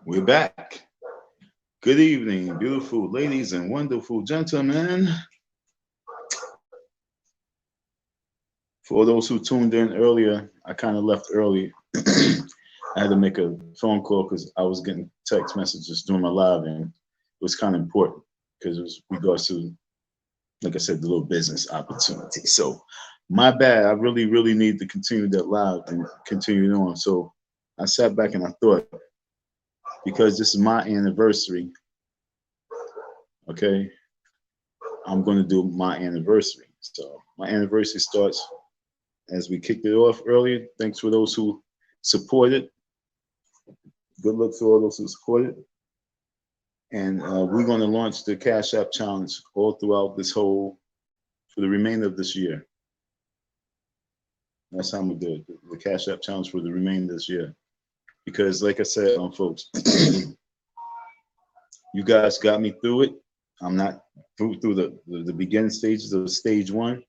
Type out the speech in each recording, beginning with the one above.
We're back. Good evening, beautiful ladies and wonderful gentlemen. For those who tuned in earlier, I kind of left early. I had to make a phone call because I was getting text messages during my live, and it was kind of important because it was regards to, like I said, the little business opportunity. So my bad. I really need to continue that live and continue on. So I sat back and I thought, because this is my anniversary, okay, I'm going to do my anniversary. So my anniversary starts as we kicked it off earlier. Thanks for those who supported. Good luck to all those who supported. And we're going to launch the Cash App Challenge all throughout this whole, for the remainder of this year. That's how I'm going to do it. The Cash App Challenge for the remainder of this year. Because like I said, folks, you guys got me through it. I'm not through the beginning stages of stage one.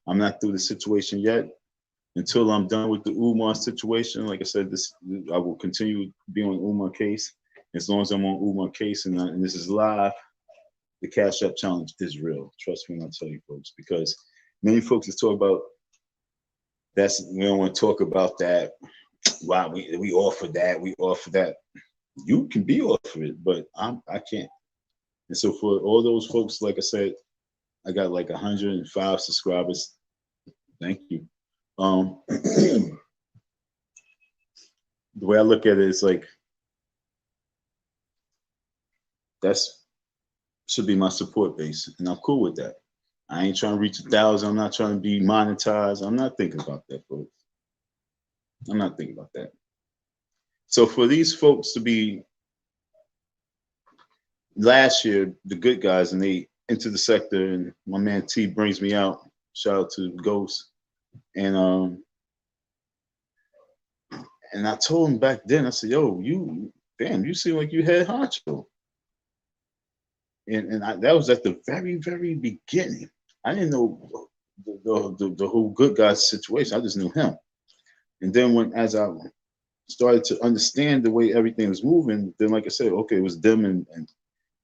I'm not through the situation yet. Until I'm done with the Umar situation, like I said, I will continue to be on Umar case. As long as I'm on Umar case and this is live, the Cash App Challenge is real. Trust me when I tell you, folks, because many folks is talking about we don't want to talk about that. Wow, we offer that, we offer that. You can be offered it, but I can't. And so for all those folks, like I said, I got like 105 subscribers. Thank you. The way I look at it is like that's should be my support base, and I'm cool with that. I ain't trying to reach 1,000. I'm not trying to be monetized. I'm not thinking about that, folks. I'm not thinking about that. So for these folks to be last year, the good guys, and they enter the sector, and my man T brings me out. Shout out to Ghost, and I told him back then, I said, yo, you seem like you had honcho. And that was at the very beginning. I didn't know the whole good guy situation. I just knew him. And then as I started to understand the way everything was moving, then like I said, okay, it was them and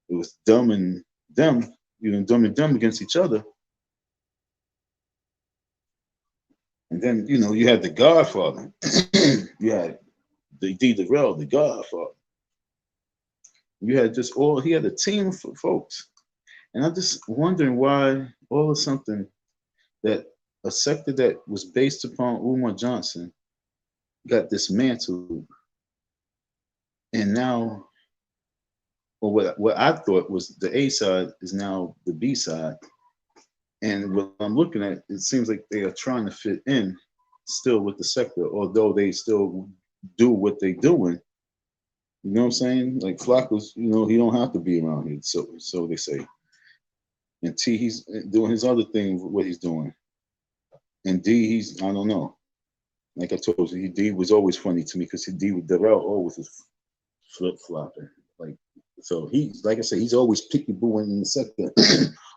it was dumb and them, dumb and dumb against each other. And then, you had the Godfather. You had the D. Darrell, the Godfather. You had he had a team of folks. And I'm just wondering why all of something that a sector that was based upon Umar Johnson got dismantled. And now, what I thought was the A side is now the B side. And what I'm looking at, it seems like they are trying to fit in still with the sector, although they still do what they're doing. You know what I'm saying? Like Flacco's, he don't have to be around here, so they say. And T, he's doing his other thing, what he's doing. And D, I don't know. Like I told you, D was always funny to me because D with Darrell always was flip-flopping. So like I said, he's always picky booing in the sector.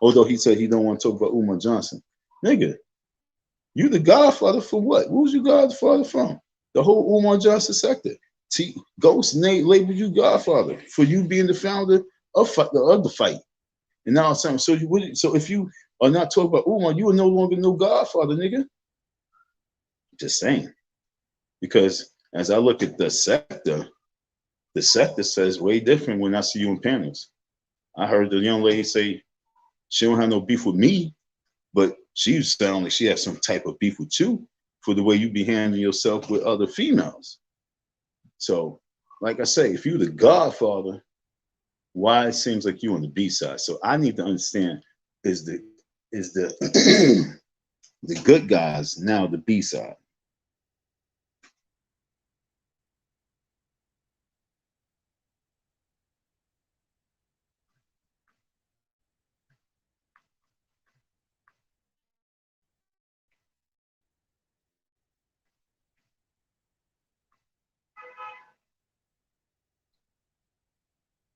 Although he said he don't want to talk about Umar Johnson. Nigga, you the Godfather for what? Who's you Godfather from? The whole Umar Johnson sector. Ghost Nate labeled you Godfather for you being the founder of the fight. And now it's saying, so if you are not talking about Umar, you are no longer no Godfather, nigga. Just saying. Because as I look at the sector says way different when I see you in panels. I heard the young lady say she don't have no beef with me, but she sound like she has some type of beef with you for the way you be handling yourself with other females. So, like I say, if you're the Godfather, why it seems like you on the B side? So I need to understand, is the the good guys now the B side?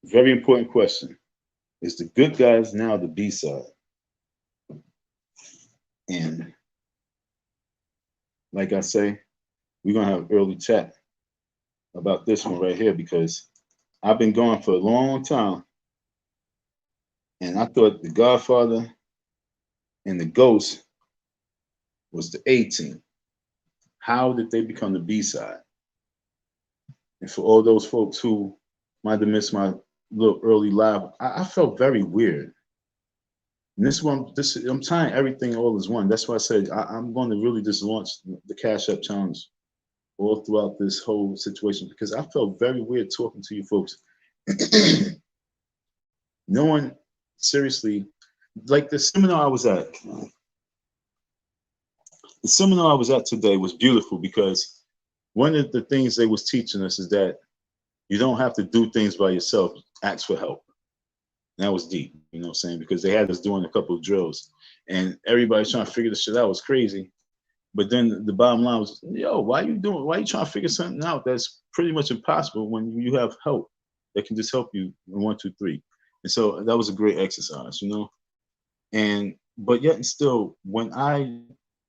Very important question. Is the good guys now the B side? And like I say, we're gonna have early chat about this one right here because I've been gone for a long time, and I thought the Godfather and the Ghost was the A team. How did they become the B side? And for all those folks who might have missed my little early live, I felt very weird. And I'm tying everything all as one. That's why I said I'm going to really just launch the Cash App Challenge all throughout this whole situation, because I felt very weird talking to you folks. No one seriously, like the seminar I was at. The seminar I was at today was beautiful, because one of the things they was teaching us is that you don't have to do things by yourself. Ask for help. And that was deep, you know what I'm saying? Because they had us doing a couple of drills, and everybody's trying to figure this shit out. It was crazy. But then the bottom line was, yo, why are you trying to figure something out that's pretty much impossible when you have help that can just help you in 1, 2, 3. And so that was a great exercise, you know? And but yet and still, when I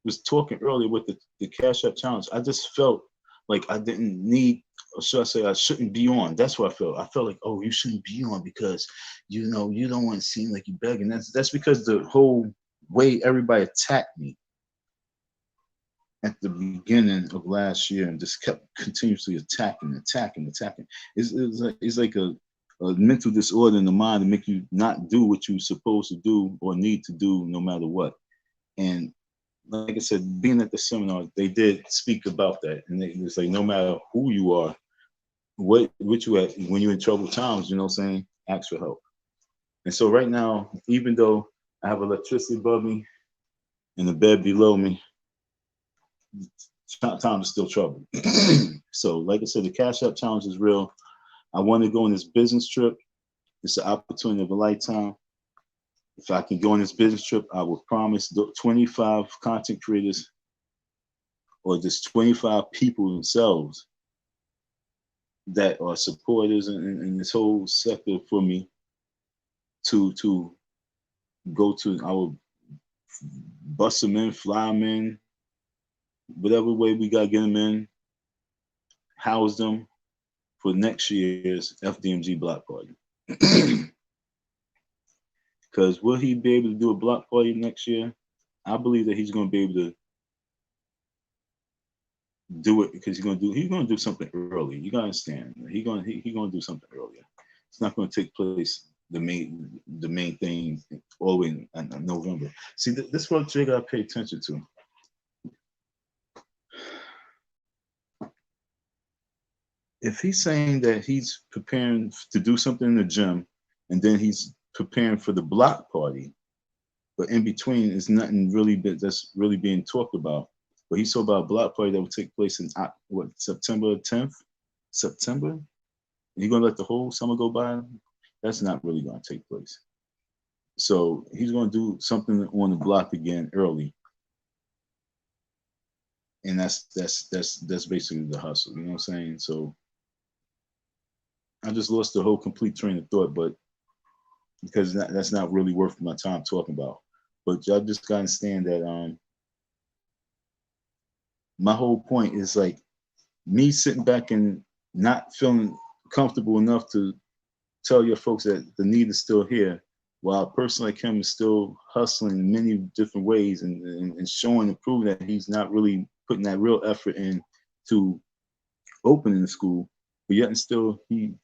was talking earlier with the Cash App Challenge, I just felt like I didn't need, or should I say I shouldn't be on. That's what I felt. I felt like, oh, you shouldn't be on because, you know, you don't want to seem like you're begging. That's because the whole way everybody attacked me at the beginning of last year and just kept continuously attacking. It's like a mental disorder in the mind to make you not do what you're supposed to do or need to do no matter what. And like I said, being at the seminar, they did speak about that. And it's like, no matter who you are, what you at, when you're in troubled times, you know what I'm saying, ask for help. And so right now, even though I have electricity above me and the bed below me, time is still trouble. So like I said, the Cash App Challenge is real. I want to go on this business trip. It's an opportunity of a lifetime. If I can go on this business trip, I will promise 25 content creators, or just 25 people themselves that are supporters in this whole sector for me, to go to. I will bust them in, fly them in, whatever way we got to get them in, house them for next year's FDMG block party. Because will he be able to do a block party next year? I believe that he's going to be able to do it, because he's going to do something early. You gotta understand. He's going to do something earlier. It's not going to take place the main thing all the way in November. See, this is what you got to pay attention to. If he's saying that he's preparing to do something in the gym, and then he's preparing for the block party, but in between is nothing really that's really being talked about. But he saw about a block party that will take place in September 10th. September? You're gonna let the whole summer go by? That's not really gonna take place. So he's gonna do something on the block again early. And that's basically the hustle, you know what I'm saying? So I just lost the whole complete train of thought, but because that's not really worth my time talking about. But y'all just gotta understand that my whole point is like me sitting back and not feeling comfortable enough to tell your folks that the need is still here, while a person like him is still hustling in many different ways and showing and proving that he's not really putting that real effort in to opening the school, but yet and still he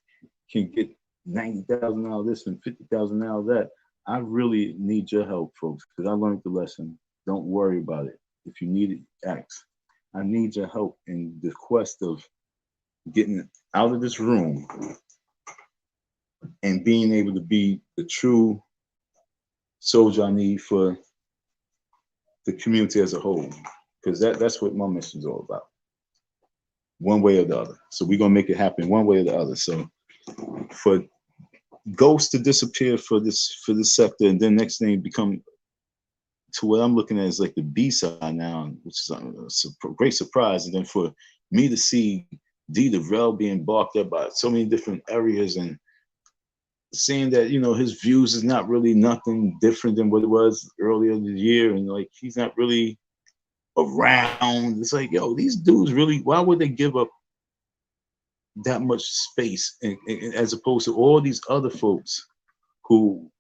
can get 90,000 out of this and 50,000 out of that. I really need your help, folks, because I learned the lesson. Don't worry about it. If you need it, ask. I need your help in the quest of getting out of this room and being able to be the true soldier I need for the community as a whole, because that's what my mission is all about, one way or the other. So we're gonna make it happen one way or the other. So for Ghost to disappear for this sector, and then next thing become to what I'm looking at is like the B-side now, which is a great surprise. And then for me to see D-The-Rel being barked at by so many different areas, and seeing that, you know, his views is not really nothing different than what it was earlier in the year, and like he's not really around. It's like, yo, these dudes really, why would they give up that much space, and as opposed to all these other folks who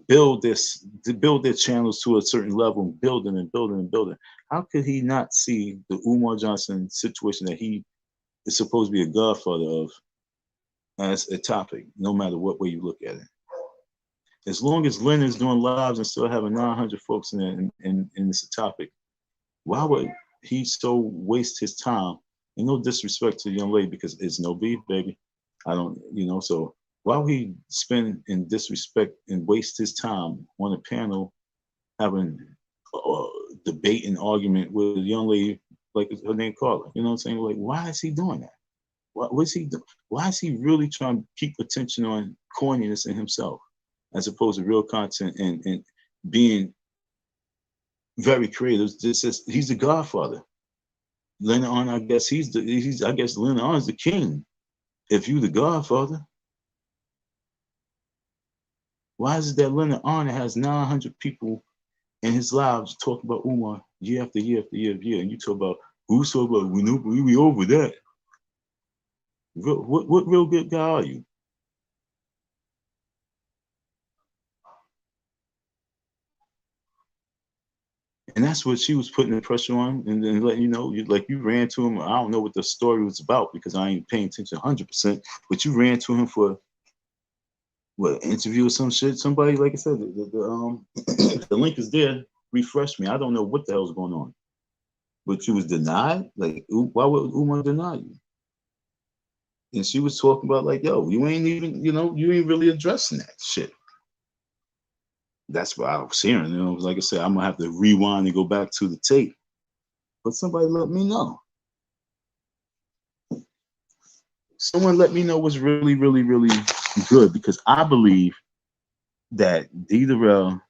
build their channels to a certain level, and building and building and building. How could he not see the Umar Johnson situation that he is supposed to be a godfather of as a topic, no matter what way you look at it? As long as Lynn is doing lives and still having 900 folks in there, and it's a topic, why would he so waste his time? And no disrespect to the young lady, because it's no beef, baby. I don't, so why would he spend and disrespect and waste his time on a panel having debate and argument with a young lady like her name Carla? You know what I'm saying? Like, why is he doing that? What's he do? Why is he really trying to keep attention on corniness in himself, as opposed to real content and being very creative? This is, he's the godfather. Leonard Arn, I guess I guess Leonard Arn is the king. If you the godfather, why is it that Leonard Arn has 900 people in his lives talking about Umar year after year after year after year, and you talk about who's talking about we over that? What real good guy are you? And that's what she was putting the pressure on, and then letting you know, you ran to him. I don't know what the story was about because I ain't paying attention 100%, but you ran to him for what, interview or some shit? Somebody, like I said, the link is there. Refresh me. I don't know what the hell's going on. But you was denied? Like, why would Umar deny you? And she was talking about like, yo, you ain't even, you ain't really addressing that shit. That's what I was hearing. Like I said, I'm gonna have to rewind and go back to the tape. But somebody let me know. Someone let me know what's really, really, really good, because I believe that D. Darrell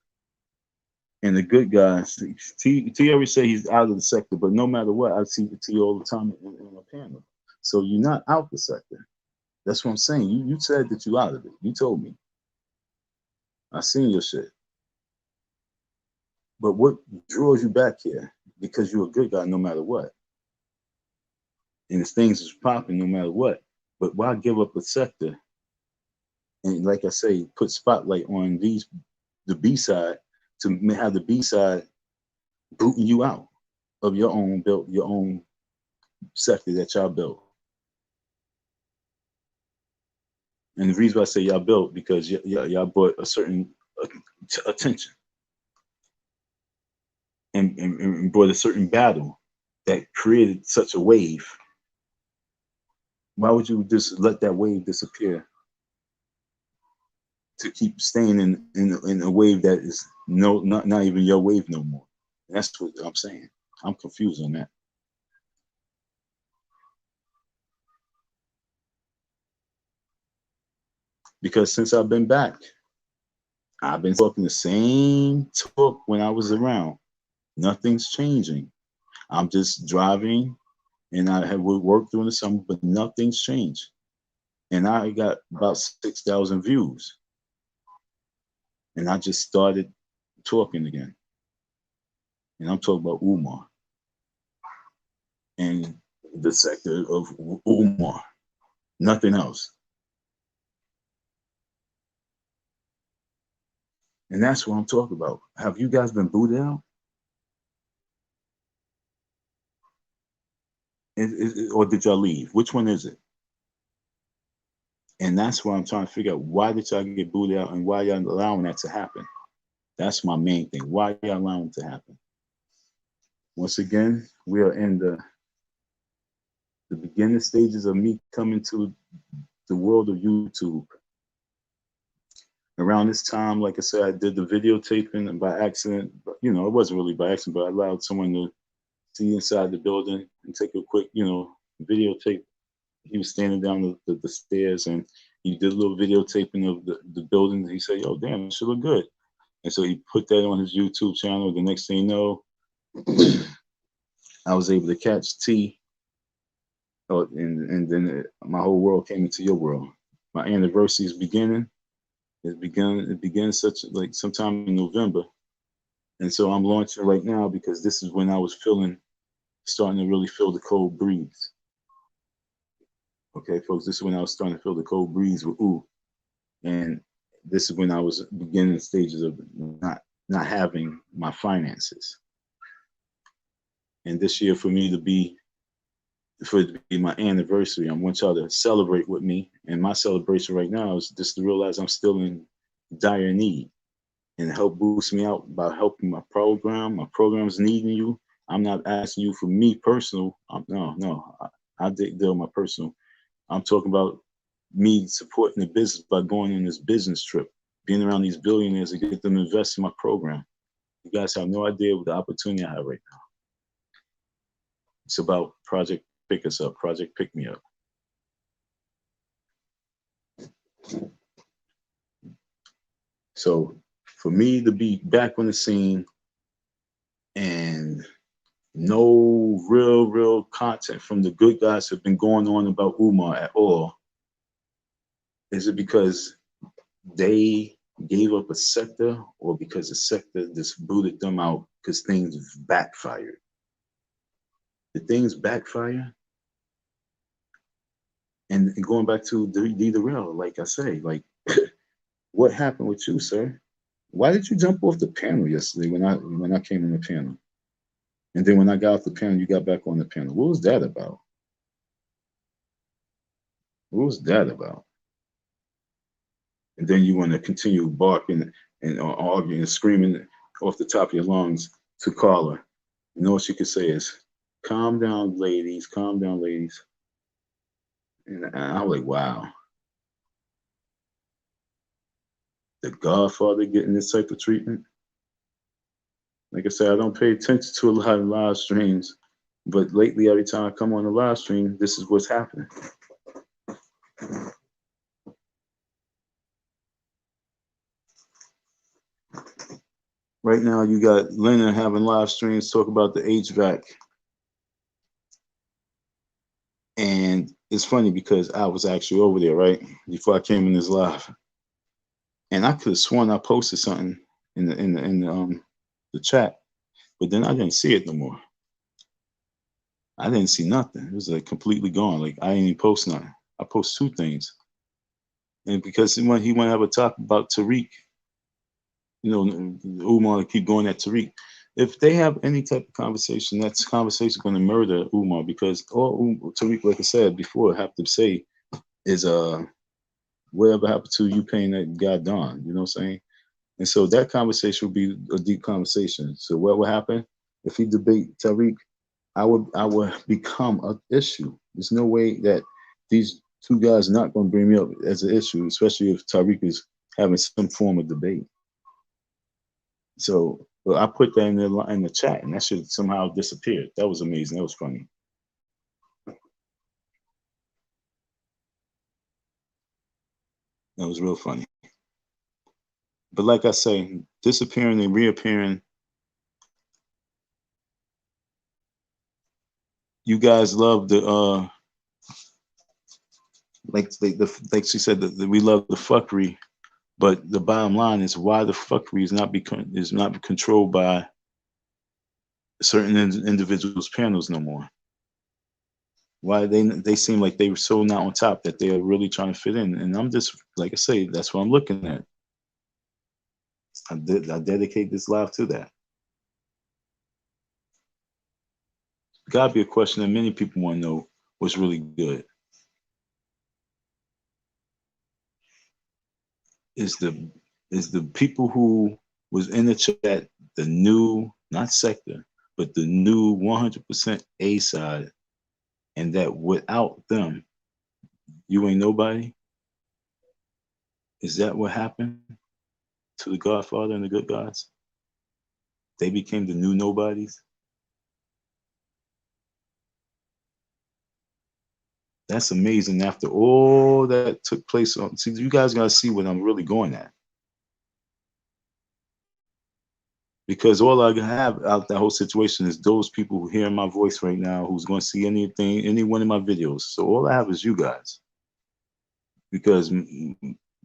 and the good guys, T always say he's out of the sector, but no matter what, I see the T all the time in a panel. So you're not out the sector. That's what I'm saying. You said that you out of it. You told me. I seen your shit. But what draws you back here? Because you're a good guy no matter what. And if things is popping no matter what. But why give up a sector? And like I say, put spotlight on the B-side, to have the B-side booting you out of your own sector that y'all built. And the reason why I say y'all built, because y'all brought a certain attention and brought a certain battle that created such a wave. Why would you just let that wave disappear to keep staying in a wave that is not even your wave no more? That's what I'm saying. I'm confused on that. Because since I've been back, I've been talking the same talk when I was around. Nothing's changing. I'm just driving, and I have worked during the summer, but nothing's changed. And I got about 6,000 views. And I just started talking again. And I'm talking about Umar and the sector of Umar, nothing else. And that's what I'm talking about. Have you guys been booted out? Or did y'all leave? Which one is it? And that's why I'm trying to figure out, why did y'all get booted out, and why y'all allowing that to happen? That's my main thing. Why y'all allowing it to happen? Once again, we are in the beginning stages of me coming to the world of YouTube. Around this time, like I said, I did the videotaping, and by accident, it wasn't really by accident, but I allowed someone to see inside the building and take a quick, videotape. He was standing down the stairs, and he did a little videotaping of the building. He said, yo, damn, it should look good. And so he put that on his YouTube channel. The next thing you know, I was able to catch T. Oh, and then my whole world came into your world. My anniversary is beginning. It began such like sometime in November. And so I'm launching right now, because this is when I was starting to really feel the cold breeze. Okay, folks, this is when I was starting to feel the cold breeze with ooh. And this is when I was beginning the stages of not having my finances. And this year for me to be for it to be my anniversary, I want y'all to celebrate with me. And my celebration right now is just to realize I'm still in dire need and help boost me out by helping my program. My program's needing you. I'm not asking you for me personal. No, I deal my personal. I'm talking about me supporting the business by going on this business trip, being around these billionaires to get them to invest in my program. You guys have no idea what the opportunity I have right now. It's about Project Pick Us Up, Project Pick Me Up. So for me to be back on the scene and no real content from the good guys have been going on about Umar at all, is it because they gave up a sector or because the sector just booted them out because things backfired? Did things backfire? And going back to the real, like I say, like what happened with you, sir? Why did you jump off the panel yesterday when I came on the panel? And then when I got off the panel, you got back on the panel. What was that about? What was that about? And then you want to continue barking and arguing and screaming off the top of your lungs to Carla. You know what you could say is, calm down, ladies, calm down, ladies. And I'm like, wow. The Godfather getting this type of treatment? Like I said, I don't pay attention to a lot of live streams, but lately, every time I come on a live stream, this is what's happening. Right now, you got Lena having live streams talk about the HVAC. And it's funny because I was actually over there, right, before I came in this live. And I could have sworn I posted something in the chat, but then I didn't see it no more. I didn't see nothing. It was like completely gone. Like I didn't even post nothing. I post two things. And because he want to have a talk about Tariq, you know, Umar keep going at Tariq. If they have any type of conversation, that's conversation going to murder Umar, because all Tariq, like I said before, have to say is whatever happened to you paying that guy Don, you know what I'm saying? And so that conversation would be a deep conversation. So what would happen if he debate Tariq? I would become an issue. There's no way that these two guys are not going to bring me up as an issue, especially if Tariq is having some form of debate. So well, I put that in the chat, and that should somehow disappear. That was amazing. That was funny. That was real funny. But like I say, disappearing and reappearing. You guys love the like she said that we love the fuckery, but the bottom line is why the fuckery is not controlled by certain individuals' panels no more. Why they seem like they were so not on top that they are really trying to fit in. And I'm just, like I say, that's what I'm looking at. I dedicate this live to that. Gotta be a question that many people want to know what's really good. Is the people who was in the chat the new, not sector, but the new 100% A side, and that without them, you ain't nobody? Is that what happened to the Godfather and the good guys? They became the new nobodies? That's amazing. After all that took place, see, you guys gotta see what I'm really going at. Because all I have out that whole situation is those people who hear my voice right now, who's going to see anything, any one of my videos. So all I have is you guys. Because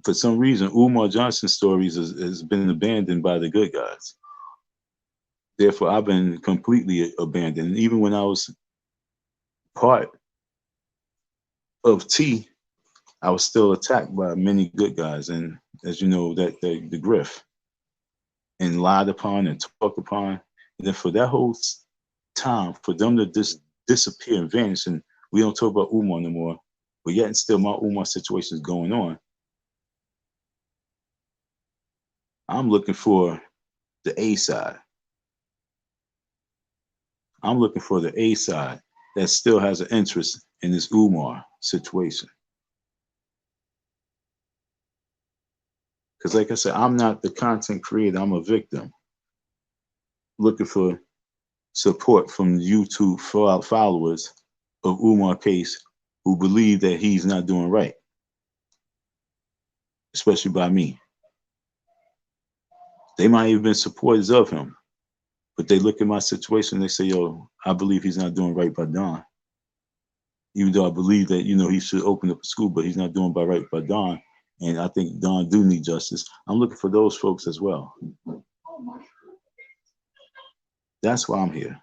for some reason, Umar Johnson's stories has been abandoned by the good guys. Therefore, I've been completely abandoned. Even when I was part of T, I was still attacked by many good guys, and as you know, that the grift and lied upon and talked upon, and then for that whole time, for them to just disappear and vanish, and we don't talk about Umar no more, but yet and still my Umar situation is going on. I'm looking for the A side. I'm looking for the A side that still has an interest in this Umar situation. Because like I said, I'm not the content creator, I'm a victim. Looking for support from YouTube followers of Umar Case who believe that he's not doing right, especially by me. They might have been supporters of him, but they look at my situation and they say, yo, I believe he's not doing right by Don. Even though I believe that, he should open up a school, but he's not doing right by Don. And I think Don do need justice. I'm looking for those folks as well. That's why I'm here.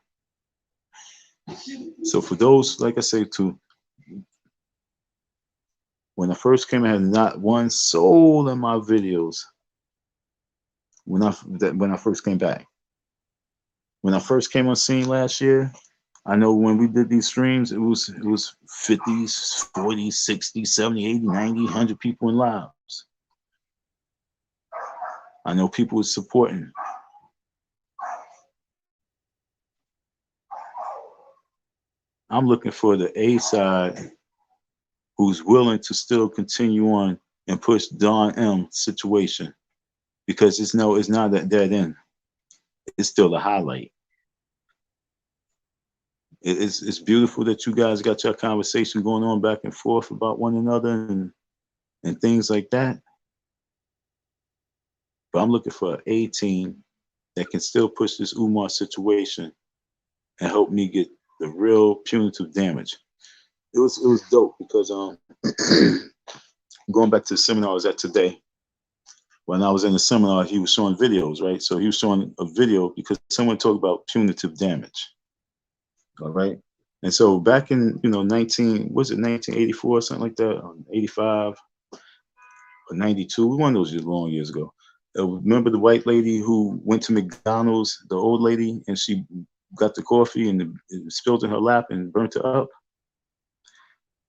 So for those, like I say, when I first came, I had not one soul in my videos. When I first came back, when I first came on scene last year, I know when we did these streams, it was 50s, 40s, 60s, 70, 80, 90, 100 people in lives. I know people were supporting. I'm looking for the A side who's willing to still continue on and push Don M situation, because it's not a dead end. It's still a highlight. It's beautiful that you guys got your conversation going on back and forth about one another and things like that. But I'm looking for an A team that can still push this Umar situation and help me get the real punitive damage. It was dope because going back to the seminar I was at today, when I was in the seminar, he was showing videos, right? So he was showing a video because someone talked about punitive damage. All right. And so back in, 1984 or something like that, 85 or 92, one of those long years ago. Remember the white lady who went to McDonald's, the old lady, and she got the coffee and it spilled in her lap and burnt her up?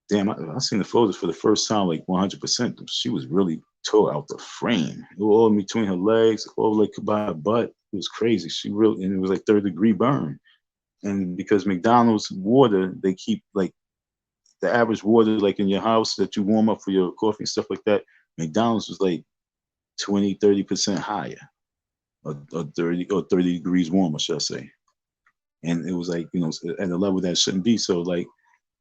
Damn, I seen the photos for the first time, like 100%. She was really tore out the frame. It was all in between her legs, all like by her butt. It was crazy. And it was like 3rd-degree burn. And because McDonald's water, they keep like the average water, like in your house that you warm up for your coffee and stuff like that, McDonald's was like 20, 30% higher, or 30 degrees warmer, should I say. And it was like, at a level that it shouldn't be. So like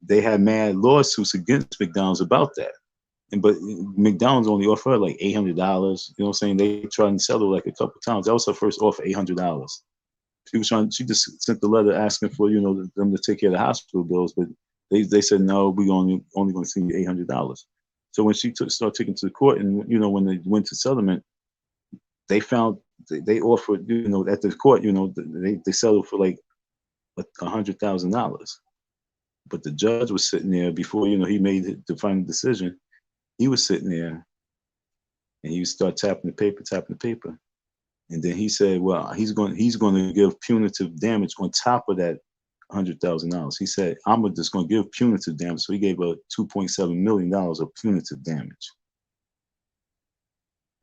they had mad lawsuits against McDonald's about that. But McDonald's only offered like $800. You know what I'm saying? They tried and sell it like a couple times. That was her first offer, $800. She just sent the letter asking for, them to take care of the hospital bills, but they said, no, we only going to send you $800. So when she started taking to the court, and, when they went to settlement, they found, they offered, at the court, they settled for like $100,000. But the judge was sitting there before, he made the final decision. He was sitting there and he would start tapping the paper. And then he said, well, he's going to give punitive damage on top of that $100,000. He said, I'm just going to give punitive damage. So he gave a $2.7 million of punitive damage.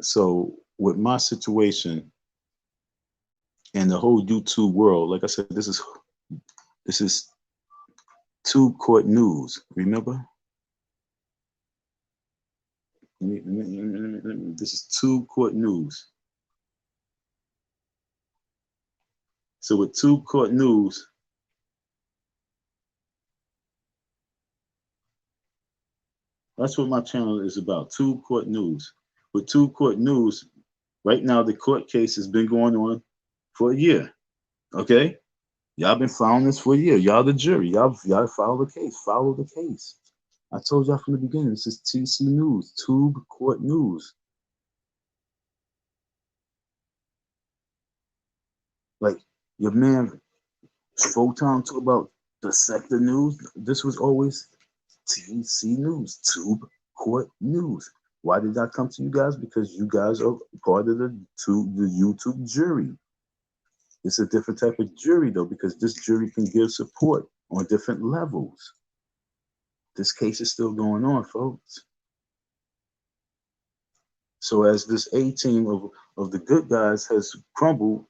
So with my situation and the whole YouTube world, like I said, this is Tube Court News. Remember? This is Tube Court News. So with Tube Court News, that's what my channel is about, Tube Court News. With Tube Court News, right now the court case has been going on for a year. Okay? Y'all been following this for a year. Y'all the jury. Y'all follow the case. Follow the case. I told y'all from the beginning, this is TC News, Tube Court News. Like your man Photon talk about the sector news. This was always TC News, Tube Court News. Why did I come to you guys? Because you guys are part of the YouTube jury. It's a different type of jury though, because this jury can give support on different levels. This case is still going on, folks. So as this A team of the good guys has crumbled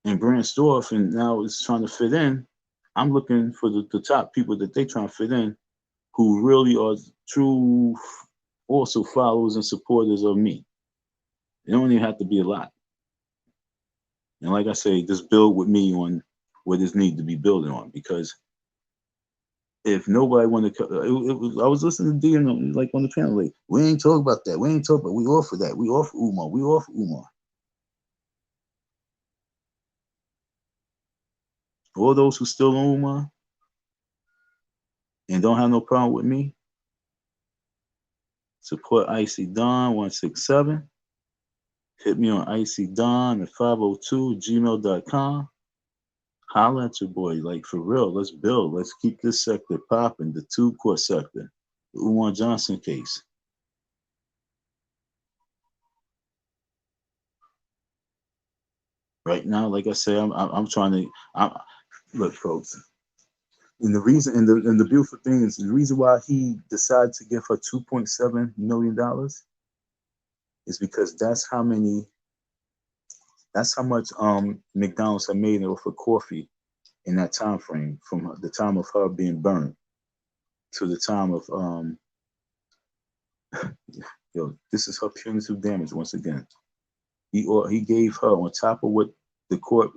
and branched off and now is trying to fit in, I'm looking for the top people that they trying to fit in who really are true also followers and supporters of me. It don't even have to be a lot. And like I say, just build with me on what this need to be building on, because if nobody want to, I was listening to D and like on the channel, like, we ain't talking about that. We ain't talking about, we offer that. We offer Umar. We offer Umar. All those who still on Umar and don't have no problem with me, support Icy Don 167. Hit me on Icy Don at 502gmail.com. Holla at your boy, like for real. Let's build. Let's keep this sector popping. The 2 court sector, the Umar Johnson case. Right now, like I say, I'm trying to look, folks. And the reason, and the beautiful thing is, the reason why he decided to give her $2.7 million is because that's how much McDonald's had made off of coffee in that time frame, from the time of her being burned to the time of yo, this is her punitive damage once again. He gave her, on top of what the court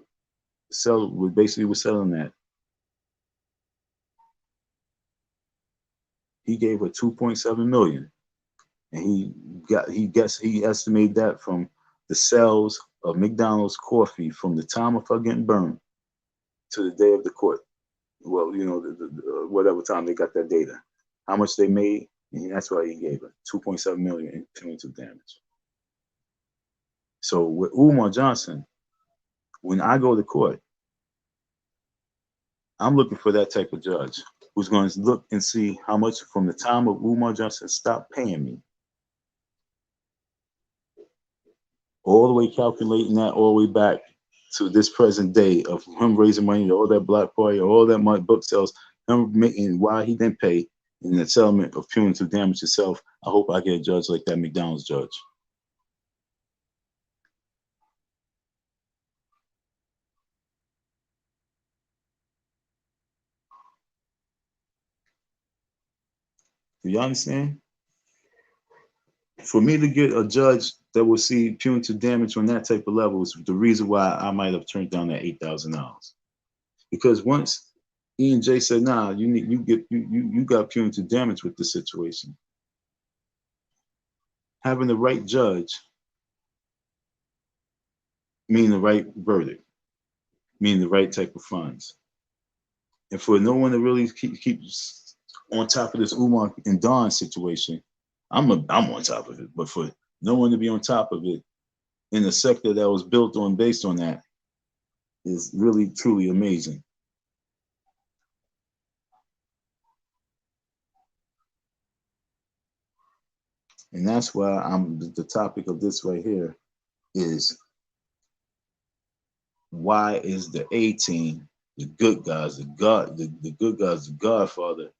basically was selling at, he gave her 2.7 million, and he estimated that from the sales of McDonald's coffee from the time of her getting burned to the day of the court. Well, you know, whatever time they got that data, how much they made, and that's why he gave her 2.7 million in punitive damage. So with Umar Johnson, when I go to court, I'm looking for that type of judge who's going to look and see how much from the time of Umar Johnson stopped paying me, all the way calculating that all the way back to this present day of him raising money, all that Black Party, all that money, book sales, him making why he didn't pay, in the settlement of punitive damage itself. I hope I get a judge like that McDonald's judge. Do you understand? For me to get a judge that will see punitive damage on that type of level is the reason why I might have turned down that $8,000. Because once E and J said, "Nah, you got punitive damage with this situation," having the right judge mean the right verdict, mean the right type of funds, and for no one to really keep on top of this Umar and Don situation, I'm on top of it. But for no one to be on top of it in a sector that was built on based on that is really truly amazing. And that's why the topic of this right here is, why is the A team, the good guys, the good guys, the Godfather,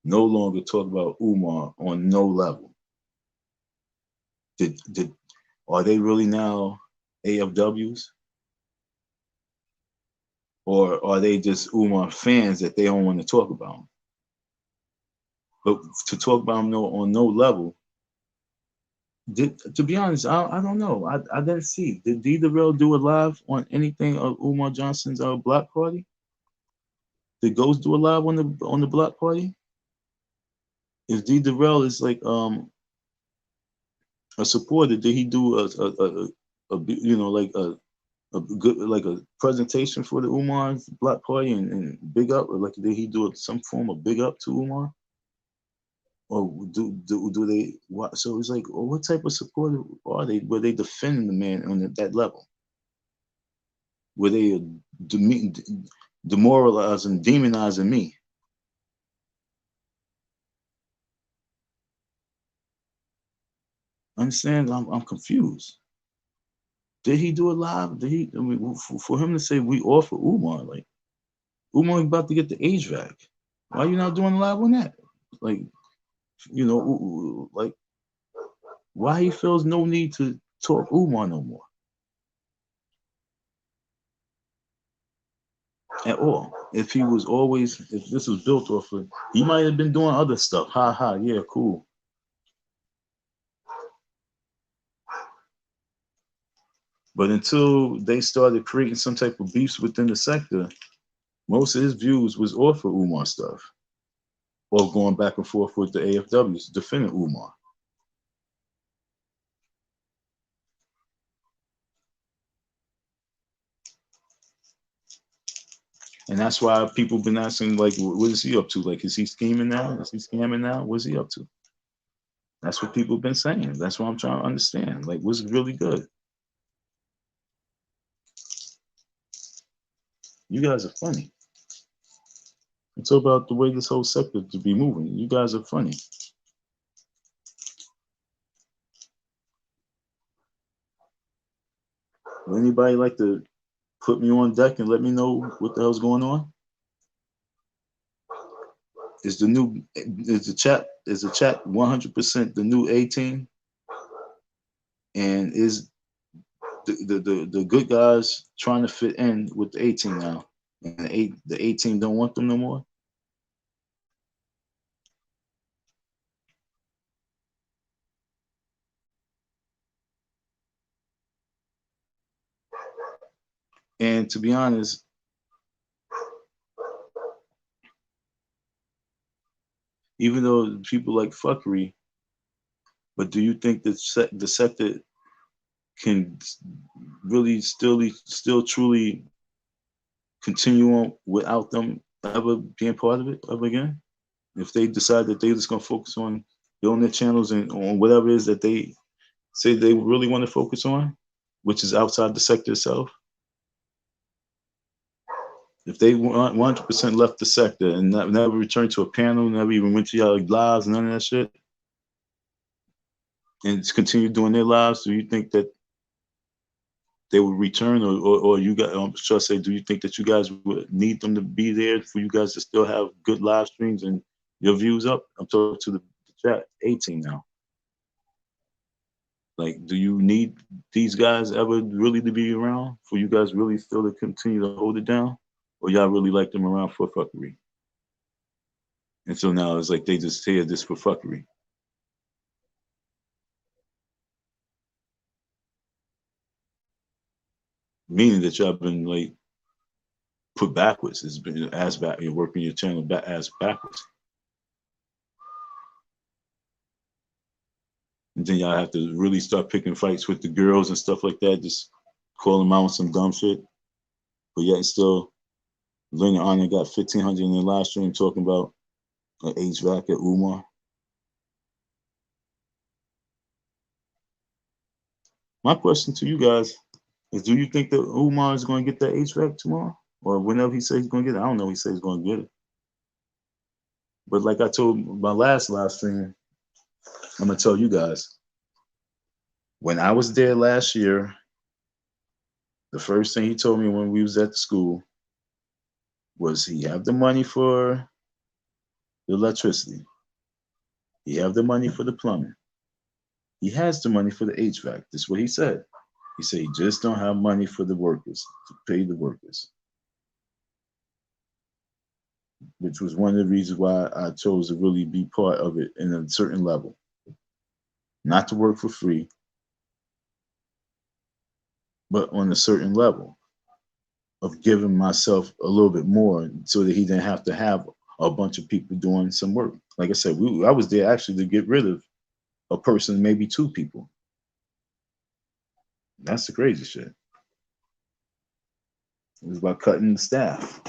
no longer talk about Umar on no level? Are they really now AFWs? Or are they just Umar fans that they don't want to talk about him? But to talk about him on no level, to be honest, I don't know. I didn't see. Did D the Real do a live on anything of Umar Johnson's Block Party? Did Ghost do a live on the Block Party? If D the Real is like a supporter, did he do a you know, like a good, like a presentation for the Umar's Block Party and big up, or like did he do some form of big up to Umar? Or do they? So it's like, well, what type of supporter are they? Were they defending the man on that level? Were they demoralizing, demonizing me? understand? I'm confused. Did he do it live? Did he? I mean, for him to say we offer Umar, like Umar about to get the HVAC. Why you not doing live on that? Like, you know, like why he feels no need to talk Umar no more at all. If he was always, if this was built off of, he might have been doing other stuff. Ha ha, yeah, cool. But until they started creating some type of beefs within the sector, most of his views was off of Umar stuff, or going back and forth with the AFWs defending Umar. And that's why people been asking, like, what is he up to? Like, is he scheming now? Is he scamming now? What's he up to? That's what people have been saying. That's what I'm trying to understand. Like, what's really good? You guys are funny. It's all about the way this whole sector to be moving. You guys are funny. Would anybody like to put me on deck and let me know what the hell's going on? Is the chat 100% the new 18? And is the good guys trying to fit in with the 18 now? And the 18 don't want them no more? And to be honest, even though people like fuckery, but do you think that the sector can really still truly continue on without them ever being part of it ever again? If they decide that they're just gonna focus on building their channels and on whatever it is that they say they really want to focus on, which is outside the sector itself. If they 100% left the sector and never returned to a panel, never even went to y'all lives, none of that shit, and just continue doing their lives, do you think that they would return, or you guys? I'm sure I say, do you think that you guys would need them to be there for you guys to still have good live streams and your views up? I'm talking to the chat 18 now. Like, do you need these guys ever really to be around for you guys really still to continue to hold it down, or y'all really like them around for fuckery? And so now it's like they just here this for fuckery. Meaning that y'all been like put backwards. It's been ass back. You're working your channel back ass backwards. And then y'all have to really start picking fights with the girls and stuff like that. Just call them out on some dumb shit. But yet still, Lena Anya got 1,500 in the live stream talking about an HVAC at Umar. My question to you guys is, do you think that Umar is going to get that HVAC tomorrow? Or whenever he says he's going to get it? I don't know. He says he's going to get it. But like I told my last live stream, I'm going to tell you guys. When I was there last year, the first thing he told me when we was at the school was he have the money for the electricity. He have the money for the plumbing. He has the money for the HVAC. That's what he said. He said he just don't have money for the workers, to pay the workers. Which was one of the reasons why I chose to really be part of it in a certain level. Not to work for free, but on a certain level of giving myself a little bit more so that he didn't have to have a bunch of people doing some work. Like I said, I was there actually to get rid of a person, maybe two people. That's the crazy shit. It was about cutting the staff.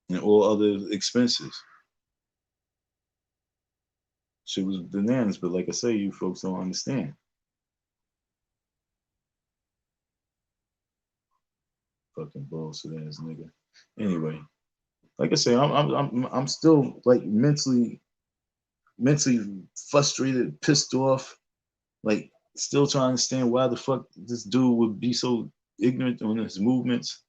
And all other expenses. Shit was bananas, but like I say, you folks don't understand. Fucking bullshit ass nigga. Anyway, like I say, I'm still like mentally frustrated, pissed off, like still trying to understand why the fuck this dude would be so ignorant on his movements.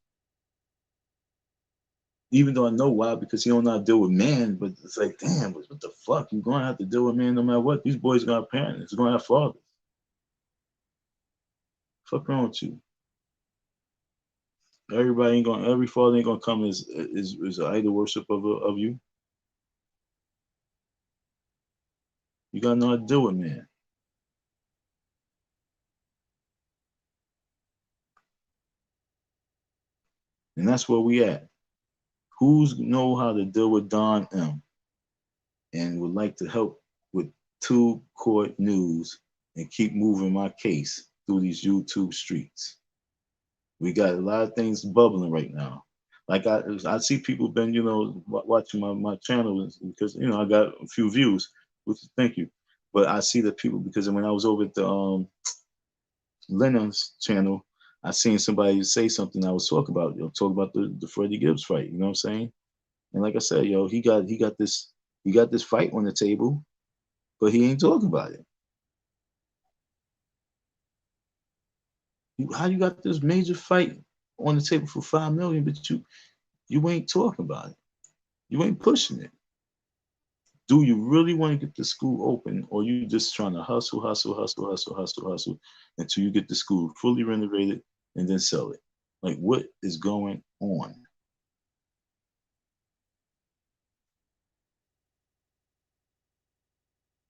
Even though I know why, because he don't know how to deal with man, but it's like, damn, what the fuck? You're gonna have to deal with man no matter what. These boys are gonna have parents, they're gonna have fathers. Fuck wrong with you? Everybody ain't gonna, every father ain't gonna come as an idol worship of you. You gotta know how to deal with man. And that's where we at. Who's know how to deal with Don M and would like to help with Tube Court News and keep moving my case through these YouTube streets? We got a lot of things bubbling right now. Like I see people been, you know, watching my channel because, you know, I got a few views, which thank you. But I see that people, because when I was over at the Lennon's channel, I seen somebody say something I was talking about, you know, talk about the Freddie Gibbs fight, you know what I'm saying? And like I said, yo, he got this fight on the table, but he ain't talking about it. How you got this major fight on the table for $5 million, but you ain't talking about it. You ain't pushing it. Do you really want to get the school open, or you just trying to hustle until you get the school fully renovated and then sell it? Like, what is going on?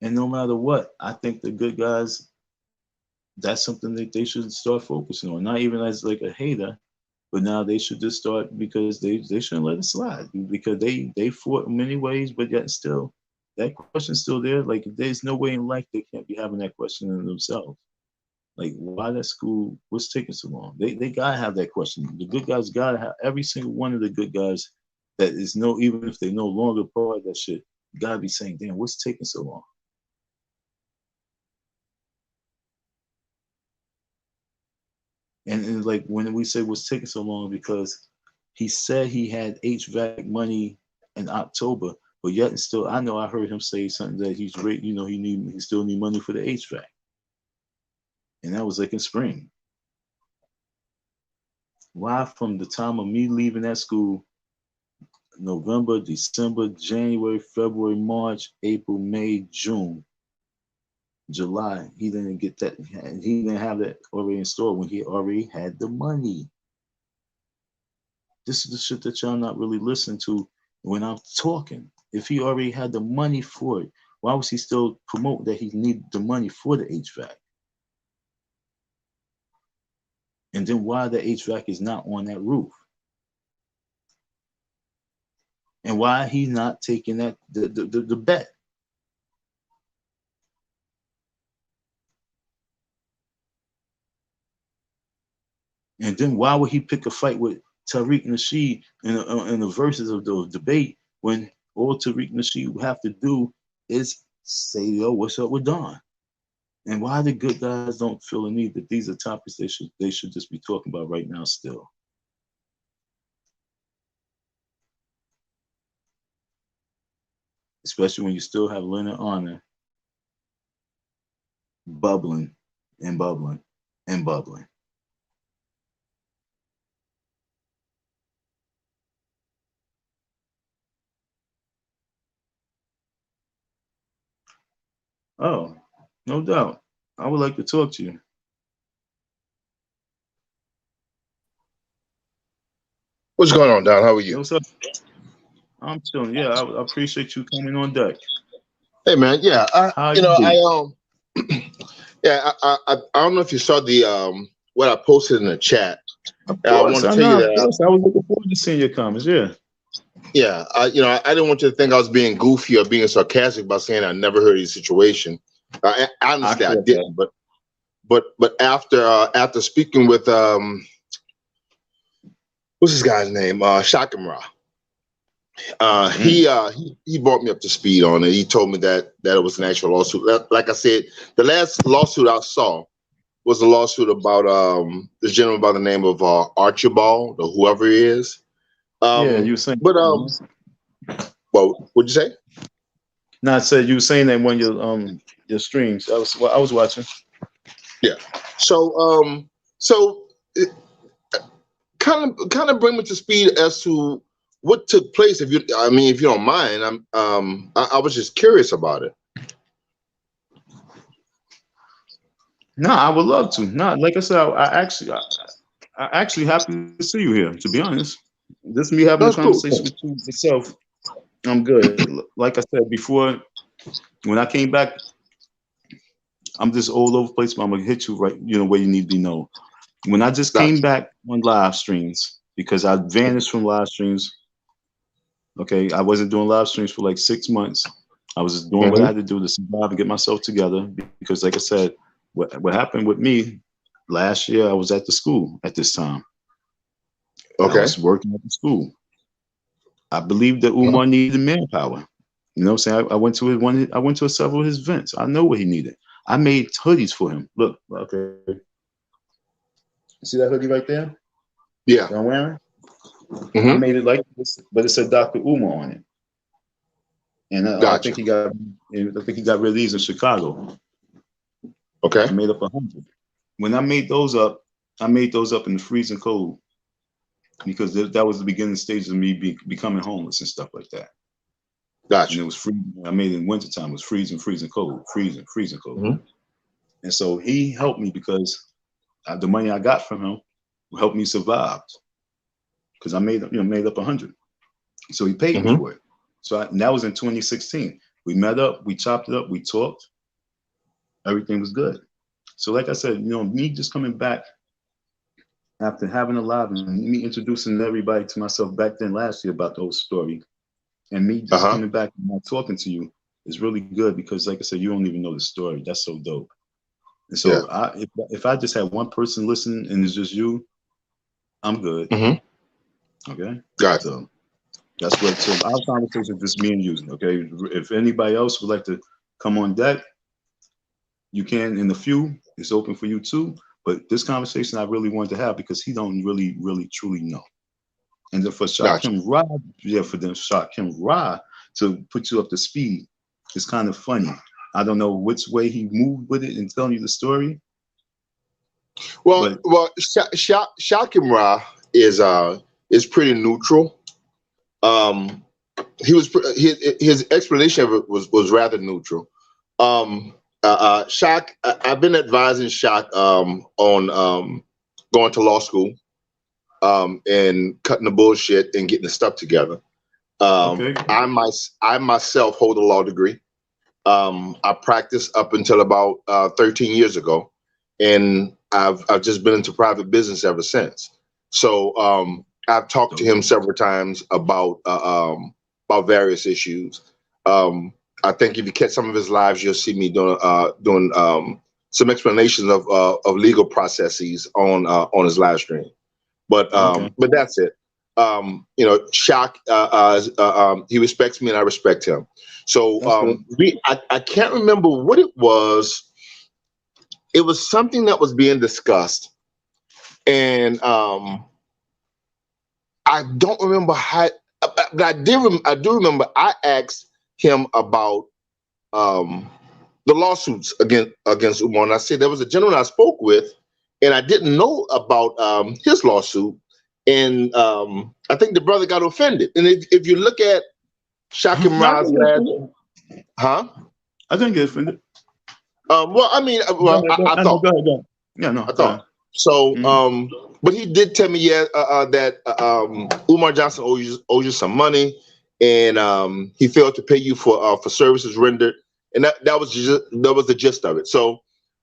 And no matter what, I think the good guys, that's something that they should start focusing on. Not even as like a hater, but now they should just start, because they shouldn't let it slide, because they fought in many ways, but yet still that question's still there. Like, there's no way in life they can't be having that question in themselves. Like, why that school, what's taking so long? They gotta have that question. The good guys gotta have, every single one of the good guys that is no, even if they no longer part of that shit, gotta be saying, damn, what's taking so long? And like when we say what's taking so long, because he said he had HVAC money in October, but yet and still, I know I heard him say something that he's great, you know, he still need money for the HVAC, and that was like in spring. Why, from the time of me leaving that school, November, December, January, February, March, April, May, June, July, he didn't get that, he didn't have that already in store when he already had the money. This is the shit that y'all not really listening to when I'm talking. If he already had the money for it, why was he still promoting that he needed the money for the HVAC? And then why the HVAC is not on that roof? And why he's not taking that the bet? And then why would he pick a fight with Tariq Nasheed in the verses of the debate, when all Tariq Nasheed would have to do is say, yo, what's up with Don? And why the good guys don't feel the need that these are topics they should just be talking about right now still? Especially when you still have Leonard Honor bubbling and bubbling and bubbling. Oh, no doubt. I would like to talk to you. What's going on, Don? How are you? Hey, what's up? I'm chilling. Yeah, I appreciate you coming on deck. Hey, man. Yeah, How you be? yeah, I don't know if you saw the what I posted in the chat. Of I course, want to I tell you know. Of that. course, I was looking forward to seeing your comments. Yeah. Yeah, I didn't want you to think I was being goofy or being sarcastic by saying I never heard of the situation. Honestly, I didn't. But after speaking with what's this guy's name? Shakimra. He brought me up to speed on it. He told me that it was an actual lawsuit. Like I said, the last lawsuit I saw was a lawsuit about this gentleman by the name of Archibald, or whoever he is. Yeah, you were saying. But well, what'd you say? No, I said you were saying that when your streams. I was watching. Yeah. So kind of bring me to speed as to what took place. If you don't mind, I was just curious about it. No, I would love to. No, like I said, I actually happy to see you here. To be honest, this me having a That's cool. conversation with you yourself. I'm good. Like I said before, when I came back, I'm just all over the place, but I'm gonna hit you right, where you need to be known. When I just came Gotcha. back on live streams, because I vanished from live streams. Okay, I wasn't doing live streams for like 6 months. I was just doing what I Hmm. had to do to survive and get myself together. Because, like I said, what happened with me last year, I was at the school at this time. I Okay. was working at the school. I believed that Mhm. Umar needed manpower. You know what I'm saying? I went to I went to several of his events. I know what he needed. I made hoodies for him. Look, okay. See that hoodie right there Yeah. that I'm wearing? I Hmm. made it like this, but it said Dr. Umar on it. And I Gotcha. think he got rid of these in Chicago. Okay. I made up 100. When I made those up in the freezing cold because that was the beginning stage of me becoming homeless and stuff like that. And Gotcha. it was freezing. I made it in wintertime. It was freezing, freezing cold, freezing cold. Hmm. And so he helped me because the money I got from him helped me survive because I made up 100. So he paid me Hmm. for it. So and that was in 2016. We met up, we chopped it up, we talked. Everything was good. So like I said, me just coming back after having a live and me introducing everybody to myself back then last year about the whole story, and me just Uh-huh. coming back and not talking to you is really good because, like I said, you don't even know the story. That's so dope. And Yeah. so, if I just had one person listen and it's just you, I'm good. Hmm. Okay. Gotcha. So that's what. So our conversation is just me and you. Okay. If anybody else would like to come on deck, you can. In the few, it's open for you too. But this conversation I really wanted to have because he don't really, really, truly know. And then for Gotcha. Shakim Ra, for them Shakim Ra to put you up to speed, it's kind of funny. I don't know which way he moved with it and telling you the story, Well, but Shakim Ra is pretty neutral. Um, his explanation of it was rather neutral. Shaq, I've been advising Shaq on going to law school and cutting the bullshit and getting the stuff together. okay, I myself hold a law degree. I practiced up until about 13 years ago, and I've just been into private business ever since. So I've talked to so him several times about various issues. I think if you catch some of his lives, you'll see me doing some explanations of legal processes on his live stream. okay, But that's it. Shaq, he respects me and I respect him. So that's good. I can't remember what it was. It was something that was being discussed, and I don't remember how, but I do remember I asked him about the lawsuits against Umar, and I said there was a gentleman I spoke with, and I didn't know about his lawsuit, and I think the brother got offended. And if you look at Shakim No, I Ra's didn't get last, offended. huh? I didn't get offended. Well, I mean, Go well, ahead, I no, thought. go ahead, go ahead. Yeah, no, I go ahead. thought. So, Mm-hmm. but he did tell me, yeah, that Umar Johnson owes you some money, and he failed to pay you for services rendered, and that was the gist of it. So,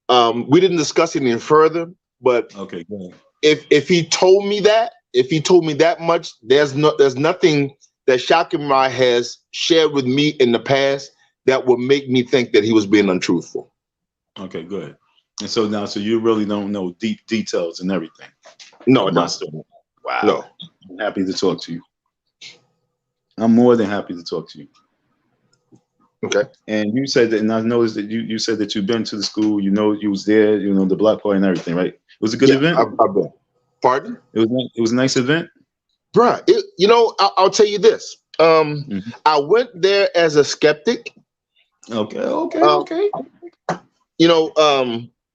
we didn't discuss it any further. But Okay, go ahead. if he told me that much, there's nothing that Shakim Ra has shared with me in the past that would make me think that he was being untruthful. Okay, good. And so now, so you really don't know deep details and everything No, of I my don't. story. Wow. No. I'm happy to talk to you. I'm more than happy to talk to you. Okay. And you said that, and I noticed that you said that you've been to the school, you was there, the block party and everything, right? It was a good Yeah, event. I've been. Pardon? It was a nice event. bruh. I'll tell you this. Mhm. I went there as a skeptic. Okay, okay, Um, okay. you know,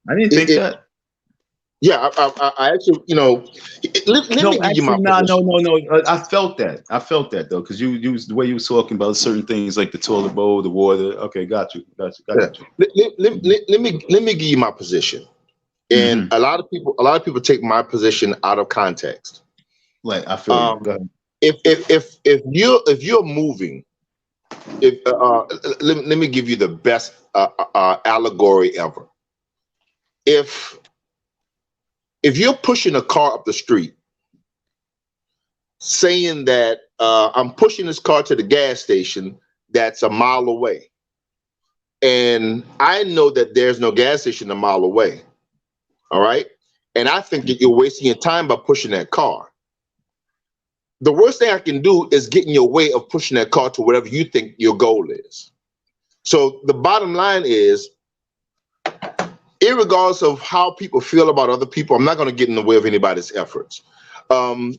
I didn't it, think it that. yeah, I actually, let me No, give you my actually, no, no, position. no, no. I felt that. I felt that though, because you was the way you was talking about certain things like the toilet bowl, the water. Okay, got you, got you, got Yeah. you. Let me give you my position. And Mm-hmm. a lot of people take my position out of context. Like I feel you. Go Um, ahead. if you're moving, if let me give you the best allegory ever. If if you're pushing a car up the street, saying that I'm pushing this car to the gas station that's a mile away, and I know that there's no gas station a mile away, all right, and I think that you're wasting your time by pushing that car. The worst thing I can do is get in your way of pushing that car to whatever you think your goal is. So the bottom line is, irregardless of how people feel about other people, I'm not going to get in the way of anybody's efforts. Um,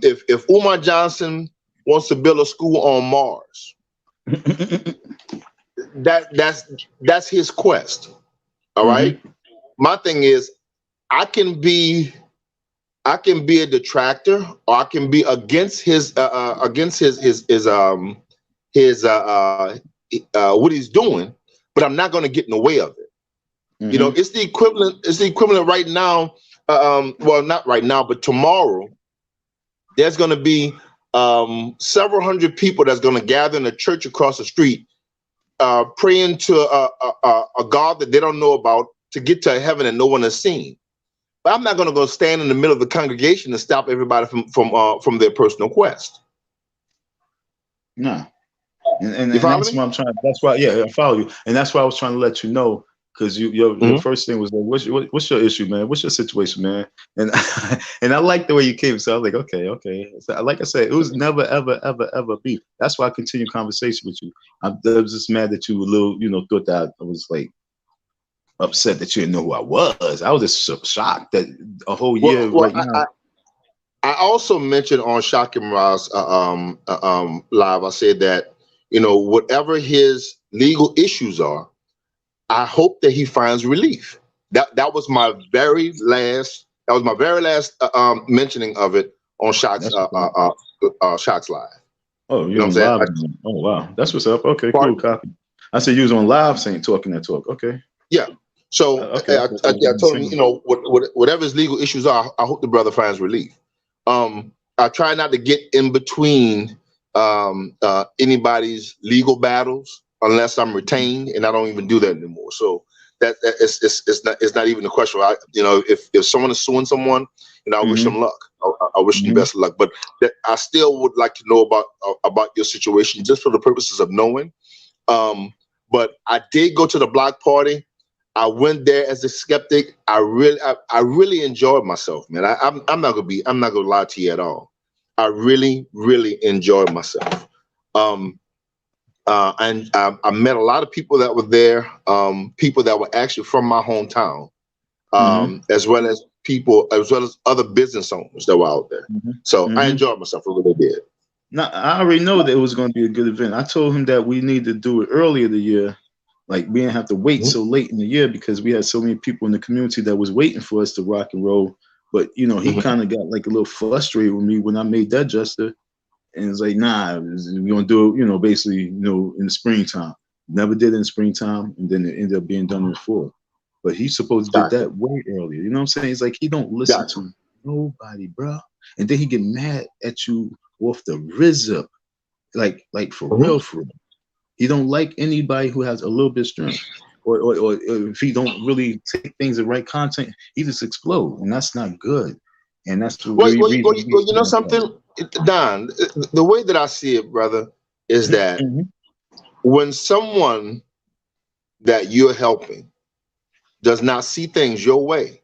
if Umar Johnson wants to build a school on Mars, that's his quest. All Mm-hmm. right. My thing is, I can be I can be a detractor, or I can be against his what he's doing, but I'm not going to get in the way of it. Mm-hmm. It's the equivalent. It's the equivalent right now. Well, not right now, but tomorrow there's going to be several hundred people that's going to gather in a church across the street, praying to a God that they don't know about, to get to heaven that no one has seen. But I'm not going to go stand in the middle of the congregation and stop everybody from their personal quest. Nah. And You and follow that's me? what I'm trying. That's why, yeah, I follow you. And that's why I was trying to let you know, because your Hmm. first thing was like, what's your issue, man? What's your situation, man? And and I like the way you came. So I was like, okay, okay. So, like I said, it was never, ever, ever, ever beef. That's why I continue conversation with you. I was just mad that you were a little, thought that I was like upset that you didn't know who I was. I was just so shocked that a whole year Well, right now. I also mentioned on Shock and Ross live. I said that, whatever his legal issues are, I hope that he finds relief. That was my very last mentioning of it on That's what's up. Shock's live. Oh, You know you what on I'm live? saying? Oh, wow. That's what's up. Okay, cool. Pardon? Copy. I said you was on live saying talking that talk. Okay. Yeah. So Okay. I thought that was I on the told him, same. whatever his legal issues are, I hope the brother finds relief. I try not to get in between anybody's legal battles unless I'm retained, and I don't even do that anymore. So it's not even a question. If someone is suing someone, I wish them Mm-hmm. luck. I wish them the Mm-hmm. best of luck. But I still would like to know about your situation, just for the purposes of knowing. But I did go to the block party. I went there as a skeptic. I really enjoyed myself, man. I'm not gonna lie to you at all. I really, really enjoyed myself. Um, and I met a lot of people that were there, people that were actually from my hometown, Mm-hmm. as well as other business owners that were out there. Mm-hmm. So I Mm-hmm. enjoyed myself. I really did. Now I already know that it was going to be a good event. I told him that we need to do it earlier the year. Like we didn't have to wait Mhm. so late in the year because we had so many people in the community that was waiting for us to rock and roll. But he Mhm. kind of got like a little frustrated with me when I made that gesture. And it's like, nah, we're gonna do it, basically, in the springtime. Never did it in springtime, and then it ended up being done in the fall. But he's supposed to did Gotcha. that way earlier. You know what I'm saying? It's like he don't listen Gotcha. to nobody, bro. And then he get mad at you off the rizzup, like for real, Mhm. for real. He don't like anybody who has a little bit of strength. Or if he don't really take things the right content, he just explode, and that's not good. And that's the Well, well, well, reason we well, you know something, Don. The way that I see it, brother, is that Mhm. when someone that you're helping does not see things your way,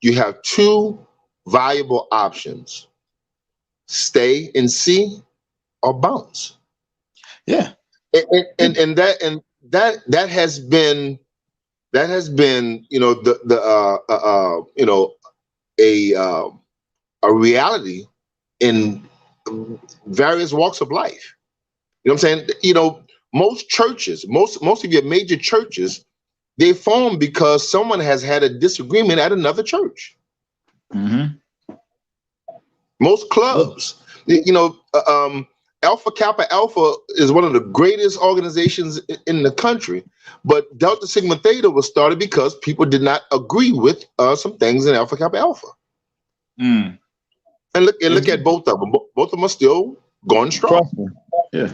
you have two viable options: stay and see, or bounce. Yeah. And that has been the a reality in various walks of life. You know what I'm saying? You know, most churches, most of your major churches, they form because someone has had a disagreement at another church. Mm-hmm. Most clubs, you know, Alpha Kappa Alpha is one of the greatest organizations in the country, but Delta Sigma Theta was started because people did not agree with some things in Alpha Kappa Alpha. Mm. And look at both of them. Both of them are still going strong. Yeah.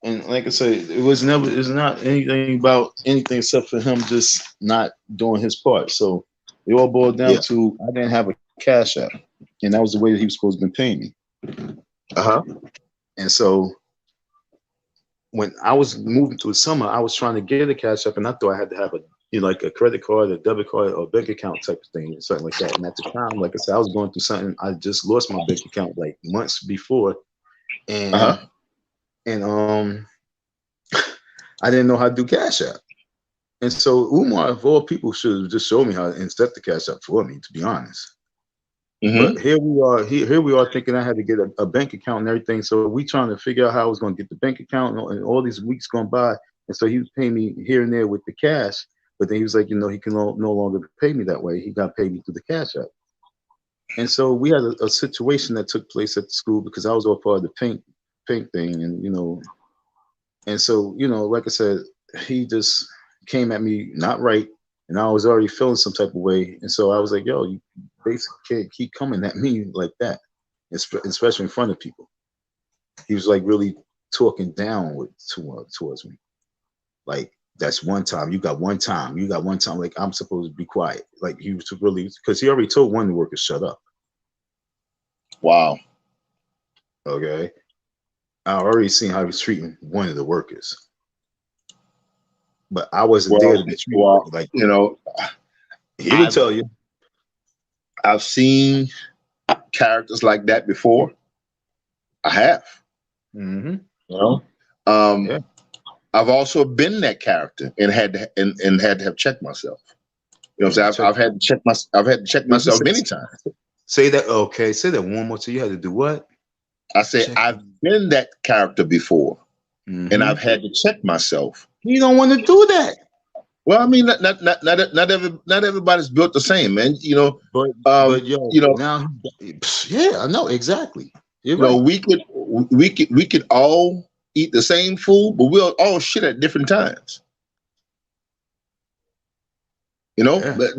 And like I said, it's not anything about anything except for him just not doing his part. So it all boiled down to I didn't have a cash app, and that was the way that he was supposed to be paying me. And so when I was moving through the summer, I was trying to get a cash app, and I thought I had to have like a credit card, a debit card, or a bank account type of thing, something like that. And at the time, like I said, I was going through something. I just lost my bank account like months before, and I didn't know how to do Cash App. And so Umar, of all people, should have just showed me how to insert the Cash App for me, to be honest. But here we are thinking I had to get a bank account and everything. So we trying to figure out how I was going to get the bank account, and all these weeks gone by. And so he was paying me here and there with the cash. But then he was like, you know, he can no longer pay me that way. He got to pay me through the Cash App. And so we had a situation that took place at the school because I was all part of the paint thing, and you know, and so you know, like I said, he just came at me not right, and I was already feeling some type of way, and so I was like, yo, you basically can't keep coming at me like that, especially in front of people. He was like really talking down towards me, like that's one time. You got one time. Like I'm supposed to be quiet. Like he was really, because he already told one of the workers shut up. Wow. Okay. I already seen how he was treating one of the workers, but I wasn't there to be treated like, you know. He would tell you. I've seen characters like that before. I have. Mm-hmm. You know, I've also been that character and had to have checked myself. You know what I'm saying? I've had to check myself many times. Say that. Okay. Say that one more time. You had to do what? I say I've been that character before, and I've had to check myself. You don't want to do that. Well, I mean, not everybody's built the same, man. You know, but yo, you know, now, yeah, I know exactly. You're you right. know, we could all eat the same food, but we'll all shit at different times. You know, but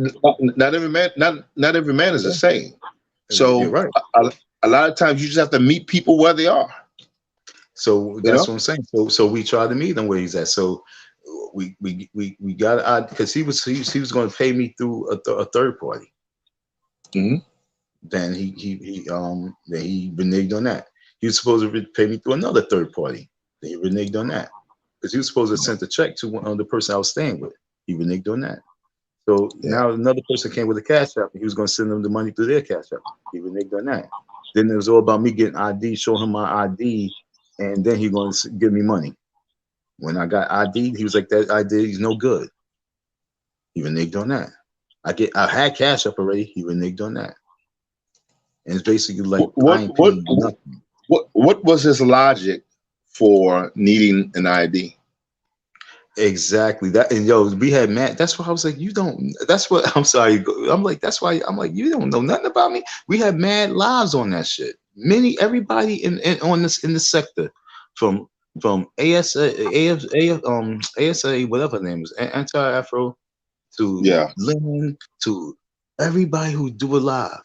not every man is the same. So you're right. A lot of times you just have to meet people where they are. So that's what I'm saying. So we tried to meet him where he's at. So we got because he was going to pay me through a third party. Mm-hmm. Then he reneged on that. He was supposed to pay me through another third party. Then he reneged on that because he was supposed to send a check to the person I was staying with. He reneged on that. So now another person came with a Cash App, and he was going to send them the money through their Cash App. He reneged on that. Then it was all about me getting ID, show him my ID, and then he going to give me money. When I got ID, he was like, that ID is no good. He reneged on that. I had Cash App already. He reneged on that. And it's basically like nothing. What was his logic for needing an ID? Exactly that. And yo, we had Matt. That's why I was like, you don't. That's what I'm sorry. I'm like, that's why I'm like, you don't know nothing about me. We had mad lives on that shit. Everybody in the sector, from ASA, whatever the name is, Anti-Afro, to Lennon, to everybody who do it live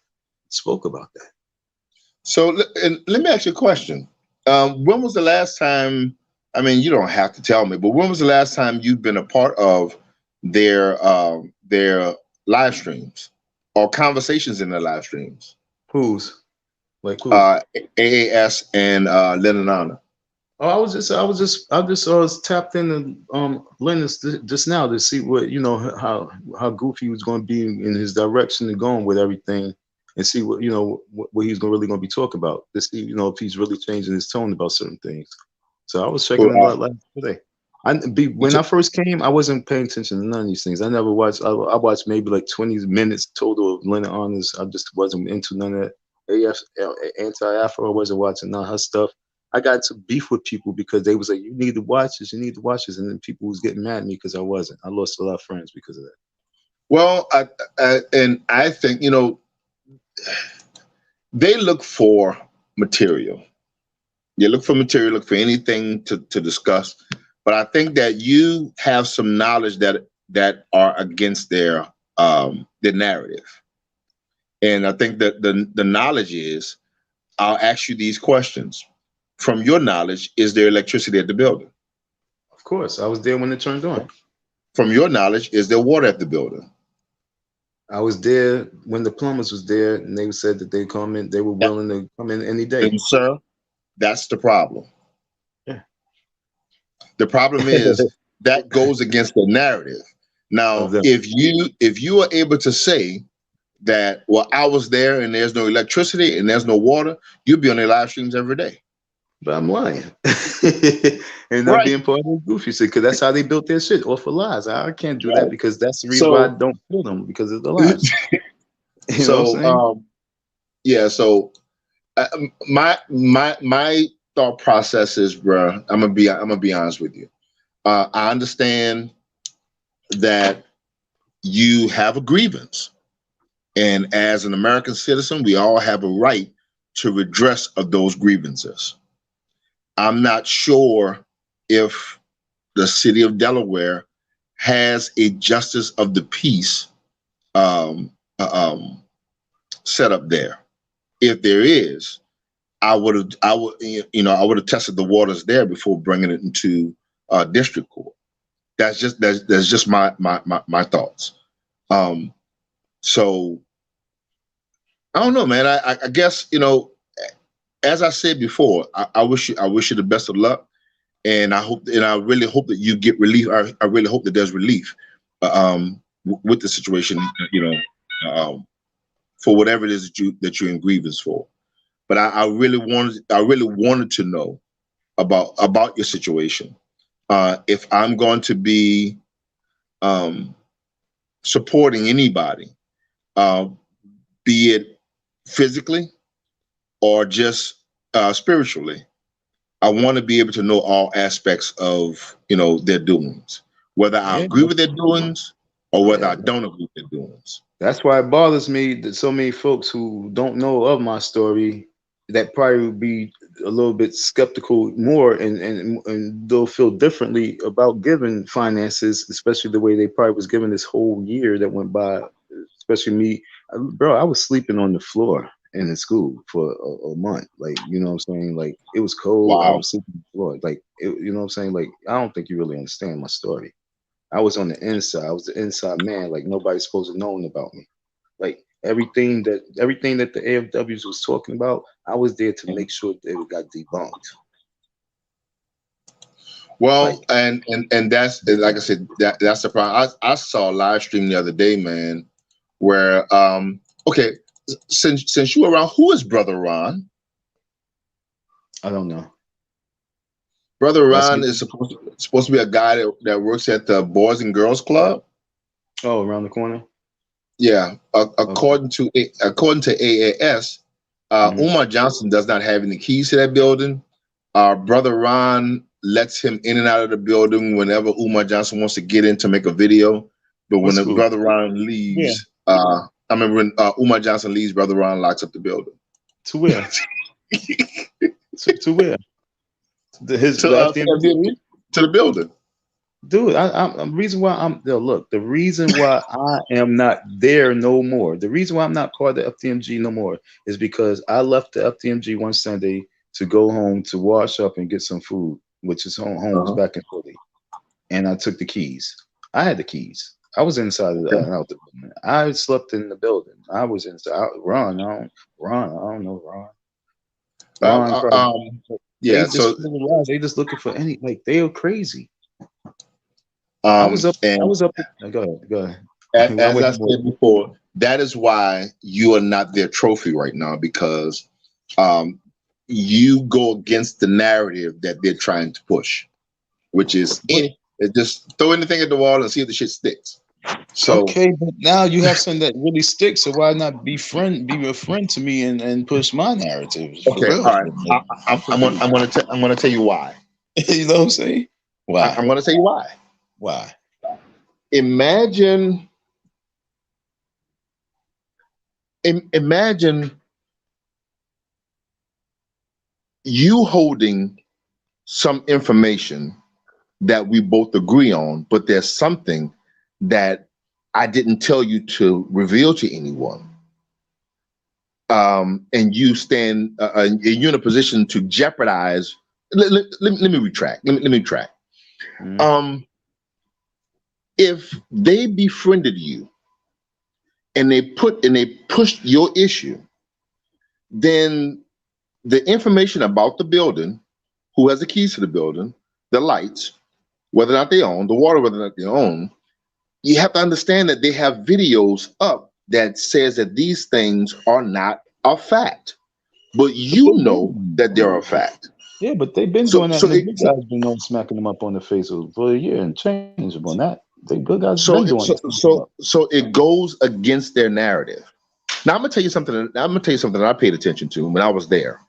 spoke about that. So let me ask you a question. When was the last time? I mean, you don't have to tell me, but when was the last time you've been a part of their live streams or conversations in their live streams? Who's? Like who? AAS and Lennon. Oh, I was tapped into Lennox just now to see what, you know, how goofy he was going to be in his direction and going with everything, and see what, you know, what he's really going to be talking about. To see, you know, if he's really changing his tone about certain things. So I was checking it out last today. When I first came, I wasn't paying attention to none of these things. I never watched. I watched maybe like 20 minutes total of Lennon Honors. I just wasn't into none of that. anti-Afro. I wasn't watching none of her stuff. I got into beef with people because they was like, "You need to watch this. You need to watch this," and then people was getting mad at me because I wasn't. I lost a lot of friends because of that. Well, I think, you know, they look for material. You look for material, look for anything to discuss. But I think that you have some knowledge that are against their narrative. And I think that the knowledge is, I'll ask you these questions. From your knowledge, is there electricity at the building? Of course, I was there when it turned on. From your knowledge, is there water at the building? I was there when the plumbers was there, and they said that they come in. They were willing to come in any day. And sir, that's the problem. Yeah. The problem is that goes against the narrative. Now, if you are able to say that, well, I was there and there's no electricity and there's no water, you'll be on their live streams every day. But I'm lying. And not being part of the goofy shit, because that's how they built their shit, off of lies. I can't do that because that's the reason why I don't feel them, because of the lies. So my thought process is, bro, I'm gonna be honest with you. I understand that you have a grievance, and as an American citizen, we all have a right to redress of those grievances. I'm not sure if the city of Delaware has a justice of the peace set up there. If there is, I would have tested the waters there before bringing it into district court. That's just my thoughts. So I don't know, man. I guess, you know, as I said before, I wish you the best of luck, and I really hope that you get relief. I really hope that there's relief with the situation, you know, for whatever it is that you're in grievance for. But I really wanted to know about your situation. If I'm going to be supporting anybody, be it physically or just spiritually, I want to be able to know all aspects of, you know, their doings, whether I agree with their doings or whether I don't agree with their doings. That's why it bothers me that so many folks who don't know of my story, that probably would be a little bit skeptical more, and they'll feel differently about giving finances, especially the way they probably was given this whole year that went by. Especially me, bro, I was sleeping on the floor in the school for a month. Like, you know what I'm saying? Like, it was cold. Wow. I was sleeping on the floor. Like, you know what I'm saying? Like, I don't think you really understand my story. I was on the inside. I was the inside man. Like, nobody's supposed to know about me. Like, everything that the AFWs was talking about, I was there to make sure that it got debunked. Well, like, and that's, like I said, that's the problem. I saw a live stream the other day, man, where okay, since you were around, who is Brother Ron? I don't know. Brother Ron is supposed to be a guy that works at the Boys and Girls Club. Oh, around the corner. Yeah, according to AAS, Umar Johnson does not have any keys to that building. Brother Ron lets him in and out of the building whenever Umar Johnson wants to get in to make a video. But when Brother Ron leaves, I remember when Umar Johnson leaves, Brother Ron locks up the building. To where? to where? To the building. Dude, the reason why the reason why I am not there no more, the reason why I'm not part of the FDMG no more is because I left the FDMG one Sunday to go home to wash up and get some food, which is home was back in Philly. And I took the keys. I had the keys. I was inside of the building. I slept in the building. I was inside. I don't know Ron. Yeah, they just looking for any, like, they are crazy. I was up. Go ahead. As I said before, that is why you are not their trophy right now, because you go against the narrative that they're trying to push, which is just throw anything at the wall and see if the shit sticks. So Okay, but now you have something that really sticks. So why not be a friend to me and push my narrative for okay, real? all right. I'm gonna tell you why. You know what I'm saying? Why? I'm gonna tell you why. Why? Imagine, imagine you holding some information that we both agree on, but there's something that I didn't tell you to reveal to anyone. And you stand, you're in a position to jeopardize. Let me retract. Let me retract. Mm. Um, if they befriended you and they pushed your issue, then the information about the building, who has the keys to the building, the lights, whether or not they own, the water, whether or not they own, you have to understand that they have videos up that says that these things are not a fact, but you know that they're a fact. Yeah, but they've been So, doing that, so and the it, good guys been on smacking them up on the face for a year and change them on that. The good guys so, been doing so, it. so, so it goes against their narrative. Now, I'm gonna tell you something. I'm gonna tell you something that I paid attention to when I was there.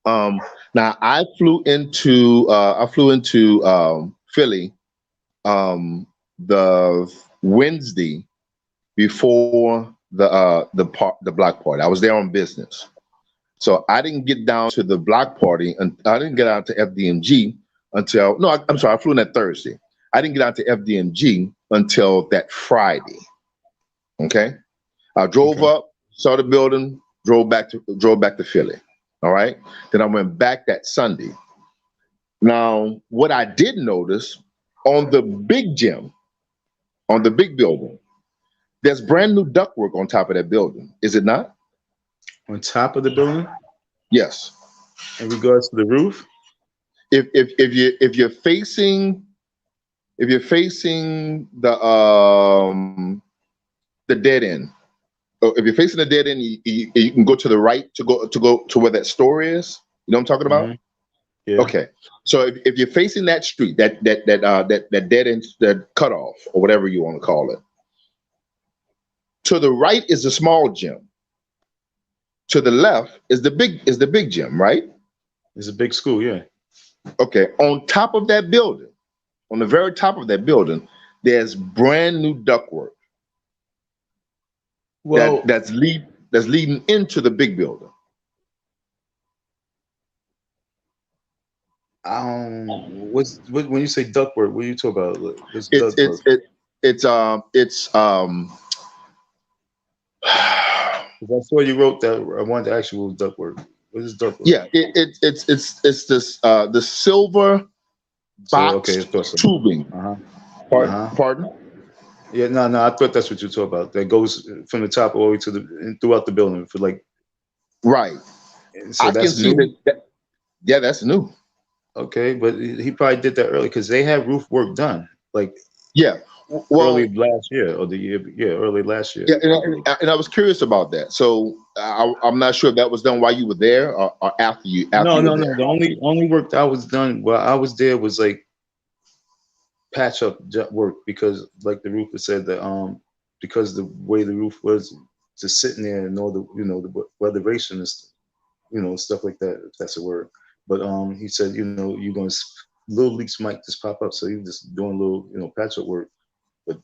Um, Now I flew into Philly the Wednesday before the block party. I was there on business, so I didn't get down to the block party, and I didn't get out to FDMG until no, I'm sorry, I flew in that Thursday. I didn't get out to FDMG until that Friday. Okay, I drove Okay. up, saw the building, drove back to Philly. All right, then I went back that Sunday. Now, what I did notice on the big gym, on the big building, there's brand new ductwork on top of that building. Is it not? On top of the building, Yes. in regards to the roof. If you're facing the dead end, or if you're facing the dead end, you can go to the right to go to where that store is. You know what I'm talking about? Hmm. Yeah. Okay. So if you're facing that street, that dead end, that cutoff, or whatever you want to call it, to the right is the small gym. To the left is the big gym, right? It's a big school. Yeah. Okay. On top of that building, on the very top of that building, there's brand new ductwork Well, that's leading into the big building. when you say ductwork, what are you talking about? Like, what's It's ductwork? it's it, it's 'Cause I saw you wrote that. I wanted to ask you what was ductwork. What is ductwork? yeah, it's this the silver So okay, of boxed course. tubing. Uh huh. Uh Pardon? huh. Pardon? Yeah. No, no. I thought that's what you talking about. That goes from the top all the way to throughout the building for like. Right. So I can that's see new. that. Yeah, that's new. Okay, but he probably did that early because they had roof work done like Yeah. early Well, last year or the year. Yeah, early last year, yeah, I believe. and I was curious about that. So I'm not sure if that was done while you were there, or after No, you were no, no. there. The only work that was done while I was there was like patch up work because like the roofer said that because the way the roof was just sitting there and all the the weatheration is stuff like that, if that's a word. But he said you're going to little leaks might just pop up, so he was just doing little patch up work. But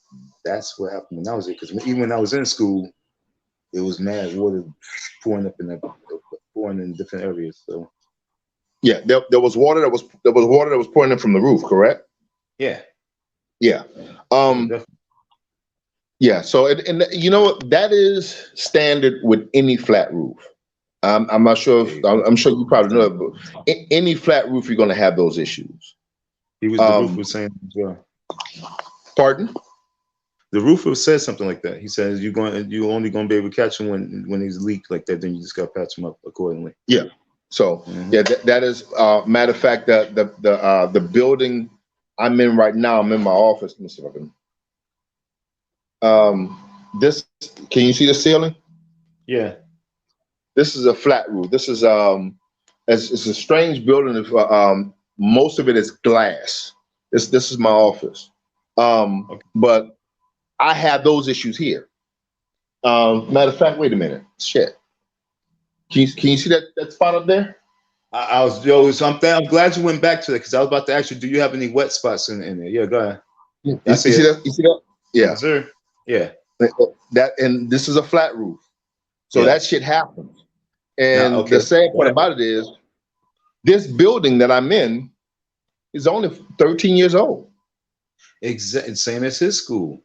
that's what happened when I was there because even when I was in school, it was mad water pouring up in pouring in different areas. So Yeah, there was water that was pouring in from the roof, correct? yeah, Yeah. yeah, Um. definitely. Yeah. So and you know what? That is standard with any flat roof. I'm not sure if Yeah, I'm sure you probably know, but any flat roof you're going to have those issues. the roof was saying as well. Pardon? The roofer said something like that. He says you only gonna be able to catch him when he's leaked like that. Then you just got to patch him up accordingly. Yeah. So Hmm. yeah, that is matter of fact that the building I'm in right now. I'm in my office. Let me see if I can. This can you see the ceiling? Yeah. This is a flat roof. This is it's a strange building. If most of it is glass. This is my office. Okay. But I have those issues here. Matter of fact, wait a minute. Shit. Can you see that spot up there? I was so I'm glad you went back to that because I was about to ask you, do you have any wet spots in there? Yeah, go ahead. You see that? You see that? Yeah. Yes, sir. Yeah. That, and this is a flat roof, so Yeah. that shit happens. And Now, okay. the sad part about it is, this building that I'm in is only 13 years old. Exactly, same as his school.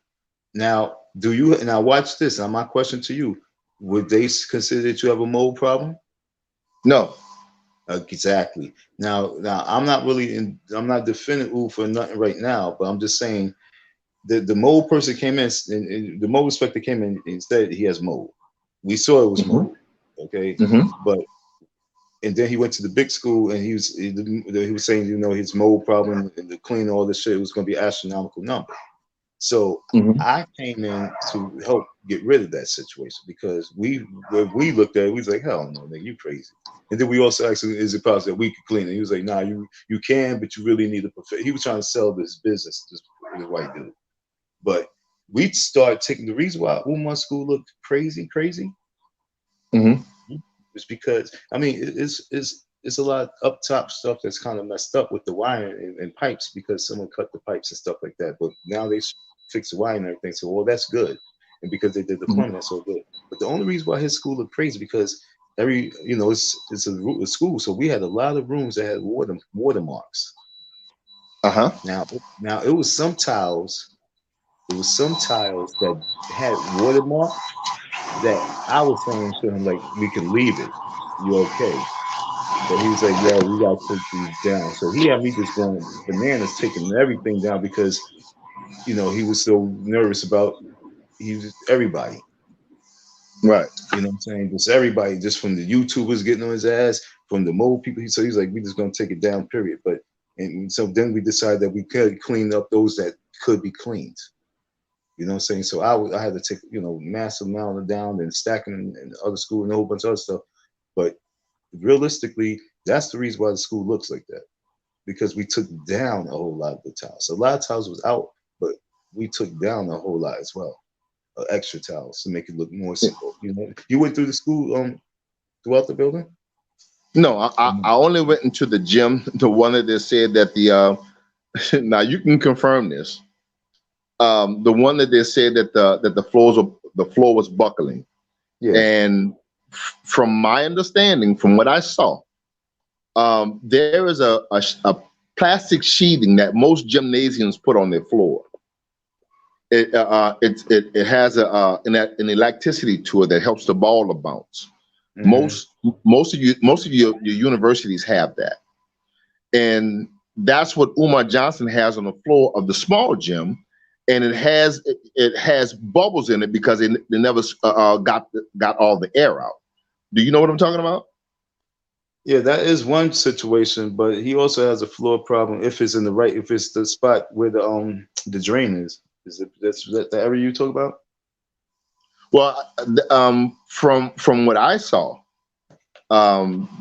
Now, now watch this. Now, my question to you: would they consider that you have a mold problem? No. Exactly. Now, I'm not defending Ooh for nothing right now, but I'm just saying the mold person came in, and the mold inspector came in and said he has mold. We saw it was mold, okay, but. And then he went to the big school, and he was saying, his mold problem and the clean all this shit was going to be astronomical number. So I came in to help get rid of that situation because we looked at it, we was like, hell no, man, you crazy. And then we also asked him, is it possible that we could clean it? He was like, nah, you can, but you really need a professional. He was trying to sell this business, this white dude. But we started taking the reason why Umar school looked crazy. It's because it's a lot of up top stuff that's kind of messed up with the wiring and pipes because someone cut the pipes and stuff like that. But now they fix the wiring and everything, so well that's good. And because they did the plumbing, that's so good. But the only reason why his school looked crazy because it's a school, so we had a lot of rooms that had watermarks. Now it was some tiles. It was some tiles that had watermarks that I was saying to him, like, we can leave it. You okay? But he was like, yo, we gotta take these down. So he had me just going bananas, taking everything down because, he was so nervous about everybody. Right. You know what I'm saying? Just everybody, just from the YouTubers getting on his ass, from the mold people. So he's like, we just gonna take it down, period. And so then we decided that we could clean up those that could be cleaned. You know what I'm saying? So I had to take, massive amount of down and stacking in other school and a whole bunch of other stuff. But realistically, that's the reason why the school looks like that. Because we took down a whole lot of the tiles. A lot of tiles was out, but we took down a whole lot as well. Extra tiles to make it look more simple. You went through the school throughout the building? No, I only went into the gym. The one that they said that the now you can confirm this. The one that they said that the floor was buckling. Yeah. And from my understanding, from what I saw, there is a plastic sheathing that most gymnasiums put on their floor. It has an elasticity to it that helps the ball to bounce. Most of your universities have that, and that's what Umar Johnson has on the floor of the small gym. And it has bubbles in it because they never got all the air out. Do you know what I'm talking about? Yeah, that is one situation, but he also has a floor problem if it's if it's the spot where the drain is. Is it that the area you talk about? Well, from what I saw,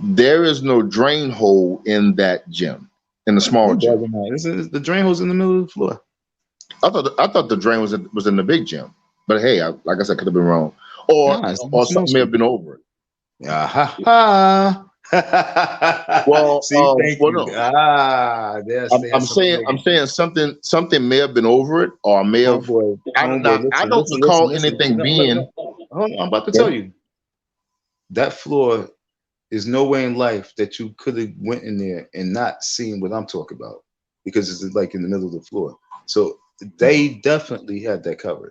there is no drain hole in that gym, in the small gym. The drain hole's in the middle of the floor. I thought the drain was in the big gym, but hey, like I said, could have been wrong, or something may have been over it. Well, see, thank you. No. I'm saying something may have been over it, or may have. I don't recall anything being. Hold on, I'm about to tell you. That floor is nowhere in life that you could have went in there and not seen what I'm talking about, because it's like in the middle of the floor. So they definitely had that covered,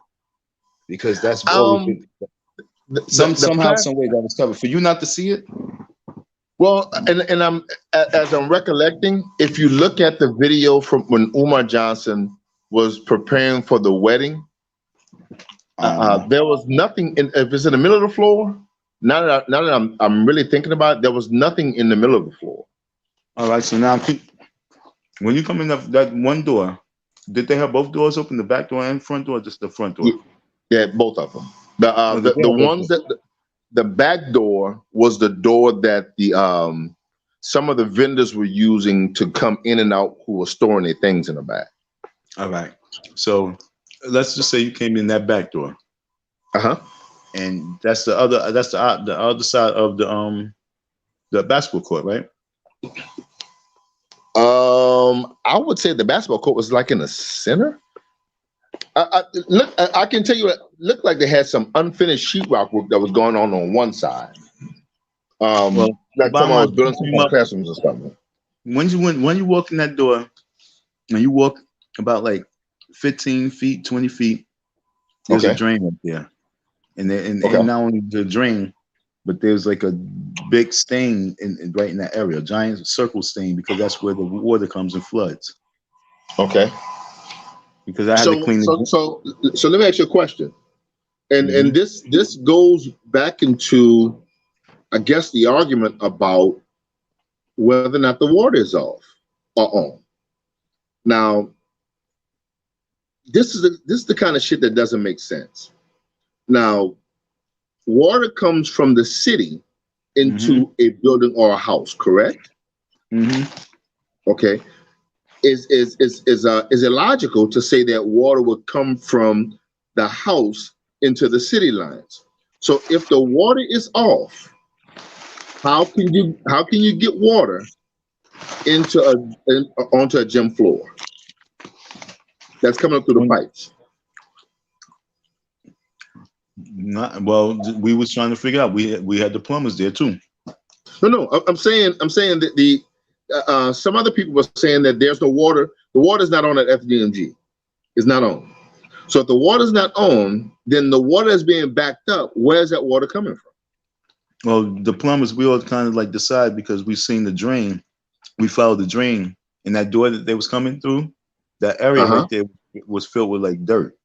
because that's always somehow, some way that was covered for you not to see it. Well, and as I'm recollecting, if you look at the video from when Umar Johnson was preparing for the wedding, there was nothing. If it's in the middle of the floor, now that I'm really thinking about it, there was nothing in the middle of the floor. All right, so now when you come in that one door, did they have both doors open, the back door and front door, or just the front door? Yeah, both of them. The one that the back door was the door that the some of the vendors were using to come in and out, who were storing their things in the back. All right. So let's just say you came in that back door, Uh-huh. and that's the other side of the basketball court, right? I would say the basketball court was like in the center. I can tell you, it looked like they had some unfinished sheetrock work that was going on one side. Well, Like someone was building some classrooms or something. When you walk in that door, and you walk about like 15 feet, 20 feet, there's a drain up there, and not only the drain, but there's like a big stain right in that area, a giant circle stain, because that's where the water comes and floods. Okay. Because I had to clean it. So let me ask you a question, and this goes back into, I guess, the argument about whether or not the water is off or on. Now, this is the kind of shit that doesn't make sense. Now, water comes from the city into a building or a house, correct? Okay. Is it logical to say that water would come from the house into the city lines? So if the water is off, how can you get water onto a gym floor that's coming up through the pipes? We was trying to figure out. We had the plumbers there too. No, I'm saying that some other people were saying that there's no water. The water's not on at FDMG. It's not on. So if the water's not on, then the water is being backed up. Where's that water coming from? Well, the plumbers, we all kind of like decide, because we seen the drain. We followed the drain, and that door that they was coming through, that area right there was filled with like dirt,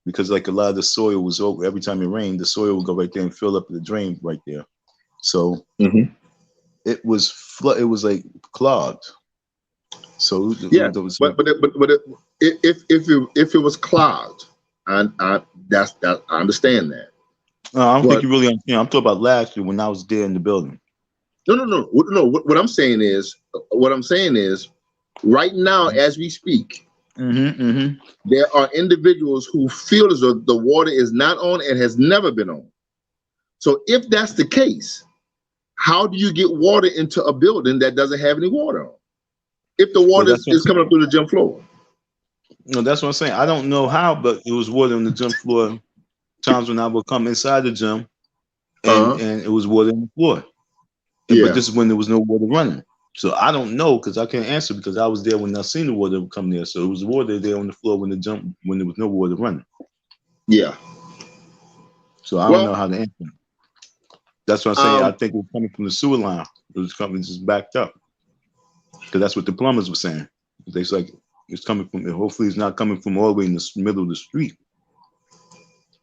because like a lot of the soil was over. Every time it rained, the soil would go right there and fill up the drain right there. So it was it was like clogged. So yeah, but if it was clogged, I understand that. I don't think you really understand. I'm talking about last year when I was there in the building. No. What I'm saying is, right now as we speak, there are individuals who feel as though the water is not on and has never been on. So if that's the case, how do you get water into a building that doesn't have any water on? If the water is coming up through the gym floor. No, that's what I'm saying. I don't know how, but it was water on the gym floor. Times when I would come inside the gym, and it was water on the floor. But this is when there was no water running. So I don't know, because I can't answer, because I was there when I seen the water come there. So it was water there on the floor when there was no water running. Yeah. So I don't know how to answer. That's what I'm saying. I think it was coming from the sewer line. It was coming just backed up, because that's what the plumbers were saying. They like it's coming from. Hopefully, it's not coming from all the way in the middle of the street.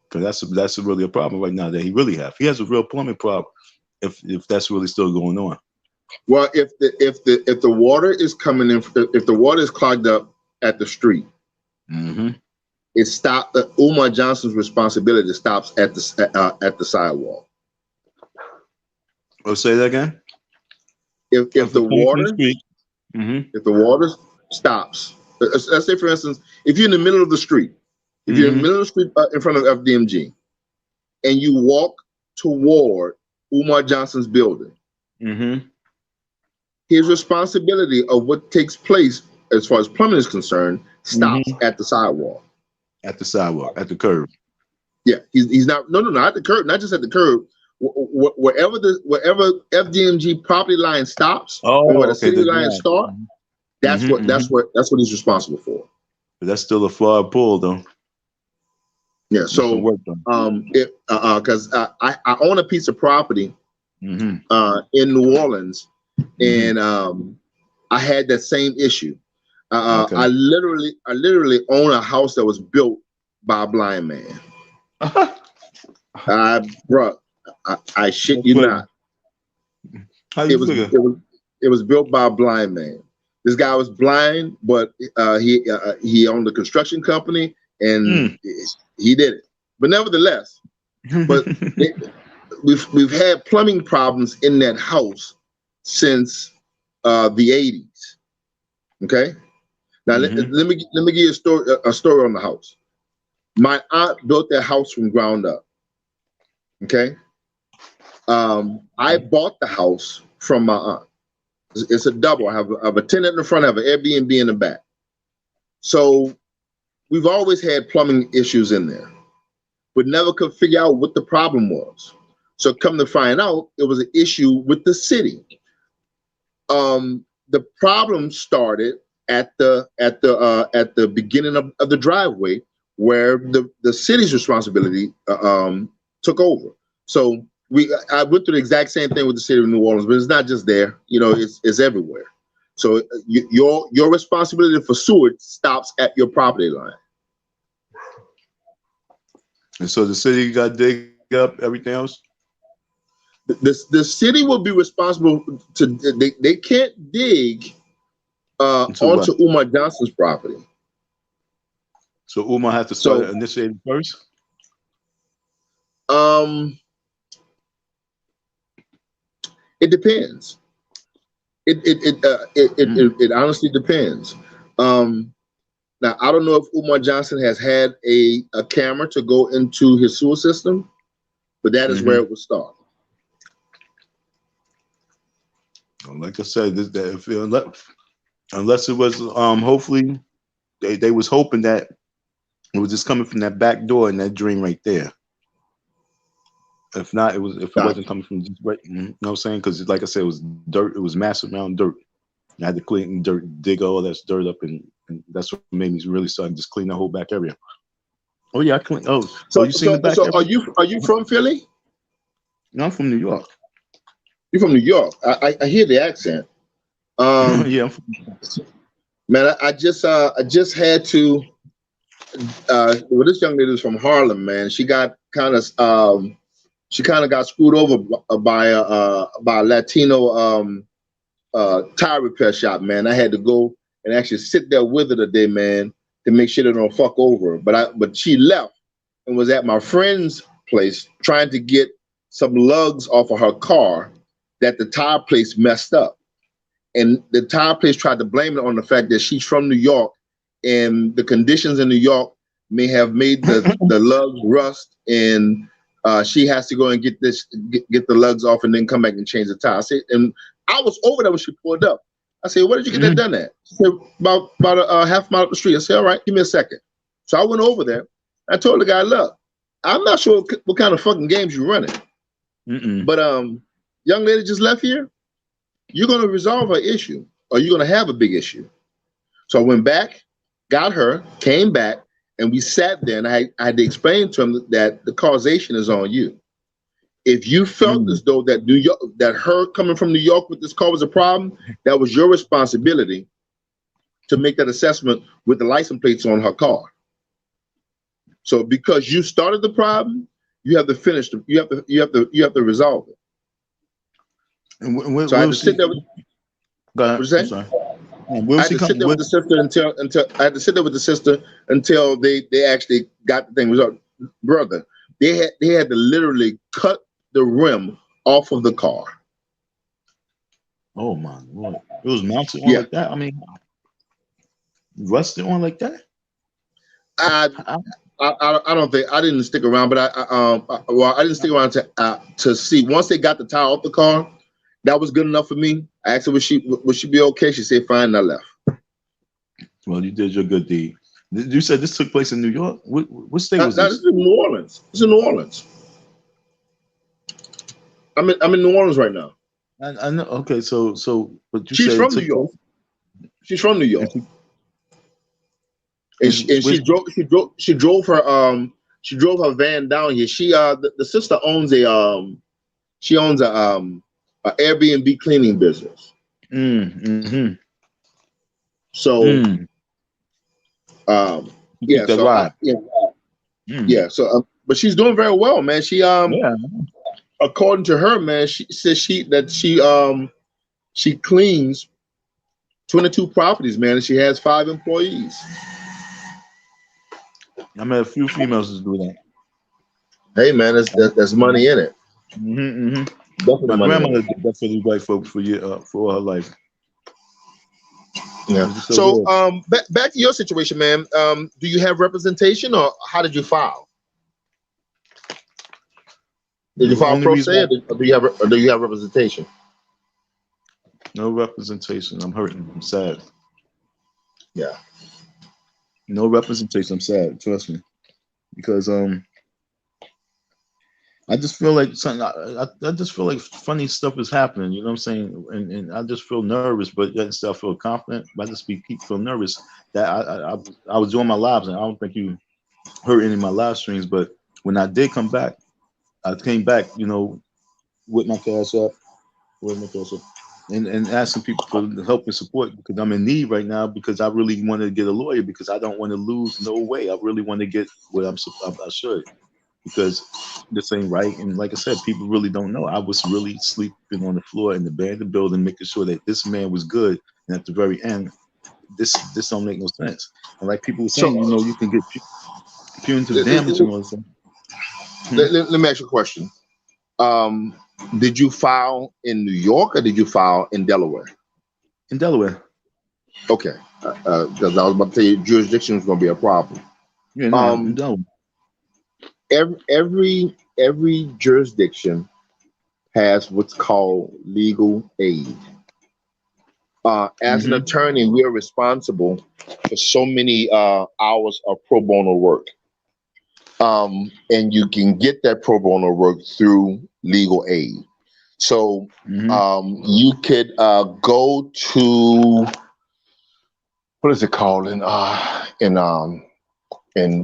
Because that's really a problem right now that he really has. He has a real plumbing problem. If that's really still going on. Well, if the water is coming in, if the water is clogged up at the street, it stops. Umar Johnson's responsibility stops at the sidewalk. Oh, say that again. If the water stops, let's say for instance, if you're in the middle of the street, if you're in the middle of the street in front of FDMG, and you walk toward Umar Johnson's building, his responsibility of what takes place as far as plumbing is concerned stops at the sidewalk. At the sidewalk, at the curb. Yeah, he's not at the curb, not just at the curb. Wherever FDMG property line stops, and where the city line starts, that's what he's responsible for. But that's still a far pull, though. Yeah, so because I own a piece of property in New Orleans, and I had that same issue. I literally own a house that was built by a blind man. Bro, I shit you not. It was built by a blind man. This guy was blind, but he owned a construction company, and he did it. But nevertheless, we've had plumbing problems in that house since the 80s. Okay, now let me give you a story on the house. My aunt built their house from ground up. Okay. I bought the house from my aunt. It's a double. I have a tenant in the front, I have an Airbnb in the back. So we've always had plumbing issues in there, but never could figure out what the problem was. So come to find out, it was an issue with the city. The problem started at the beginning of the driveway, where the city's responsibility took over. So I went through the exact same thing with the city of New Orleans, but it's not just there. You know, it's everywhere. So your responsibility for sewage stops at your property line. And so the city got to dig up everything else? The city will be responsible to, they can't dig onto Umar Johnson's property. So Umar has to start initiating first? It depends. It honestly depends. Now, I don't know if Umar Johnson has had a camera to go into his sewer system, but that is where it would start. Like I said, unless it was, hopefully, they was hoping that it was just coming from that back door in that dream right there. If not, it wasn't coming from just right, you know what I'm saying? Because like I said, it was dirt. It was massive amount of dirt. I had to clean dirt, dig all that dirt up, and that's what made me really start just clean the whole back area. Oh yeah, I clean. Oh, so you seen the back area? Are you from Philly? No, I'm from New York. You're from New York. I hear the accent. Yeah, I'm from man, I just had to. Well, this young lady was from Harlem, man. She got kind of got screwed over by a Latino tire repair shop, man. I had to go and actually sit there with her today, man, to make sure they don't fuck over her. But she left and was at my friend's place trying to get some lugs off of her car that the tire place messed up. And the tire place tried to blame it on the fact that she's from New York and the conditions in New York may have made the lugs rust, and she has to go and get the lugs off and then come back and change the tire. I said, and I was over there when she pulled up. I said, where did you get that done at? She said, about a half mile up the street. I said, all right, give me a second. So I went over there. I told the guy, look, I'm not sure what kind of fucking games you're running. But young lady just left here. You're going to resolve her issue, or you're going to have a big issue. So I went back, got her, came back, and we sat there, and I had to explain to him that the causation is on you. If you felt as though that her coming from New York with this car was a problem, that was your responsibility to make that assessment with the license plates on her car. So because you started the problem, you have to finish it. You have to resolve it. And so I had to sit there with. Go ahead. I had to sit there with the sister until they actually got the thing resolved. Brother, they had to literally cut the rim off of the car. Oh my Lord. It was mounted on like that? I mean, rusted on like that? I don't think, I didn't stick around, but I didn't stick around to see. Once they got the tire off the car, that was good enough for me. I asked her would she be okay? She said fine, and I left. Well, you did your good deed. You said this took place in New York? What state was this? This is in New Orleans. It's in New Orleans. I'm in New Orleans right now. I know. Okay, so but she's from New York. She's from New York. And she drove her van down here. She the sister owns a Airbnb cleaning business. So so but she's doing very well, man. She according to her, man, she says she cleans 22 properties, man, and she has 5 employees. I met a few females that do that. Hey, man, there's money in it. My grandmother did that for the white folks for all her life. Yeah. So back to your situation, man. Do you have representation, or how did you file? Did you file pro se, or do you have representation? No representation. I'm hurting. I'm sad. Yeah. No representation. I'm sad. Trust me, because I just feel like something. I just feel like funny stuff is happening. You know what I'm saying? And I just feel nervous, but yet still feel confident. But I just keep feel nervous that I was doing my lives, and I don't think you heard any of my live streams. But when I did come back, I came back, you know, with my cash up, and asking people for help and support because I'm in need right now because I really want to get a lawyer because I don't want to lose no way. I really want to get what I should. Because this ain't right. And like I said, people really don't know. I was really sleeping on the floor in the abandoned building, making sure that this man was good. And at the very end, this don't make no sense. And like people were saying, you know, you can get punitive damage and all this. Let me ask you a question. Did you file in New York or did you file in Delaware? In Delaware. Okay. Because I was about to tell you, jurisdiction is going to be a problem. Yeah, no, in Delaware. Every jurisdiction has what's called legal aid. As an attorney, we are responsible for so many hours of pro bono work. And you can get that pro bono work through legal aid. So you could go to, what is it called in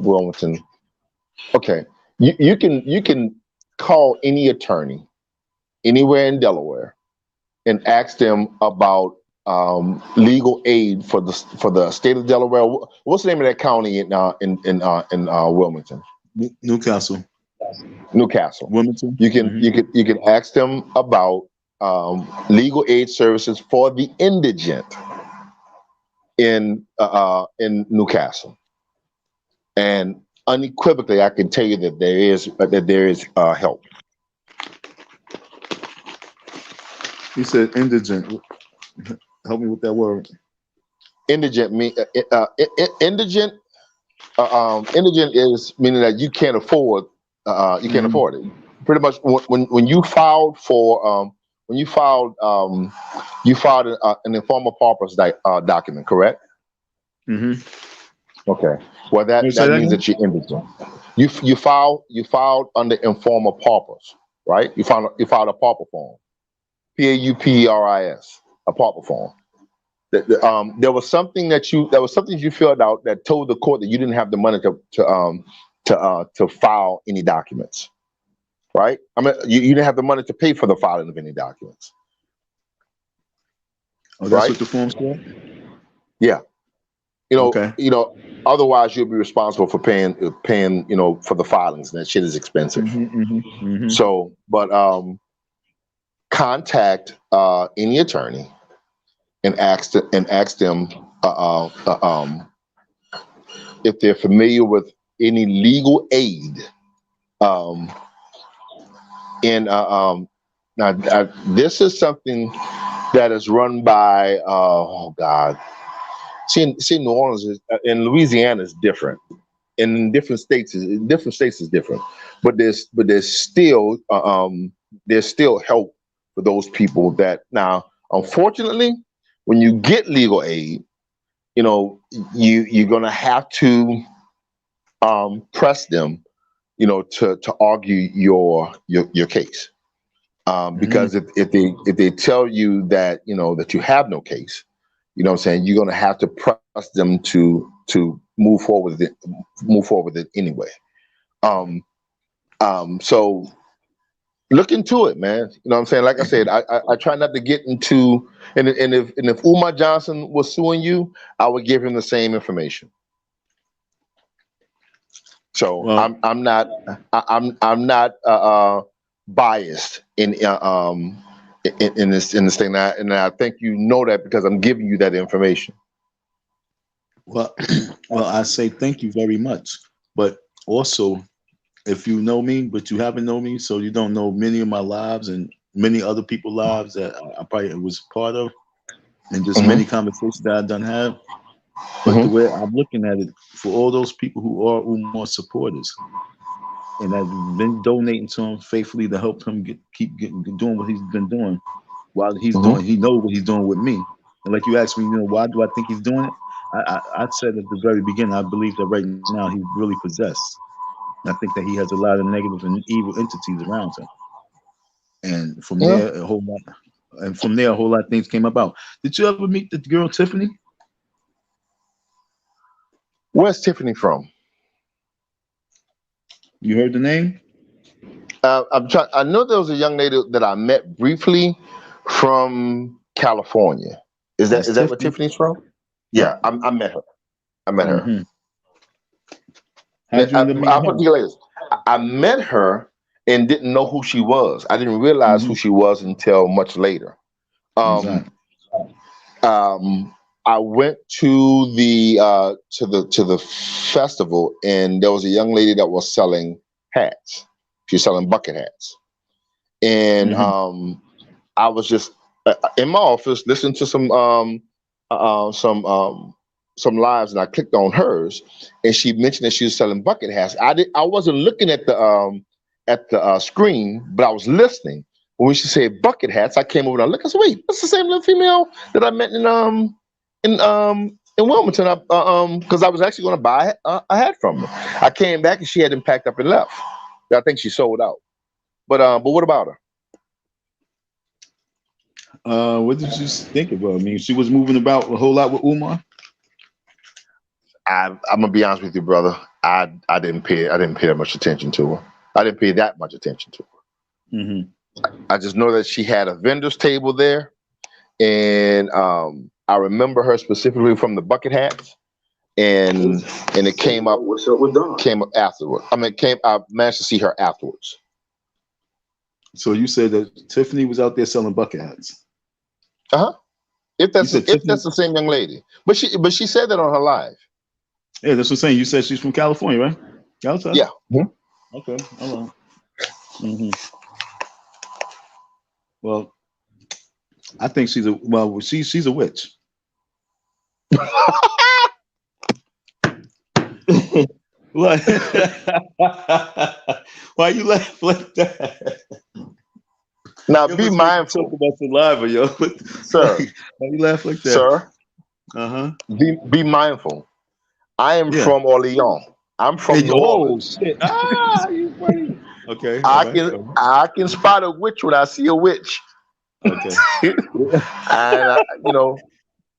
Wilmington? Okay. You can call any attorney anywhere in Delaware and ask them about legal aid for the state of Delaware. What's the name of that county in Wilmington? Newcastle. Wilmington. You can ask them about legal aid services for the indigent in Newcastle, and unequivocally, I can tell you that there is help. You said indigent. Help me with that word. Indigent indigent. Indigent is meaning that you can't afford. You can't afford it. Pretty much when you filed for you filed an informal paupers document, correct? Okay. Well, that means that you're indigent. You filed under informal paupers, right? You filed a pauper form, PAUPERIS, a pauper form. There was something you filled out that told the court that you didn't have the money to file any documents, right? I mean, you didn't have the money to pay for the filing of any documents. Oh, that's right? What the form's for? Yeah. Otherwise you'll be responsible for paying, for the filings, and that shit is expensive. So, but contact any attorney and ask them if they're familiar with any legal aid. This is something that is run by See, New Orleans in Louisiana is different. In different states is different. But there's still help for those people that now, unfortunately, when you get legal aid, you're gonna have to press them, to argue your case. Because if they tell you that that you have no case, what I'm saying, you're gonna have to press them to move forward with it anyway. So look into it, man. What I'm saying? Like I said, I try not to get into, and if Umar Johnson was suing you, I would give him the same information. So well, I'm not biased in this thing, and I think that because I'm giving you that information. Well, I say thank you very much, but also, if you know me, but you haven't known me, so you don't know many of my lives and many other people's lives that I probably was part of. and just many conversations that I done have. But the way I'm looking at it, for all those people who are Umar supporters and have been donating to him faithfully to help him keep doing what he's been doing, while he's doing, he knows what he's doing with me. And like you asked me, why do I think he's doing it? I said at the very beginning, I believe that right now he's really possessed. And I think that he has a lot of negative and evil entities around him. And from there, a whole lot of things came about. Did you ever meet the girl Tiffany? Where's Tiffany from? You heard the name? I'm trying. I know there was a young lady that I met briefly from California. Is that where Tiffany's from? Yeah, I met her. I met her. How'd you end up meeting I'll her? put it together. I met her and didn't know who she was. I didn't realize who she was until much later. I went to the festival, and there was a young lady that was selling hats. She was selling bucket hats, and I was just in my office listening to some lives, and I clicked on hers, and she mentioned that she was selling bucket hats. I wasn't looking at the screen, but I was listening. When she said bucket hats, I came over and I looked. I said, "Wait, that's the same little female that I met in Wilmington." Because I was actually going to buy a hat from her. I came back and she had them packed up and left. I think she sold out. But what about her? What did you think of her? I mean, she was moving about a whole lot with Umar. I'm gonna be honest with you, brother. I didn't pay that much attention to her. I didn't pay that much attention to her. I just know that she had a vendor's table there, and I remember her specifically from the bucket hats, and it came up. What's up with Dawn? Came up afterwards. I mean, I managed to see her afterwards. So you said that Tiffany was out there selling bucket hats. If that's the same young lady, but she said that on her live. Yeah, that's what I'm saying. You said she's from California, right? Outside? Yeah. Okay. Hold on. Well, I think she's a witch. What? Why you laugh like that? Now be mindful. Talk about saliva, yo. Sir. Why you laugh like that? Sir. Be mindful. I am from Orleans. I'm from New Orleans. Shit. You funny. Okay. I can spot a witch when I see a witch. Okay. And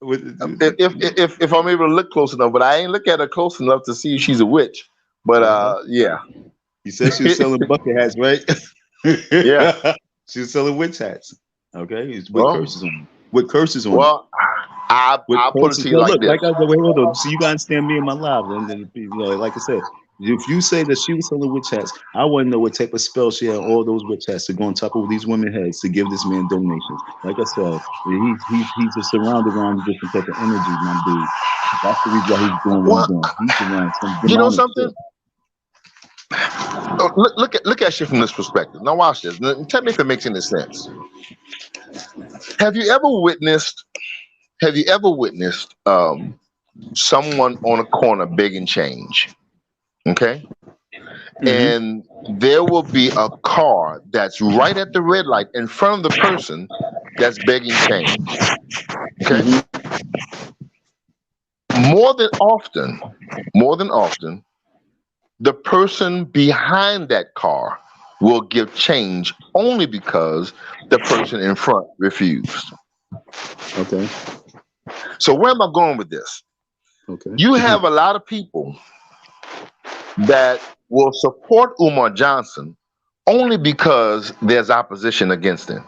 if I'm able to look close enough, but I ain't look at her close enough to see if she's a witch. But yeah. You said she was selling bucket hats, right? Yeah. She was selling witch hats. Okay. It's with curses on. Well, I'll put it to you like this. Wait, hold on. So you gotta understand me and my lives. And like I said, if you say that she was selling witch hats, I want to know what type of spell she had all those witch hats to go on top of these women's heads to give this man donations. Like I said, he's just surrounded around different type of energy, my dude. That's the reason why he's doing what he's doing. He's around some. You know something? Look at shit from this perspective. Now watch this. Tell me if it makes any sense. Have you ever witnessed someone on a corner begging change? Okay. And there will be a car that's right at the red light in front of the person that's begging change. Okay. More than often, the person behind that car will give change only because the person in front refused. Okay. So where am I going with this? Okay. You have a lot of people that will support Umar Johnson only because there's opposition against him.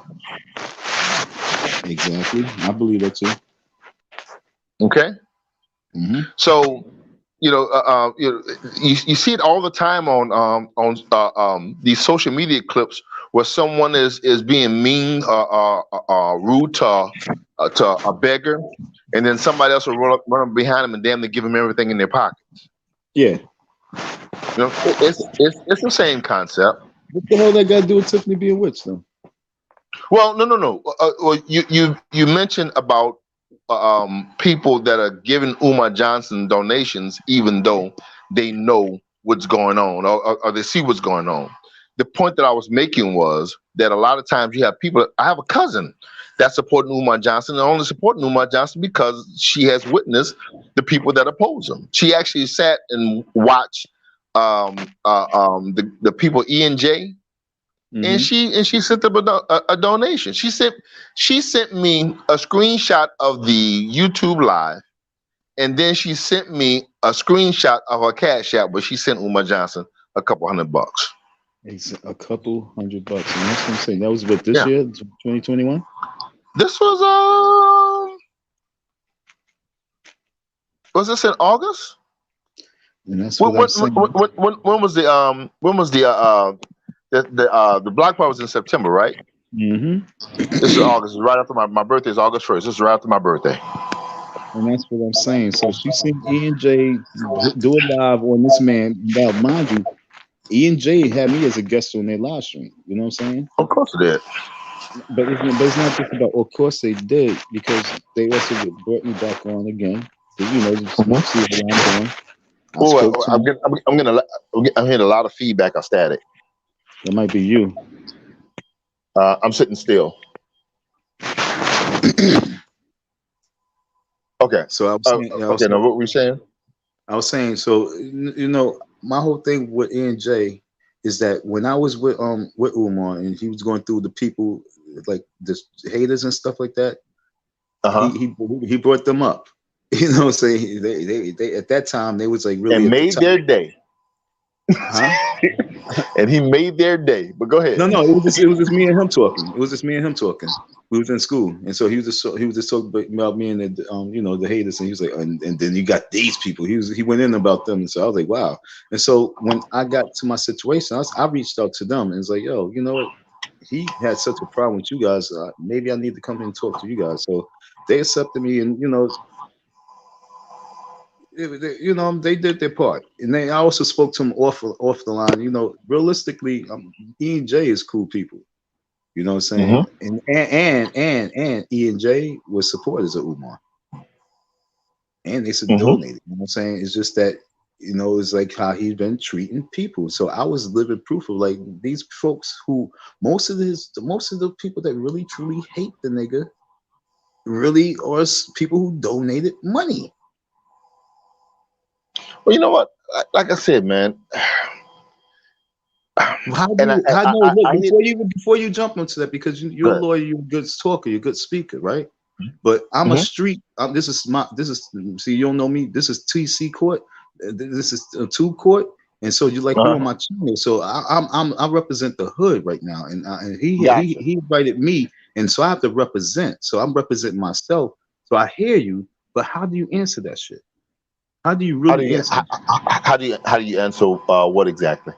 Exactly. I believe that too. Okay. So, you see it all the time on these social media clips where someone is being mean, rude to a beggar, and then somebody else will run up behind them and damn near give them everything in their pockets. Yeah. It's the same concept. What the hell that got to do with Tiffany being witch, though? Well, no. Well, you mentioned about people that are giving Umar Johnson donations, even though they know what's going on, or they see what's going on. The point that I was making was that a lot of times you have people. I have a cousin that's supporting Umar Johnson, and only supporting Umar Johnson because she has witnessed the people that oppose him. She actually sat and watched the people E&J, and she sent them a donation. She sent me a screenshot of the YouTube live, and then she sent me a screenshot of her Cash App where she sent Umar Johnson a couple $100. It's a couple $100, and that's what I'm saying. That was what this year, 2021. This was this in August? And that's what I'm saying. When was the Black Party was in September, right? This is August. It's right after my birthday is August 1st. This is right after my birthday. And that's what I'm saying. So she seen E&J do it live on this man. Now, mind you, E&J had me as a guest on their live stream. You know what I'm saying? Of course it did. But it's not just about. Of course they did, because they also brought me back on again. You know, just see what I'm doing. I'm hearing a lot of feedback or static. That might be you. I'm sitting still. Okay. So I was saying, now what were we saying? I was saying, so you know, my whole thing with E&J is that when I was with Umar and he was going through the people like the haters and stuff like that, he brought them up. You know what I'm saying? They at that time they was like really and made their day. And he made their day. But go ahead. No, it was just me and him talking. We was in school, and so he was just talking about me and the you know, the haters, and he was like, and then you got these people. He went in about them, and so I was like, wow. And so when I got to my situation, I reached out to them and was like, yo, you know what? He had such a problem with you guys. Maybe I need to come in and talk to you guys. So they accepted me, and you know, they did their part. And I also spoke to him off the line. You know, realistically, E&J is cool people. You know what I'm saying? And E&J was supporters of Umar. And they said donated. You know what I'm saying? It's just that, you know, it's like how he's been treating people. So I was living proof of like these folks who most of the people that really truly hate the nigga really are people who donated money. Well, you know what? Like I said, man. Before you jump into that, because you're a lawyer, you're a good talker, you're a good speaker, right? But I'm a street. See, you don't know me. This is TC court. This is 2 court, and so you like on my channel. So I represent the hood right now, and he invited me, and so I have to represent. So I'm representing myself. So I hear you, but how do you answer that shit? How do you really answer? How do you answer what exactly?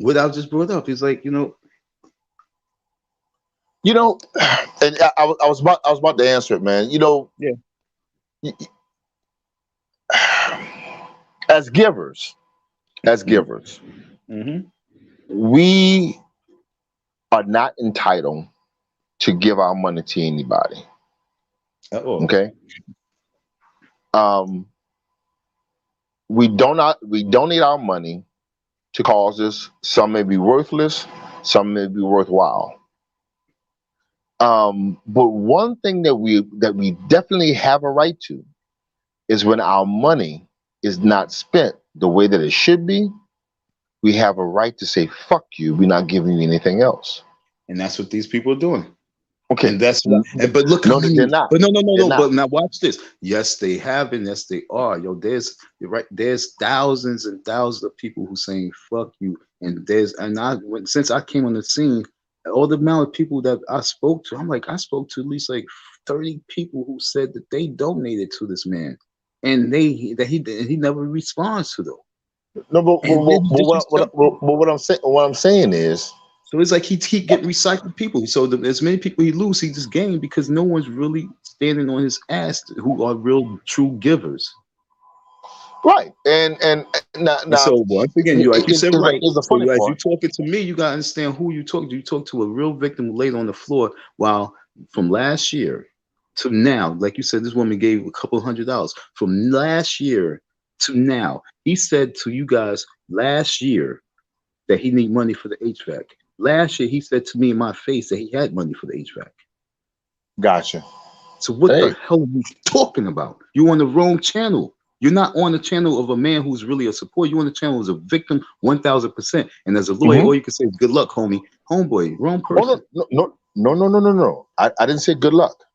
What I just brought up is like, you know, and I was about to answer it, man. You know, as givers, we are not entitled to give our money to anybody. Okay. We donate our money to causes. Some may be worthless, some may be worthwhile. But one thing that we definitely have a right to is when our money is not spent the way that it should be, we have a right to say, fuck you, we're not giving you anything else. And that's what these people are doing. Okay. And that's what, but look, no, they're not. But no. But now watch this. Yes, they have, and yes, they are. Yo, there's thousands and thousands of people who saying fuck you. And since I came on the scene, all the amount of people that I spoke to, I spoke to at least like 30 people who said that they donated to this man, and he never responds to them. No, but what I'm saying is, so it's like he get recycled people. So as many people he lose, he just gained because no one's really standing on his ass who are real true givers. Right. And now, so once again, you said right. So as you talking to me, you gotta understand who you talk to. You talk to a real victim who laid on the floor. While from last year to now, like you said, this woman gave a couple $100 from last year to now. He said to you guys last year that he need money for the HVAC. Last year, he said to me in my face that he had money for the HVAC. Gotcha. So what Hey. the hell are you talking about? You on the wrong channel. You're not on the channel of a man who's really a support. You're on the channel as a victim, 1,000%. And as a lawyer, all you can say is good luck, homie. Homeboy, wrong person. No. I didn't say good luck.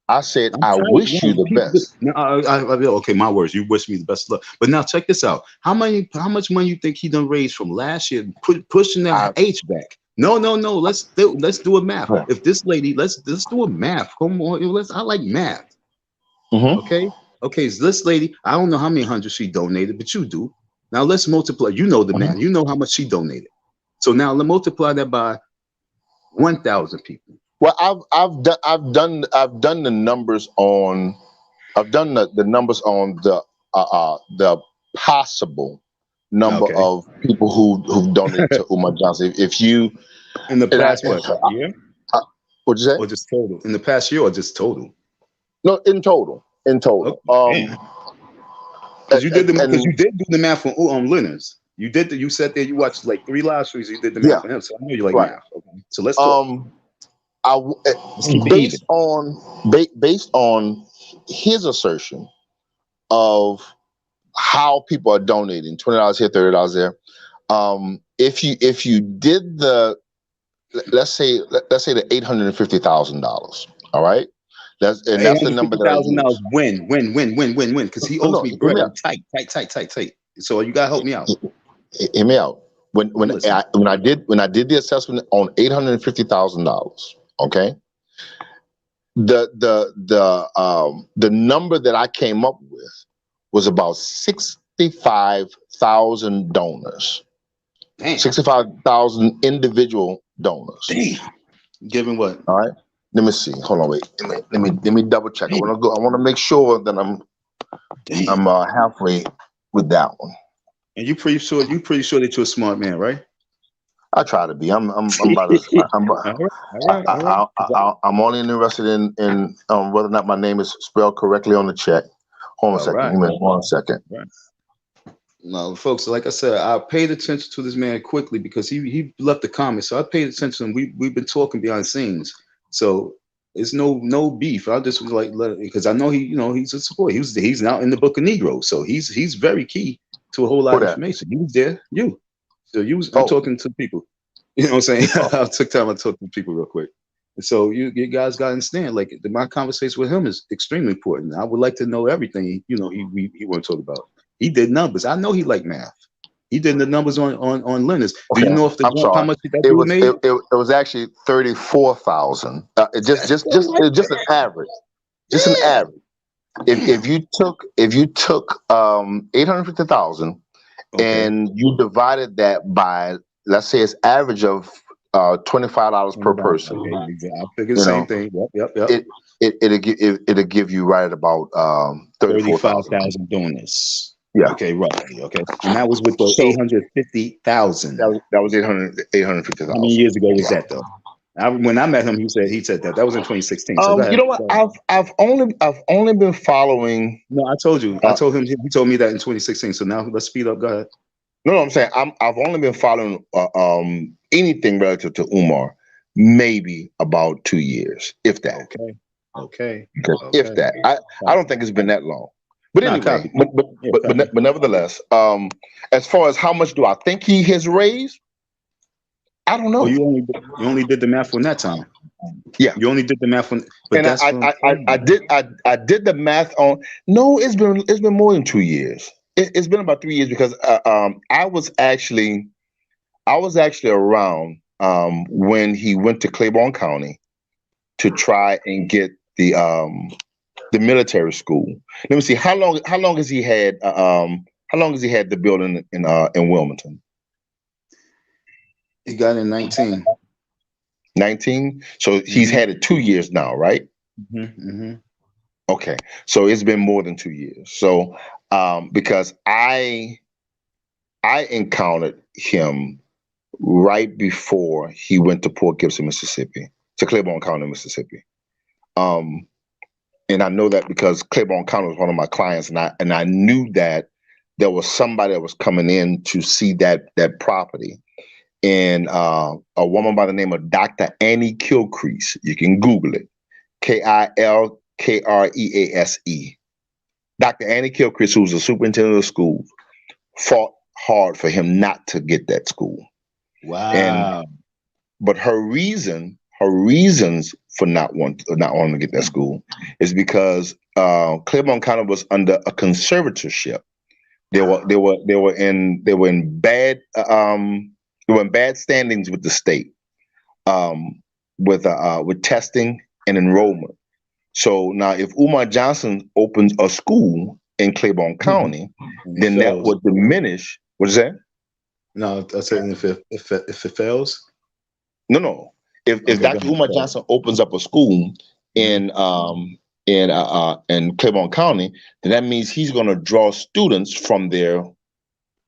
I said I wish you the best. No, okay, my words. You wish me the best luck. But now check this out. How much money you think he done raised from last year, pushing that HVAC? No. Let's do a math. Yeah. If this lady, let's do a math. Come on, I like math. Okay. So this lady, I don't know how many hundreds she donated, but you do. Now let's multiply. You know the math. You know how much she donated. So now let's multiply that by 1,000 people. Well, I've done the numbers on the numbers on the possible number of people who've donated to Umar Johnson. If you in the past year, what'd you say? Or just total in the past year, or just total? No, in total. Because you did do the math on Leonard's. You sat there, you watched like 3 live streams, you did the math for him. So I know you like math. Okay. So let's talk. Based on his assertion of how people are donating, $20 here, $30 there. If you did let's say the $850,000, all right. That's the number that I use. Win. Because he owes me bread. I'm tight. So you gotta help me out. Hear me out. When I did the assessment on $850,000, okay, the number that I came up with was about 65,000 donors. Damn. 65,000 individual donors. Damn. Given what? All right. Let me see. Hold on. Wait. Let me double check. I want to make sure that I'm halfway with that one. And you pretty sure that you're a smart man, right? I try to be. I'm only interested in whether or not my name is spelled correctly on the check. Hold on a second. Right. 1 second. Right. No, folks, like I said, I paid attention to this man quickly because he left a comment. So I paid attention. We've been talking behind the scenes. So it's no beef. I just was like, because I know he's a supporter. He's now in the Book of Negroes. So he's very key to a whole lot of information. He was there. I'm talking to people. You know what I'm saying? I took time to talk to people real quick. And so you guys got to understand, like my conversation with him is extremely important. I would like to know everything, he want to talk about. He did numbers. I know he liked math. He did the numbers on Leonard's. Do you know how much that dude made? It was actually 34,000. Just an average. Just an average. If you took 850,000 and you divided that by, let's say it's average of $25 per person. I figured the same thing. Yep. It'll give you right at about 35,000 donors. Yeah. Okay, roughly. Okay. And that was with the 850,000. That was 850,000. How many years ago was that though? When I met him, he said that was in 2016. So you know what? I've only been following. No, I told you. I told him. He told me that in 2016. So now let's speed up. Go ahead. No, I'm saying I've only been following anything relative to Umar maybe about 2 years, if that. Okay. If that. I don't think it's been that long. But anyway, but nevertheless, as far as how much do I think he has raised, I don't know. Oh, you only did the math on that time. Yeah, you only did the math on. But I did the math on. No, it's been more than 2 years. It's been about 3 years because I was actually around when he went to Claiborne County to try and get the military school. Let me see how long has he had the building in Wilmington? He got in 19. 19. So he's had it 2 years now, right? Mm-hmm. Okay, so it's been more than 2 years. So because I encountered him right before he went to Port Gibson, Mississippi, to Claiborne County, Mississippi. And I know that because Claiborne County was one of my clients, and I knew that there was somebody that was coming in to see that property. And a woman by the name of Dr. Annie Kilcrease, you can Google it, Kilkrease. Dr. Annie Kilcrease, who was the superintendent of the school, fought hard for him not to get that school. Wow. But her reasons for not wanting to get that school is because Claiborne County was under a conservatorship. They were in bad standings with the state, with testing and enrollment. So now, if Umar Johnson opens a school in Claiborne County, then that would diminish. What is that? No, I said if it fails. No. If Dr. Umar Johnson opens up a school in Claiborne County, then that means he's going to draw students from their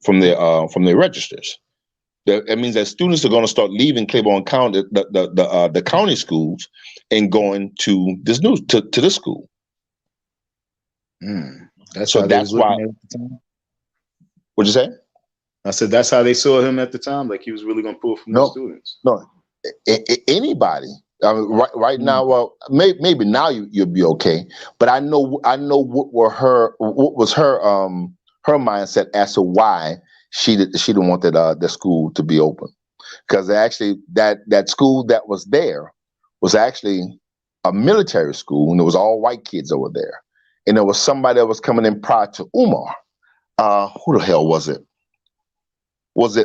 registers. That means that students are going to start leaving Claiborne County, the county schools, and going to this school. That's why. What'd you say? I said that's how they saw him at the time, like he was really going to pull from the students. No, anybody. I mean, right now, well, maybe now you'll be okay. But I know what was her mindset as to why she didn't want that school to be open, because actually that school that was there was actually a military school, and it was all white kids over there, and there was somebody that was coming in prior to Umar. Who the hell was it?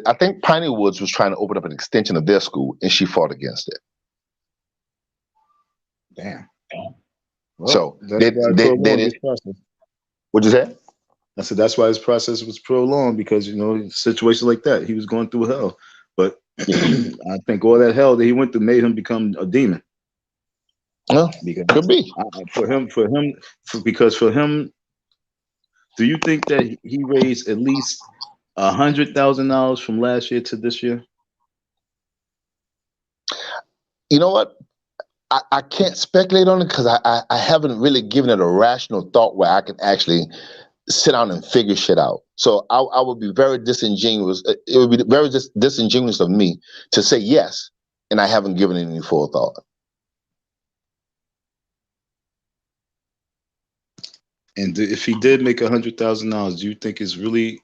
I think Piney Woods was trying to open up an extension of their school, and she fought against it. Damn. Well, so they what'd you say? I said that's why his process was prolonged, because situations like that, he was going through hell. But I think all that hell that he went through made him become a demon. Well, could be because for him, do you think that he raised at least $100,000 from last year to this year? You know what? I can't speculate on it because I haven't really given it a rational thought where I can actually sit down and figure shit out. So I would be very disingenuous. It would be very disingenuous of me to say yes, and I haven't given it any full thought. And if he did make $100,000, do you think it's really?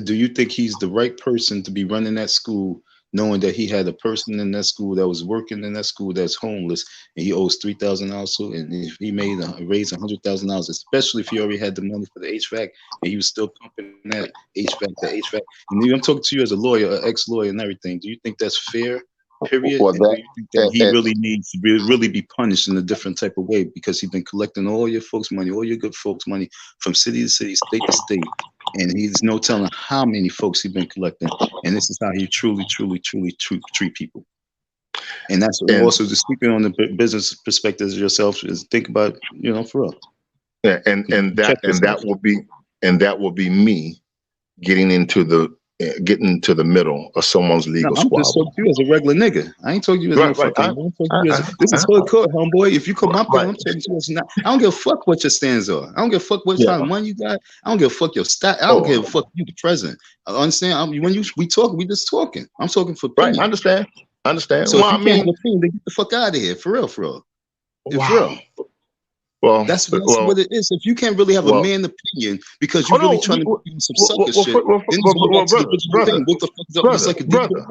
Do you think he's the right person to be running that school, knowing that he had a person in that school that was working in that school that's homeless, and he owes $3,000? So, and if he raised $100,000, especially if he already had the money for the HVAC, and he was still pumping that HVAC, and I'm talking to you as a lawyer, an ex-lawyer, and everything. Do you think that's fair? Period. Well, do you think that he really needs to really be punished in a different type of way, because he's been collecting all your folks' money, all your good folks' money, from city to city, state to state, and he's no telling how many folks he's been collecting, and this is how he truly treat people. And that's also just speaking on the business perspective of yourself, is think about, for real. Yeah, and that will be me getting into the middle of someone's legal squabble. I'm just talking to you as a regular nigga. I ain't talking to you as no fucking. This is hood court, homeboy. If you come up here, I'm talking to you as not. I don't give a fuck what your stands are. I don't give a fuck what kind of money you got. I don't give a fuck your stat. I don't give a fuck you the president. I understand? We talk, we just talking. I'm talking for right. I understand. So well, if you can't have a thing, then get the fuck out of here. For real. For real. Well, that's what it is. If you can't really have a man opinion because you're really trying to do some sucker shit, then what the fuck is up? It's like a brother.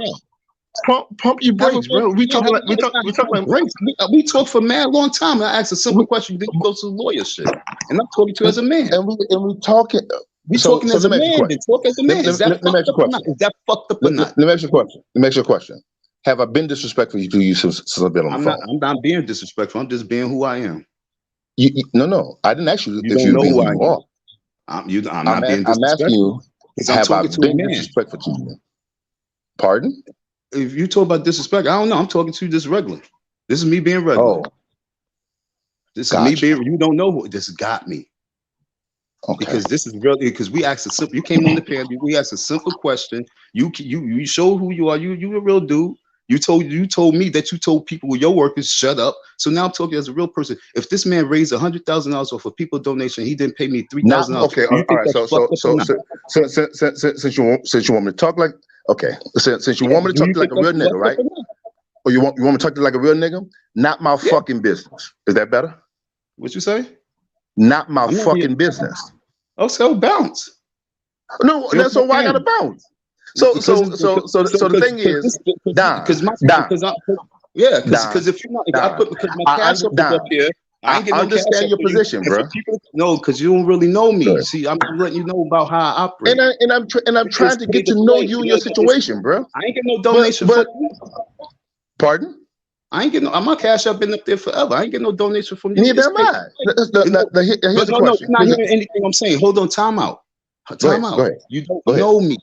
Pump your brakes, bro. We talk brakes. We talk for a mad long time. I asked a simple question. Then you go to the lawyer shit, and I'm talking to you as a man. And we talking. We talking as a man. Then talk as a man. Is that fucked up or not? Is that fucked up or not? Let me ask you a question. Have I been disrespectful to you since I've been on the phone? I'm not being disrespectful. I'm just being who I am. No. I didn't ask you if you know who I am. I'm not being disrespectful. I'm asking you, have I been disrespectful to you? Pardon? If you talk about disrespect, I don't know. I'm talking to you just regular. This is me being regular. Oh. This is me being, you don't know who this got me. Okay. Because this is really, because we asked a simple, you came on the panel, we asked a simple question. You showed who you are. You a real dude. You told me that you told people, your workers, shut up. So now I'm talking as a real person. If this man raised $100,000 off of people donation, he didn't pay me $3,000. Okay, all right. So since you want me to talk like, okay, since you want me to talk like a real nigga, right? Or you want me to talk to like a real nigga? Not my fucking business. Is that better? What you say? Not my fucking business. Oh, so bounce. No, that's so why I gotta bounce. So the thing is, because if you're not, because my cash up is up here. I ain't getting no understand your position, bro. No, because you don't really know me. See, I'm letting you know about how I operate. And I'm trying to get to know you and your situation, bro. I ain't getting no donation from you. Pardon? I ain't getting my cash up been up there forever. I ain't getting no donation from you. Neither am I. Here's the question. You're not hearing anything I'm saying. Hold on, time out. Time out. You don't know me.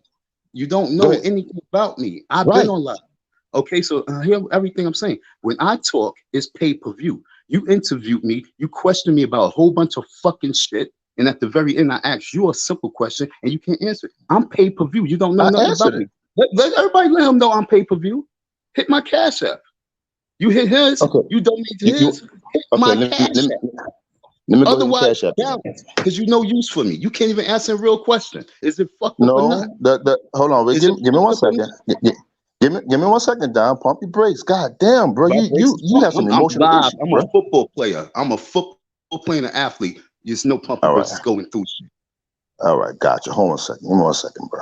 You don't know anything about me. I've been on live. Okay, so hear everything I'm saying. When I talk, it's pay-per-view. You interviewed me. You questioned me about a whole bunch of fucking shit. And at the very end, I asked you a simple question and you can't answer it. I'm pay-per-view. You don't know nothing about me. Let everybody let him know I'm pay-per-view. Hit my cash app. You hit his. Okay. You donate to his. Hit my cash app. Let me go Otherwise, because you no use for me. You can't even answer a real question. Is it fucked up or not? Hold on. Give me 1 second. Give me 1 second, Don. Pump your brakes. God damn, bro. You have some emotional issues. I'm a football player. I'm a football player and athlete. There's no pump your brakes going through shit. All right, gotcha. Hold on a second. Give me 1 second, bro.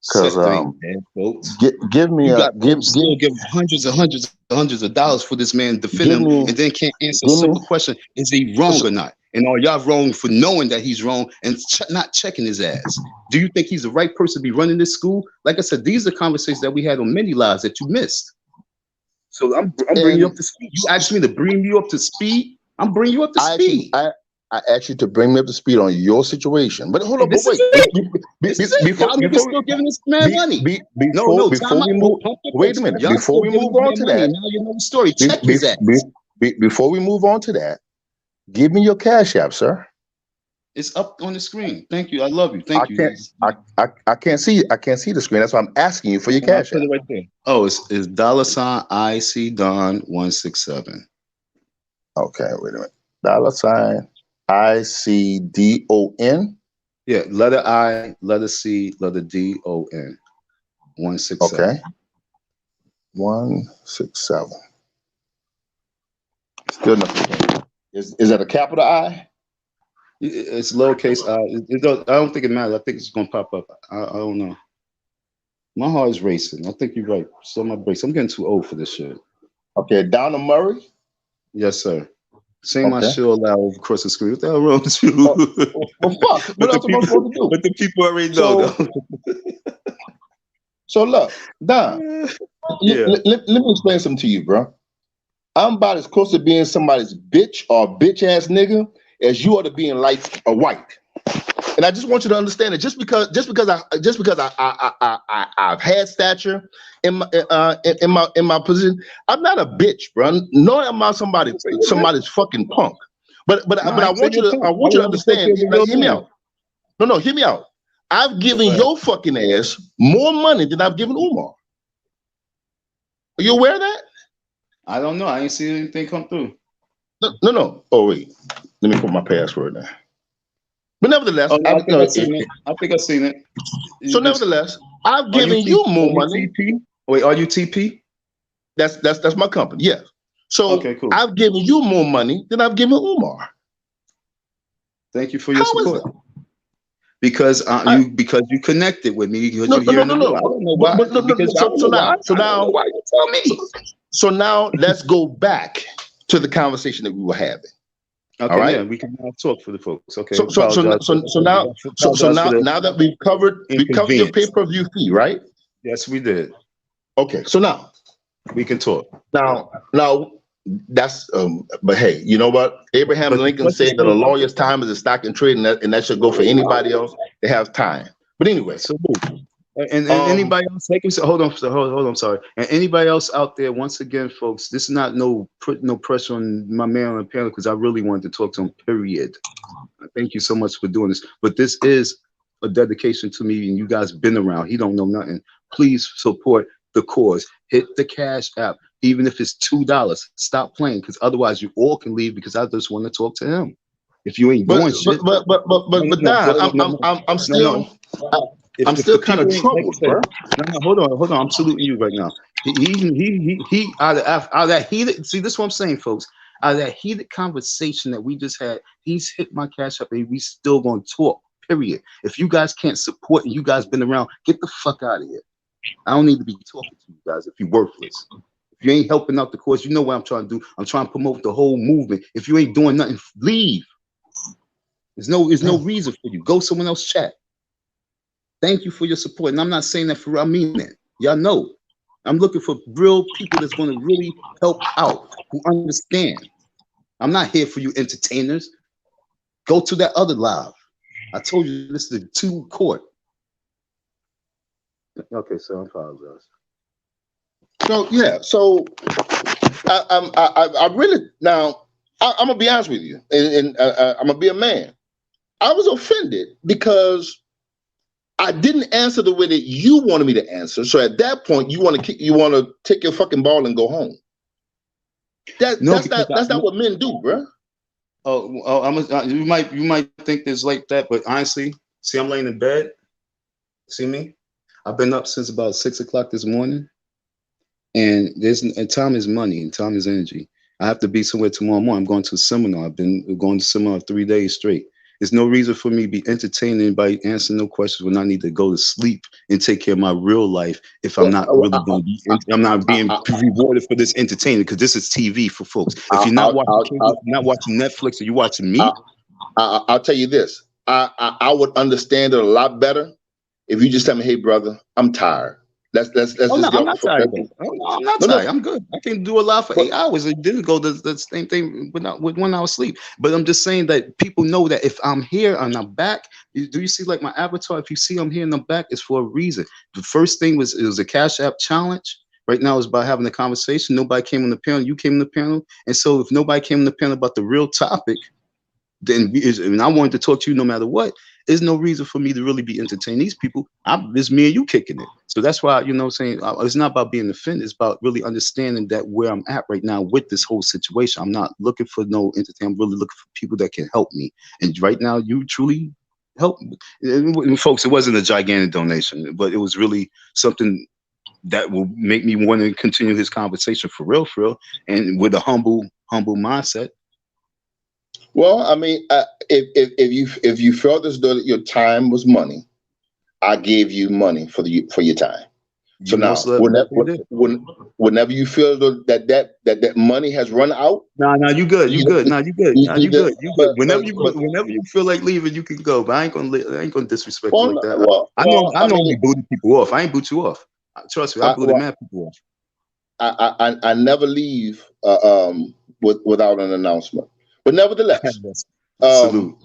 Because give hundreds of dollars for this man defend him, and then can't answer a simple question: is he wrong or not? And are y'all wrong for knowing that he's wrong and not checking his ass? Do you think he's the right person to be running this school? Like I said, these are conversations that we had on many lives that you missed. So I'm bringing you up to speed. You asked me to bring you up to speed. I'm bringing you up to speed. I asked you to bring me up to speed on your situation. But hold on, wait. Before still giving this man money. Before we move, wait a minute. Before we move on to that, now you know the story. Check his ass. Before we move on to that, give me your cash app, sir. It's up on the screen. Thank you. I love you. Thank you. I can't see. I can't see the screen. That's why I'm asking you for your cash app. Right there. Oh, it's $IC Don 167. Okay, wait a minute. $ICDON. Yeah, letter I, letter C, letter DON. 167. Okay. 167. Still nothing. Is that a capital I? It's lowercase I. I don't think it matters. I think it's gonna pop up. I don't know. My heart is racing. I think you're right. So my brakes. I'm getting too old for this shit. Okay, Donna Murray. Yes, sir. Sing my shit loud across the screen. What the hell wrong with you? Well, fuck. What else am I supposed to do? But the people already know, though. So look, Don. Let me explain something to you, bro. I'm about as close to being somebody's bitch or bitch ass nigga as you are to being like a white. And I just want you to understand it. Just because I've had stature in my position, I'm not a bitch, bro. Nor am I somebody's fucking punk. But I want you to understand. Hear me out. No, hear me out. I've given your fucking ass more money than I've given Umar. Are you aware of that? I don't know. I ain't seen anything come through. No. Oh wait, let me put my password down. But nevertheless, I think I've seen it. So nevertheless, I've given you more money. Wait, are you TP? That's my company. Yes. So okay, cool. I've given you more money than I've given Umar. Thank you for your support. Because you connected with me. No. I don't know why. Why you tell me? So now let's go back to the conversation that we were having. Okay, right? Yeah, we can now talk for the folks. Okay. So now that we've covered your pay-per-view fee, right? Yes, we did. Okay, so now we can talk. Now that's but hey, you know what? Abraham Lincoln said that a lawyer's time is a stock and trade, and that should go for anybody else that has time. But anyway, so and anybody else, hold on, sorry. And anybody else out there, once again, folks, this is not no pressure on my man on the panel because I really wanted to talk to him. Period. Thank you so much for doing this. But this is a dedication to me, and you guys been around. He don't know nothing. Please support the cause. Hit the Cash App, even if it's $2. Stop playing, because otherwise you all can leave, because I just want to talk to him. If you ain't doing shit, Don, I'm still kind of troubled, bro. No, hold on. I'm saluting you right now. He out of that heated. See, this is what I'm saying, folks. Out of that heated conversation that we just had, he's hit my Cash App, and we still gonna talk. Period. If you guys can't support and you guys been around, get the fuck out of here. I don't need to be talking to you guys if you're worthless. If you ain't helping out the cause, you know what I'm trying to do. I'm trying to promote the whole movement. If you ain't doing nothing, leave. There's no reason for you. Go someone else chat. Thank you for your support. And I'm not saying that for, I mean it. Y'all know. I'm looking for real people that's going to really help out, who understand. I'm not here for you entertainers. Go to that other live. I told you this is a 2 court. Okay, so I apologize. So yeah, so I really, now I'm gonna be honest with you, and I'm gonna be a man. I was offended because I didn't answer the way that you wanted me to answer. So at that point, you want to take your fucking ball and go home. That's not what men do, bro. You might think it's like that, but honestly, see, I'm laying in bed. See me? I've been up since about 6 o'clock this morning, and time is money and time is energy. I have to be somewhere tomorrow morning. I'm going to a seminar. I've been going to seminar 3 days straight. There's no reason for me to be entertaining anybody, answering no questions when I need to go to sleep and take care of my real life. If I'm not really going to be, I'm not being rewarded for this entertainment, because this is TV for folks. If you're not watching Netflix, or you're watching me, I'll tell you this. I would understand it a lot better if you just tell me, "Hey, brother, I'm tired." I'm not tired. I'm not tired. I'm good. I can do a lot for 8 hours. It didn't go the same thing with 1 hour sleep. But I'm just saying that people know that if I'm here and I'm back, do you see like my avatar? If you see I'm here and I'm back, it's for a reason. The first thing was a Cash App challenge. Right now it's about having a conversation. Nobody came on the panel. You came on the panel. And so if nobody came on the panel about the real topic, then I wanted to talk to you no matter what. There's no reason for me to really be entertaining these people. It's me and you kicking it. So that's why, saying it's not about being offended. It's about really understanding that where I'm at right now with this whole situation. I'm not looking for no entertainment. I'm really looking for people that can help me. And right now, you truly help me. Folks, it wasn't a gigantic donation, but it was really something that will make me want to continue this conversation for real, and with a humble mindset. Well, I mean, if you felt as though your time was money, I gave you money for your time. So now, whenever you feel that money has run out, you good. You good. Whenever you feel like leaving, you can go. But I ain't gonna disrespect you like that. I normally booty people off. I ain't boot you off. Trust me, I booted mad people off. I never leave without an announcement. But nevertheless, salute.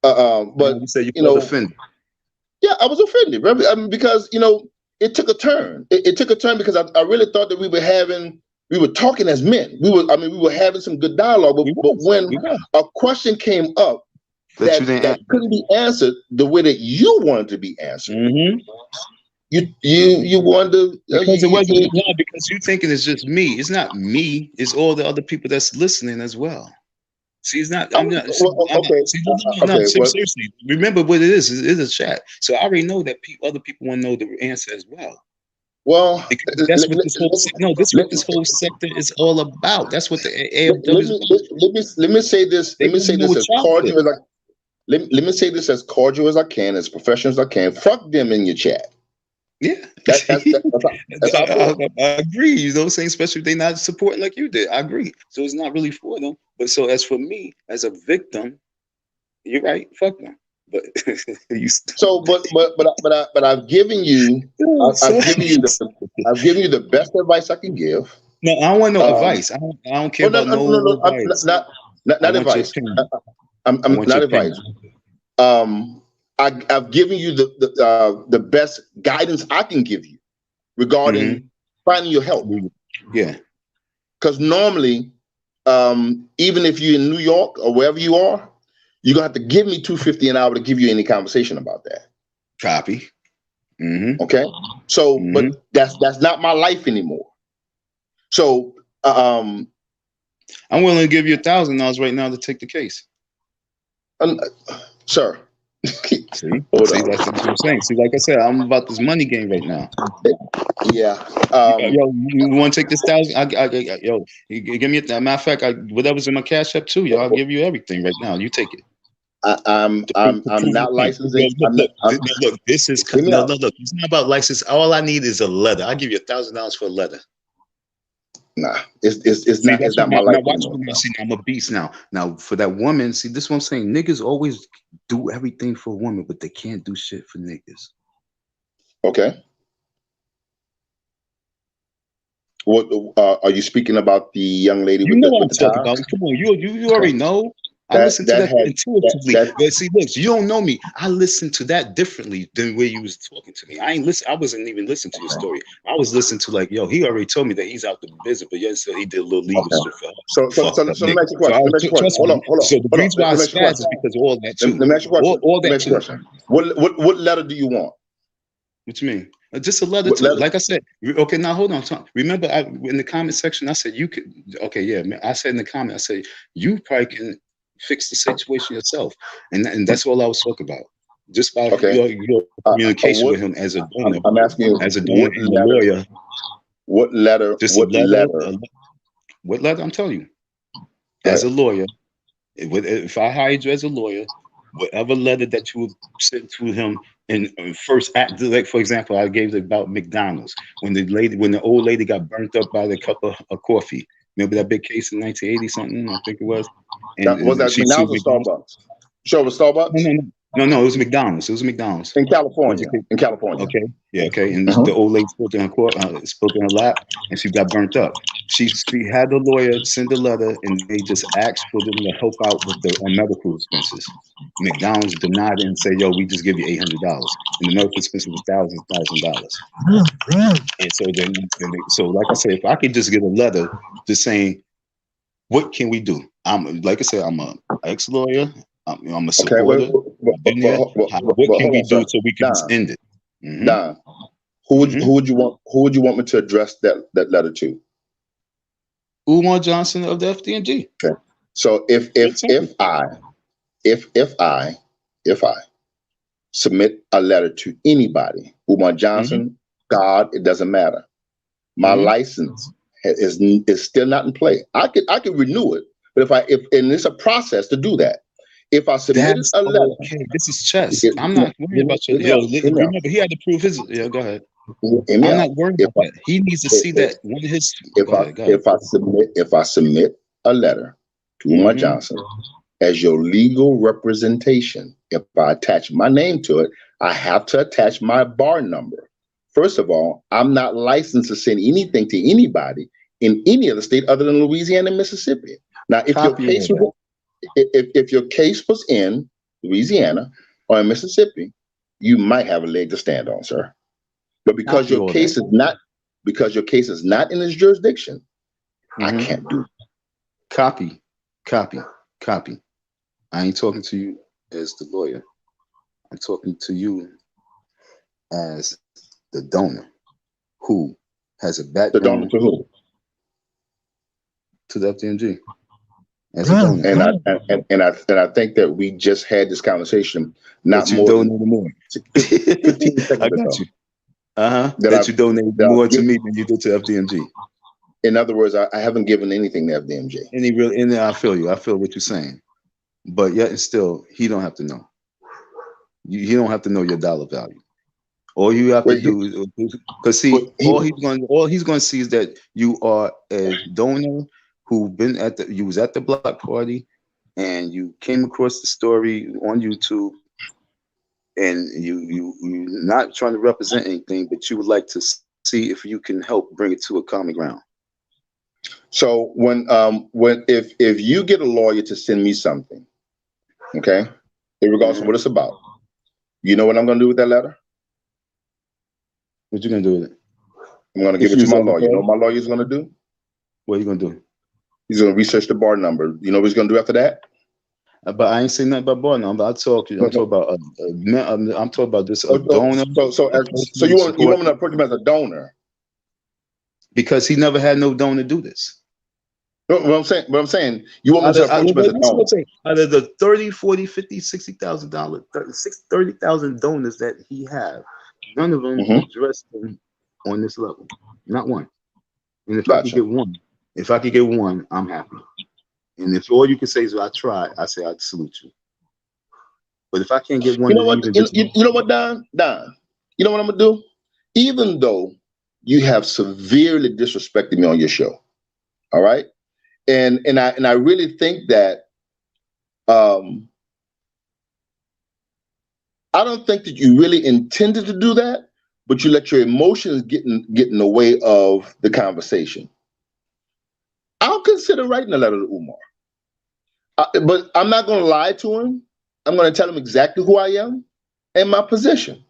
But you say you felt offended. Yeah, I was offended, right? I mean, because it took a turn. It took a turn because I really thought that we were talking as men. We were having some good dialogue. But when a question came up that couldn't be answered the way that you wanted to be answered, you wanted to because it wasn't because you thinking it's just me. It's not me. It's all the other people that's listening as well. See, it's not. I'm not. Seriously. Remember what it is. It is a chat. So I already know that other people want to know the answer as well. Well, that's what this whole sector is all about. That's what the AFW. Let me say this. Let me say this as cordial as let me say this as cordial as I can, as professional as I can. Fuck them in your chat. Yeah, I agree. You know what I'm saying? Especially if they're not supporting like you did. I agree. So it's not really for them. But so as for me, as a victim, you're right. Fuck them. But but I've given you I've given you the best advice I can give. No, I don't want no advice. I don't care about advice. Not advice. I'm not advice. I've given you the best guidance I can give you regarding finding your help. Yeah. Because normally, even if you're in New York or wherever you are, you're gonna have to give me $250 an hour to give you any conversation about that. Copy. Mm-hmm. Okay. So, Mm-hmm. but that's not my life anymore. So, I'm willing to give you $1,000 right now to take the case. Sir. See, Hold see, on. that's what I'm saying. See, like I said, I'm about this money game right now. Yeah. Yo, you want to take this 1,000? Yo, you give me a matter of fact, whatever's in my cash app too, yo, I'll give you everything right now. You take it. I'm not licensing. Look, this is no. Look, it's not about license. All I need is a letter. I'll give you $1,000 for a letter. Nah, it's not my life anymore. See, I'm a beast now. Now for that woman, see, this is what I'm saying. Niggas always do everything for a woman, but they can't do shit for niggas. Okay. What are you speaking about? The young lady You with know the what I'm talking tie? about. Come on, you already know. I listen to that intuitively. But see, look, you don't know me. I listen to that differently than where you was talking to me. I wasn't even listening to your story. I was listening to like, yo, he already told me that he's out the business, but yes, he did a little legal shit for her. So let me ask you a question. Hold on. So the reason why I spaz is because of all that too. Let me ask you a question. All that too. What letter do you want? What you mean? Just a letter to, like I said. Okay, now hold on. Remember, in the comment section, I said you could. Okay, yeah, I said in the comment, I said you probably can fix the situation yourself, and that's all I was talking about. Just by your communication with him as a donor. I'm asking you, as a donor and a lawyer. What letter? Just what letter? What letter? I'm telling you, as a lawyer, if I hired you as a lawyer, whatever letter that you would send to him in first act, like for example, I gave it about McDonald's when the old lady got burnt up by the cup of coffee. Remember that big case in 1980 something? I think it was. And was that McDonald's or Starbucks? Sure, it was Starbucks. No, it was McDonald's. It was McDonald's in California. Okay, yeah, okay. And the old lady spoke in her lap, and she got burnt up. She had the lawyer send a letter, and they just asked for them to help out with the medical expenses. McDonald's denied it and said, "Yo, we just give you $800," and the medical expenses was $1,000. And so like I said, if I could just get a letter just saying, "What can we do?" Like I said, I'm an ex-lawyer. I'm a supporter. What can we do so we can end it? Mm-hmm. Don, who would you want me to address that letter to? Umar Johnson of the FDMG. Okay. So if I submit a letter to anybody, Umar Johnson, God, it doesn't matter. My license is still not in play. I could renew it, but and it's a process to do that. If I submitted a letter, okay, this is chess. I'm not worried about your. Remember, he had to prove his. Yeah, go ahead. I'm not worried about that. He needs to see that one of his. If I submit a letter to Umar Johnson as your legal representation, if I attach my name to it, I have to attach my bar number. First of all, I'm not licensed to send anything to anybody in any other state other than Louisiana and Mississippi. Now, if your case was in Louisiana or in Mississippi, you might have a leg to stand on, sir. But because your case is not in this jurisdiction, I can't do it. Copy. I ain't talking to you as the lawyer. I'm talking to you as the donor who has a background. The donor to who? To the FDMG. As a donor. And I think that we just had this conversation not that you more than 15 seconds ago. I got you. That you donated more to me than you did to FDMG. In other words, I haven't given anything to FDMG. I feel you. I feel what you're saying. But yet and still, he don't have to know. He don't have to know your dollar value. All you have to do, because see, all he's going to see is that you are a donor who you was at the block party, and you came across the story on YouTube, and you're not trying to represent anything, but you would like to see if you can help bring it to a common ground. So if you get a lawyer to send me something, okay, in regards to what it's about, you know what I'm going to do with that letter? What you going to do with it? I'm going to give it to my lawyer. You know what my lawyer's going to do? What are you going to do? He's going to research the bar number. You know what he's going to do after that? But I ain't saying nothing about bar now. But I'm talking about I'm talking about this a donor, a person So who you support, want me to approach him as a donor? because he never had no donor do this. No, what I'm saying, you want me to approach him as a Listen what donor? I'm saying. Out of the 30, 40, 50, $60,000, 30,000 donors that he have, none of them Mm-hmm. addressed him on this level. Not one. And Gotcha. if I could get one, I'm happy. And if all you can say is I tried, I say I salute you. But if I can't get one You know to what? even just You know what, Don? Don, you know what I'm gonna do? Even though you have severely disrespected me on your show, all right, and I really think that um, I don't think that you really intended to do that, but you let your emotions get in the way of the conversation. I'll consider writing a letter to Umar, but I'm not going to lie to him. I'm going to tell him exactly who I am and my position.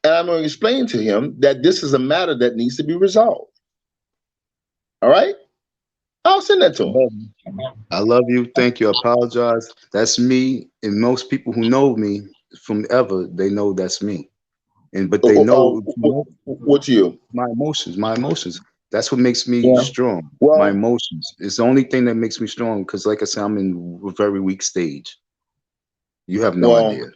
And I'm going to explain to him that this is a matter that needs to be resolved. All right? I'll send that to him. I love you. Thank you. I apologize. That's me. And most people who know me from ever, they know that's me. But they know What's you? my emotions. My emotions. That's what makes me Yeah. strong. My Well, emotions. It's the only thing that makes me strong. Because, like I said, I'm in a very weak stage. You have no well, idea.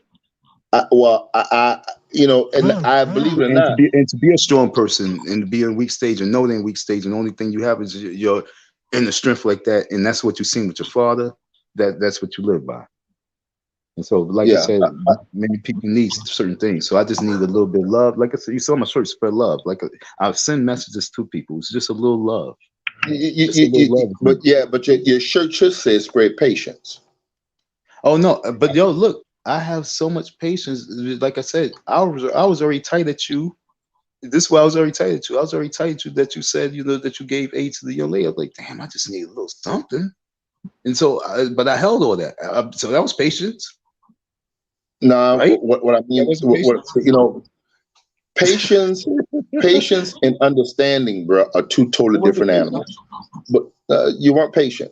you know, and I believe it or not. And to be a strong person and to be in a weak stage and know they're in weak stage, and the only thing you have is your inner strength like that, and that's what you seen with your father. That's what you live by. And so, like I Yeah. said, many people need certain things. So I just need a little bit of love. Like I said, you saw my shirt, spread love. I'll send messages to people. It's just a little love. Just a little love. But your shirt should say spread patience. Oh no, but yo, look, I have so much patience. Like I said, I was already tight at you. This is why I was already tight at you. I was already tight at you that you said, that you gave aid to the young lady. I was like, damn, I just need a little something. And so, but I held all that. So that was patience, Now, right? what I That mean, wasn't patience. patience, patience, and understanding, bro, are two totally That wasn't different patience. animals. But you weren't patient.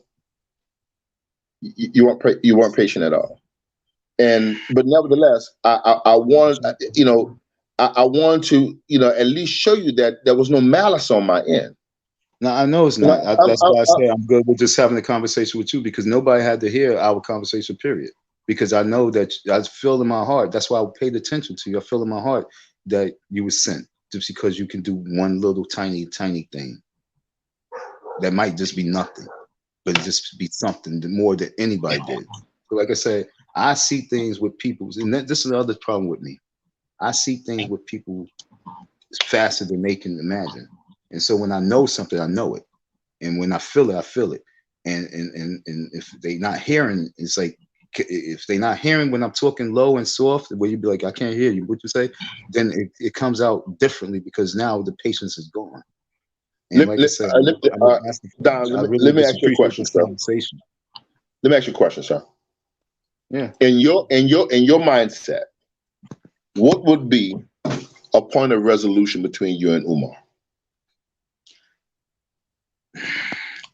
You weren't patient at all. But nevertheless, I want I want to at least show you that there was no malice on my end. No, I know it's And not. That's why I say I'm good with just having a conversation with you, because nobody had to hear our conversation, period. Because I know that I feel in my heart. That's why I paid attention to you. I feel in my heart that you were sent, just because you can do one little tiny, tiny thing that might just be nothing, but it just be something more than anybody did. So, like I said, I see things with people, and this is the other problem with me. I see things with people faster than they can imagine. And so when I know something, I know it. And when I feel it, I feel it. And if they not hearing, it's like, if they not hearing when I'm talking low and soft, where you be like, I can't hear you, what you say, then it comes out differently, because now the patience is gone. And like I said, Don, I really let me just ask you a appreciate question, this sir. conversation. Let me ask you a question, sir. Yeah. In your mindset, what would be a point of resolution between you and Umar?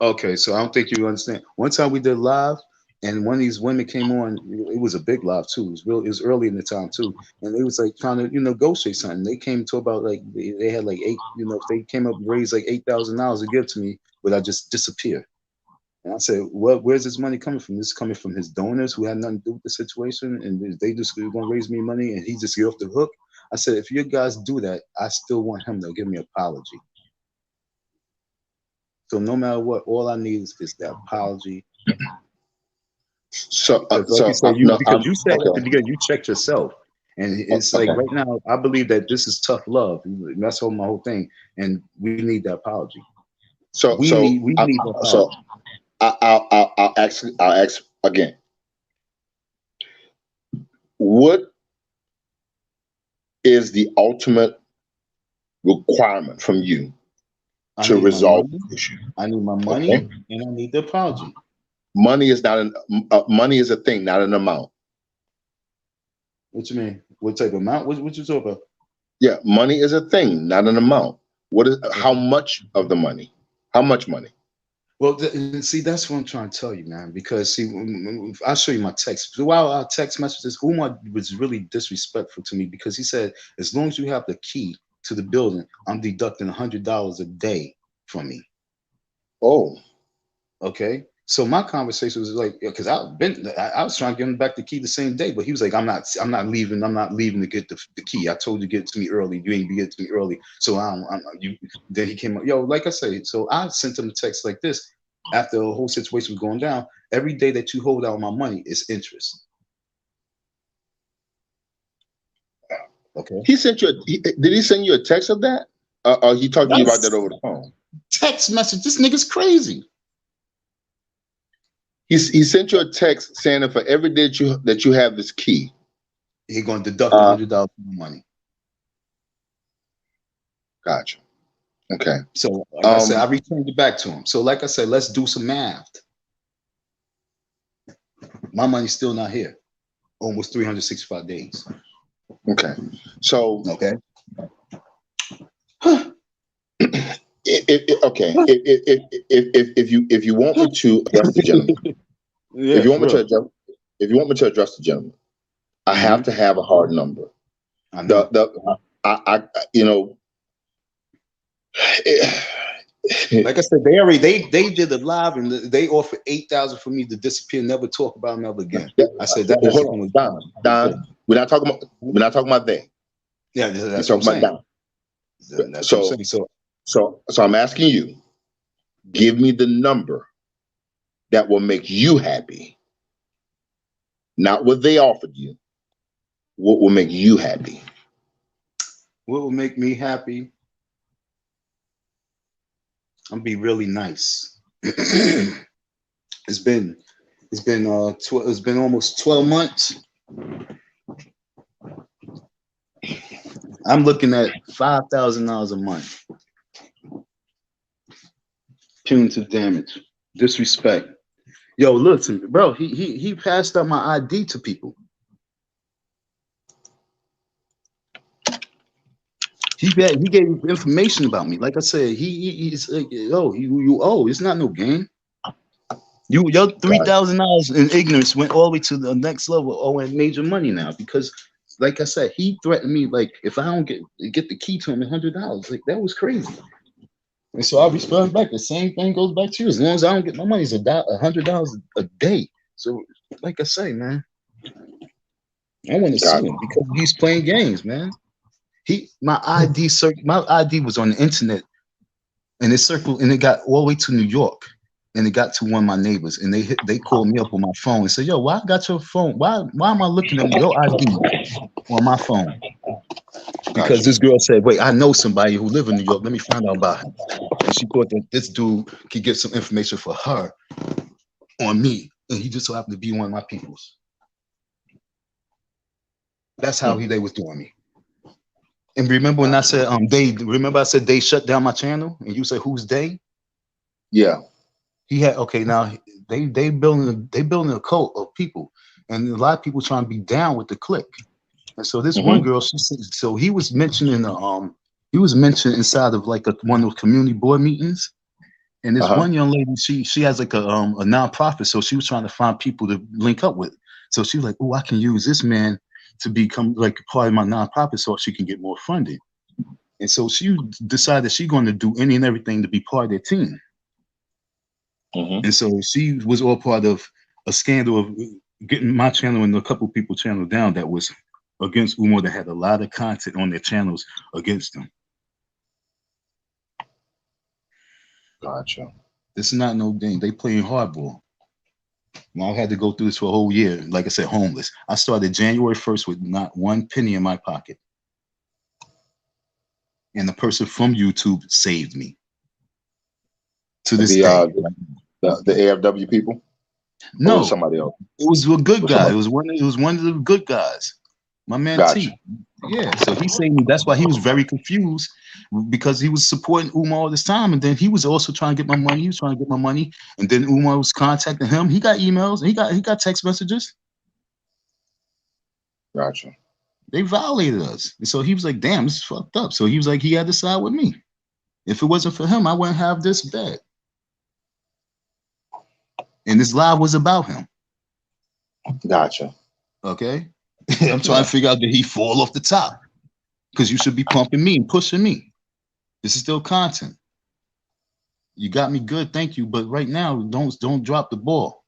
Okay, so I don't think you understand. One time we did live, and one of these women came on. It was a big live too. It was real. It was early in the time too, and they was like trying to negotiate something. They came to about like they had like eight. If they came up and raised like $8,000 to give to me, would I just disappear? And I said, well, where's this money coming from? This is coming from his donors who had nothing to do with the situation, and they just going to raise me money, and he just get off the hook. I said, if you guys do that, I still want him to give me an apology. So no matter what, all I need is that apology. So, Because like you said, because you said at the beginning, you checked yourself. And it's like right now, I believe that this is tough love. That's my whole thing. And we need that apology. We need the apology. So I'll ask again. What is the ultimate requirement from you to resolve the issue? I need my money, and I need the apology. Money is not money is a thing, not an amount. What you mean? What type of amount? What you talking about? Yeah, money is a thing, not an amount. How much of the money? How much money? Well, see, that's what I'm trying to tell you, man. Because see, I'll show you my text. Throughout our text messages, Umar was really disrespectful to me because he said, as long as you have the key to the building, I'm deducting $100 a day from me. Oh, Okay. So my conversation was like, because I was trying to give him back the key the same day, but he was like, I'm not leaving to get the key. I told you to get it to me early. You ain't get it to me early. So you. Then he came up, yo, like I say, so I sent him a text like this after the whole situation was going down. Every day that you hold out my money is interest. Okay. he sent you. Did he send you a text of that? Or he talked to you about that over the phone? Text message. This nigga's crazy. He sent you a text saying that for every day that you have this key, He's gonna deduct $100 from the money. Gotcha. Okay. So like I said, I returned it back to him. So like I said, let's do some math. My money's still not here. Almost 365 days. Okay. So okay. Okay. If you want me to address the gentleman, Yeah, if you want me to address the gentleman, I have to have a hard number. I know. Like I said, they did it live and they offered 8,000 for me to disappear, never talk about him ever again. I said that. Hold on, Don. We're not talking about they. Yeah, that's what I'm saying. That's what I'm saying. So I'm asking you, give me the number that will make you happy, not what they offered you. What will make you happy? What will make me happy? I'm gonna be really nice. It's been almost 12 months. I'm looking at $5,000 a month. Punitive damage, disrespect. Yo, listen, bro. He passed up my ID to people. He gave information about me. Like I said, he's like, yo, you owe. It's not no game. Your $3,000 in ignorance went all the way to the next level, owing major money now because, like I said, he threatened me like if I don't get the key to him $100, like that was crazy. And so I respond back. The same thing goes back to you. As long as I don't get my money, it's $100 a day. So, like I say, man, I want to sue him because he's playing games, man. My ID was on the internet, and it circled, and it got all the way to New York, and it got to one of my neighbors, and they called me up on my phone and said, "Yo, why I got your phone? Why am I looking at your ID on my phone?" Because this girl said, "Wait, I know somebody who live in New York. Let me find out about him." And she thought that this dude could get some information for her on me, and he just so happened to be one of my peoples. That's how they was doing me. And remember when I said they shut down my channel, and you said who's they? Yeah. He had now they building a cult of people, and a lot of people trying to be down with the clique. And so this one girl, she said, so he was mentioned inside of like one of those community board meetings. And this one young lady, she has like a nonprofit, so she was trying to find people to link up with. So she was like, "Oh, I can use this man to become like part of my nonprofit, so she can get more funding." And so she decided she's going to do any and everything to be part of their team. And so she was all part of a scandal of getting my channel and a couple people channel down that was against Umar, that had a lot of content on their channels against them. Gotcha. This is not no game. They playing hardball. Now I had to go through this for a whole year. Like I said, homeless. I started January 1st with not one penny in my pocket. And the person from YouTube saved me. To this day. The AFW people? No, or somebody else. It was a good guy. It was one of the good guys. My man T. Yeah, so he saved me. That's why he was very confused, because he was supporting Umar all this time, and then he was also trying to get my money. He was trying to get my money, and then Umar was contacting him. He got emails. He got text messages. Gotcha. They violated us, and so he was like, "Damn, this is fucked up." So he was like, he had to side with me. If it wasn't for him, I wouldn't have this bed. And this live was about him. Gotcha. Okay. I'm trying to figure out, did he fall off the top? Because you should be pumping me and pushing me. This is still content. You got me good, thank you. But right now, don't drop the ball.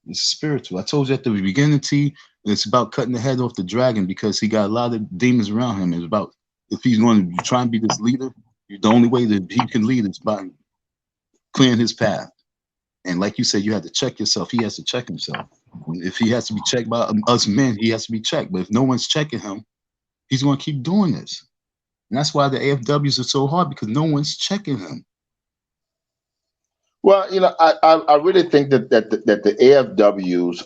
It's spiritual. I told you at the beginning, T, it's about cutting the head off the dragon because he got a lot of demons around him. It's about, if he's going to try and be this leader, the only way that he can lead is by clearing his path. And like you said, you have to check yourself. He has to check himself. If he has to be checked by us men, he has to be checked. But if no one's checking him, he's going to keep doing this. And that's why the AFWs are so hard, because no one's checking him. Well, I really think that the AFWs,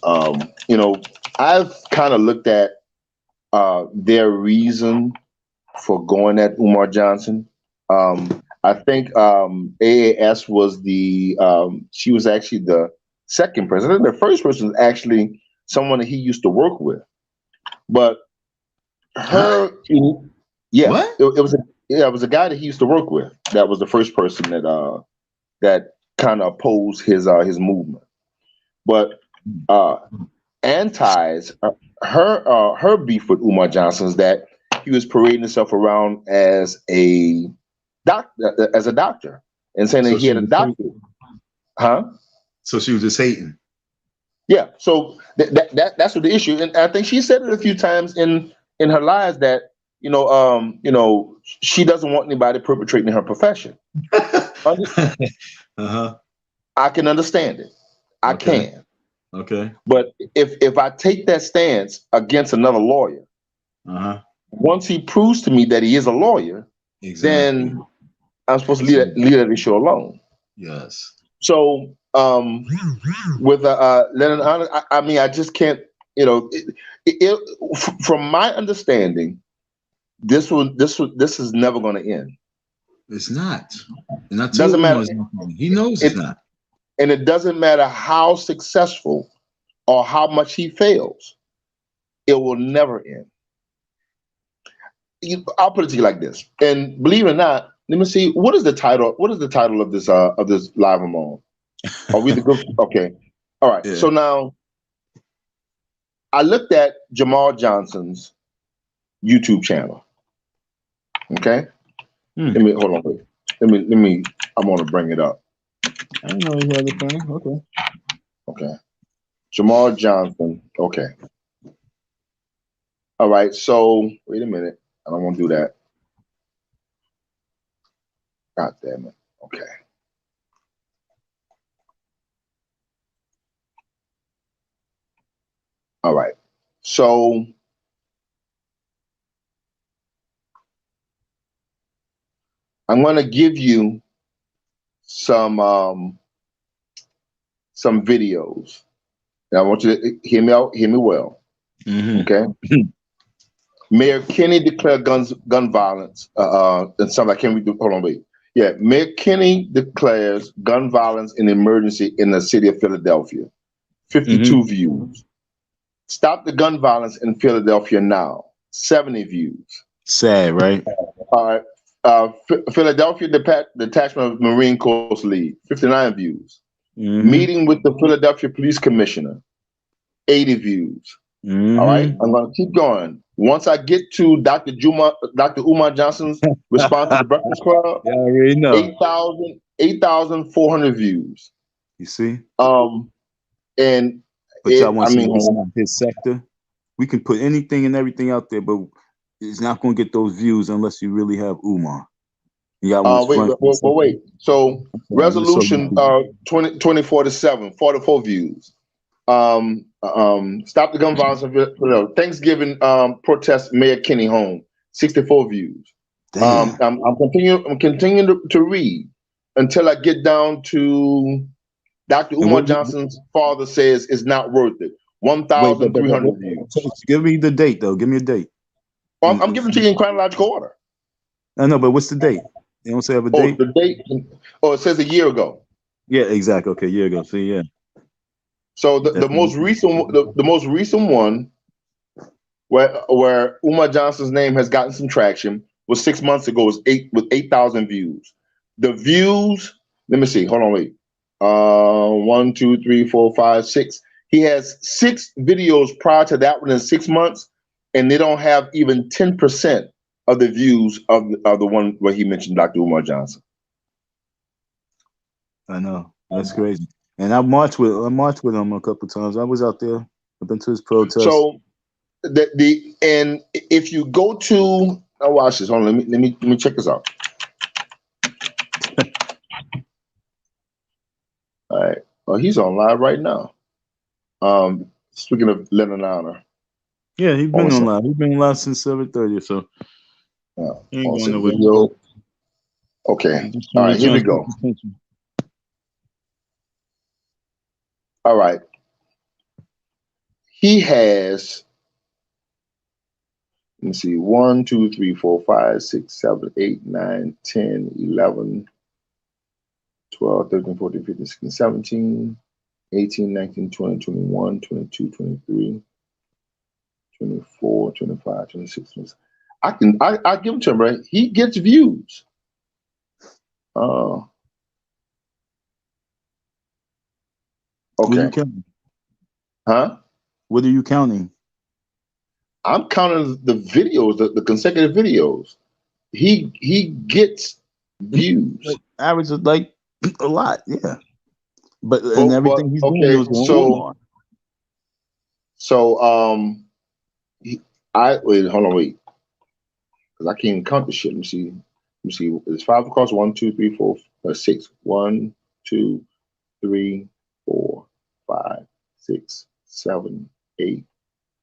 I've kind of looked at their reason for going at Umar Johnson. I think AAS was she was actually the second person. I think the first person was actually someone that he used to work with. But her, yeah, What? it was a guy that he used to work with. That was the first person that kind of opposed his movement. But Anti's her beef with Umar Johnson is that he was parading himself around as a doctor and saying that he had a doctorate. Huh? So she was just hating. Yeah. So that's what the issue. And I think she said it a few times in her lives that she doesn't want anybody perpetrating her profession. Uh-huh. I can understand it. I can. Okay. But if I take that stance against another lawyer, once he proves to me that he is a lawyer, then I'm supposed to leave that issue alone. Yes. So with Lennon, I mean, I just can't. From my understanding, this is never going to end. It's not. And it doesn't matter. He knows it's not. And it doesn't matter how successful or how much he fails, it will never end. I'll put it to you like this. And believe it or not, let me see. What is the title? What is the title of this live I'm on? Are we the group? Okay. All right. Yeah. So now I looked at Jamal Johnson's YouTube channel. Okay. Let me hold on. Wait. Let me. I'm gonna bring it up. I didn't know he had a thing. Okay. Okay. Jamal Johnson. Okay. All right. So wait a minute. I don't want to do that. God damn it. Okay. All right. So I'm going to give you some videos. Now I want you to hear me out. Hear me well. Okay. Mayor Kinney declared gun violence. And something I can't read. Hold on, wait. Yeah, Mayor Kinney declares gun violence an emergency in the city of Philadelphia. 52 views. Stop the gun violence in Philadelphia now. 70 views. Sad, right? All right. Philadelphia Detachment of Marine Corps League. 59 views. Meeting with the Philadelphia Police Commissioner. 80 views. All right. I'm going to keep going. Once I get to Dr. Umar Johnson's response to the Breakfast Club, yeah, I already know. 8,400 views. You see? And but y'all want to see his sector? We can put anything and everything out there, but it's not going to get those views unless you really have Umar. Wait. So resolution 2047, 44 views. Stop the gun violence. Thanksgiving protest Mayor Kinney home, 64 views. I'm continuing to read until I get down to Dr. Umar Johnson's father says it's not worth it. 1,300 views. Give me the date though. Give me a date. I'm giving to you in chronological order. I know, but what's the date? You don't say have a date? The date. Oh, it says a year ago. Yeah, exactly. Okay, a year ago. See, yeah. So the most recent one where Umar Johnson's name has gotten some traction was 6 months ago. With 8,000 views. The views. Let me see. Hold on. Wait. 1, 2, 3, 4, 5, 6. He has 6 videos prior to that one in 6 months, and they don't have even 10% of the views of the one where he mentioned Dr. Umar Johnson. I know, that's crazy. And I marched with him a couple times. I was out there. I've been to his protest. So and if you go to, now watch this. Hold on, let me check this out. All right. Well, he's on live right now. Speaking of Lennon Honor. Yeah, he's been on live. He's been live since 7:30 or so. Yeah. He ain't going nowhere. Video. Okay. All right, here we go. All right. He has, let me see, 1, 2, 3, 4, 5, 6, 7, 8, 9, 10, 11, 12, 13, 14, 15, 16, 17, 18, 19, 20, 21, 22, 23, 24, 25, 26. 27. I give him to him, right? He gets views. Okay. What are you counting? Huh? What are you counting? I'm counting the videos, the consecutive videos. He gets views. Like, average of like a lot, yeah. But and everything he's doing is on Umar. So wait, hold on, wait. Because I can't even count the shit. Let me see. It's 5 across. 1, 2, 3, 4, 6. 1, 2, 3, 4, 5, 6, 7, 8,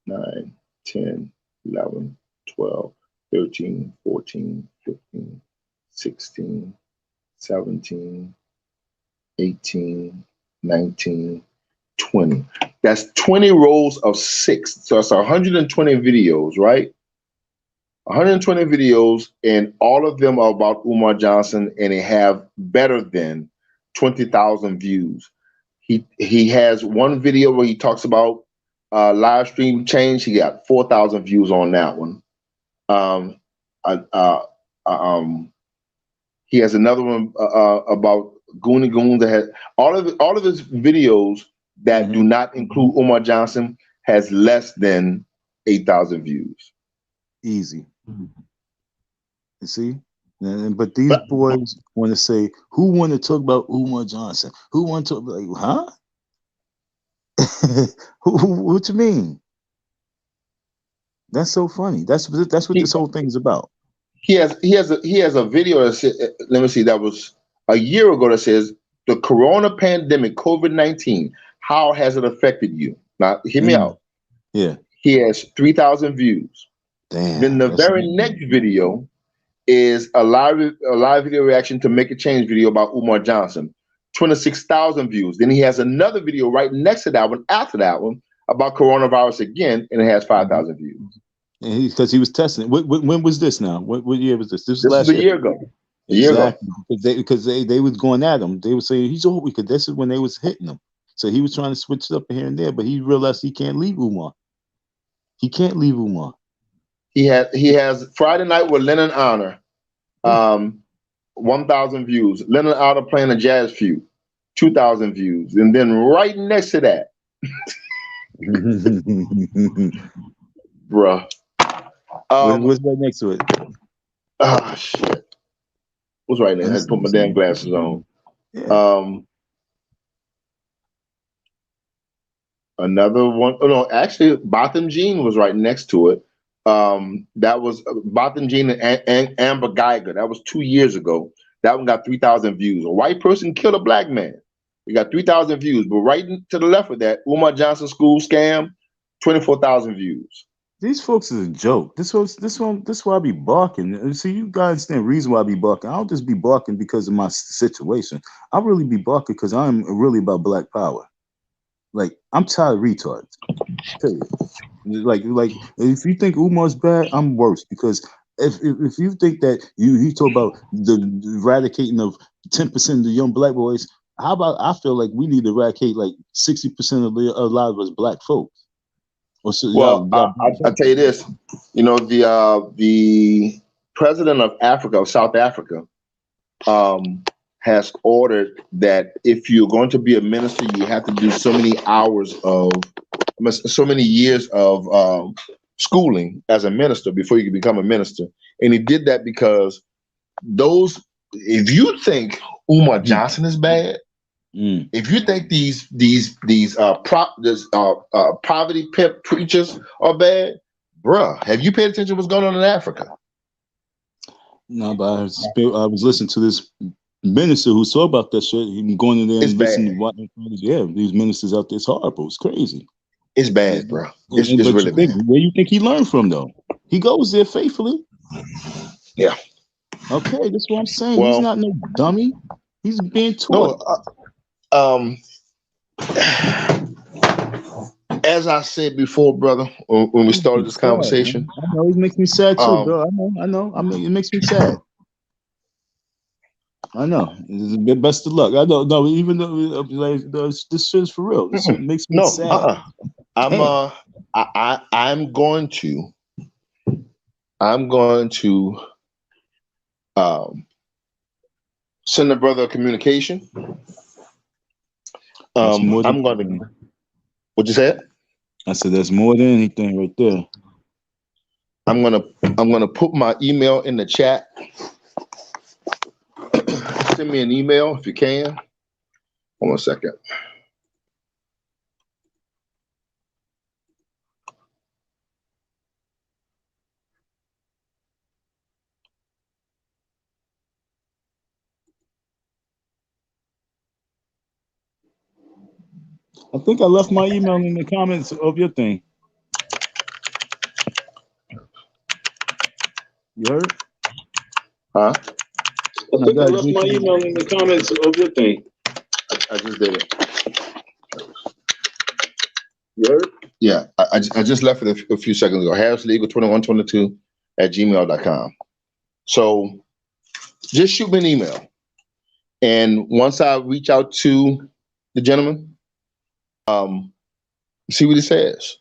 9, 10, 11, 12, 13, 14, 15, 16, 17, 18, 19, 20. That's 20 rows of 6. So that's 120 videos, right? 120 videos, and all of them are about Umar Johnson, and they have better than 20,000 views. He has one video where he talks about live stream change. He got 4,000 views on that one. He has another one about Goonie Goons that has all of his videos that do not include Umar Johnson has less than 8,000 views. Easy. You see? But these boys want to say, who want to talk about Umar Johnson? Who want to like, huh? What you mean? That's so funny. That's what this whole thing is about. He has a video that says, let me see, that was a year ago, that says the corona pandemic, COVID-19, how has it affected you? Now hear me out. Yeah. He has 3,000 views. Damn. Then the very next video is a live video reaction to Make a Change video about Umar Johnson, 26,000 views. Then he has another video right next to that one, after that one, about coronavirus again, and it has 5,000 views. Because he was testing it. When was this now? What year was this? This was last year. A year ago. Exactly. Because they was going at him. They were saying he's over, because this is when they was hitting him. So he was trying to switch it up here and there, but he realized he can't leave Umar. He can't leave Umar. He has Friday Night with Lennon Honor, 1,000 views. Lennon Honor playing a jazz feud, 2,000 views. And then right next to that, bruh. What's right next to it? Oh, shit. What's right there? I had to put my damn glasses on. Yeah. Another one. Oh, no, actually, Botham Jean was right next to it. That was Botham Jean and Amber Geiger. That was 2 years ago. That one got 3,000 views. A white person killed a black man. We got 3,000 views. But right to the left of that, Umar Johnson school scam, 24,000 views. These folks is a joke. This why I be barking. See, you guys understand the reason why I be barking. I don't just be barking because of my situation. I really be barking because I'm really about black power. Like, I'm tired of retards. Like if you think Umar's bad, I'm worse, because if you think that you talk about the eradicating of 10% of the young black boys, how about I feel like we need to eradicate like 60% of a lot of us black folks. Well, I'll tell you this. You know, the president of Africa, of South Africa, has ordered that if you're going to be a minister, you have to do so many hours of, so many years of schooling as a minister before you can become a minister. And he did that because those, if you think Umar Johnson is bad, if you think these poverty pimp preachers are bad, bruh, have you paid attention to what's going on in Africa? No, but I was listening to this minister who saw about that shit. He been going in there and listening to what, yeah, these ministers out there. It's horrible. It's crazy. It's bad, bro. It's but really bad. Where you think he learned from though? He goes there faithfully. Yeah. Okay, that's what I'm saying. Well, he's not no dummy. He's being taught. No, as I said before, brother, when we started this conversation, I know it makes me sad too, bro. I know. I mean, it makes me sad. I know. Best of luck. I don't know. Even though like this shit is for real. This shit makes me sad. I'm going to send a brother a communication. I'm going to. What you said? I said that's more than anything right there. I'm gonna put my email in the chat. Send me an email if you can. Hold on a second. I think I left my email in the comments of your thing. You heard? Huh? I think I left my email in the comments of your thing. I just did it. You heard? Yeah, I just left it a few seconds ago. harrislegal2122@gmail.com. So just shoot me an email. And once I reach out to the gentleman, see what he says.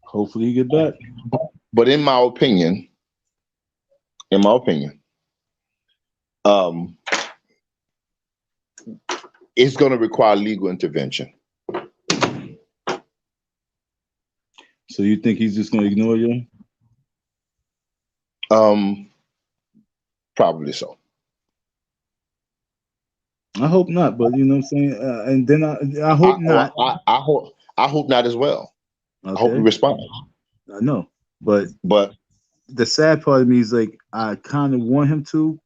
Hopefully you get back. But in my opinion, it's going to require legal intervention. So you think he's just going to ignore you? Probably so. I hope not, but you know what I'm saying. And then I hope not. I hope not as well. Okay. I hope he responds. I know, but the sad part of me is like I kind of want him to,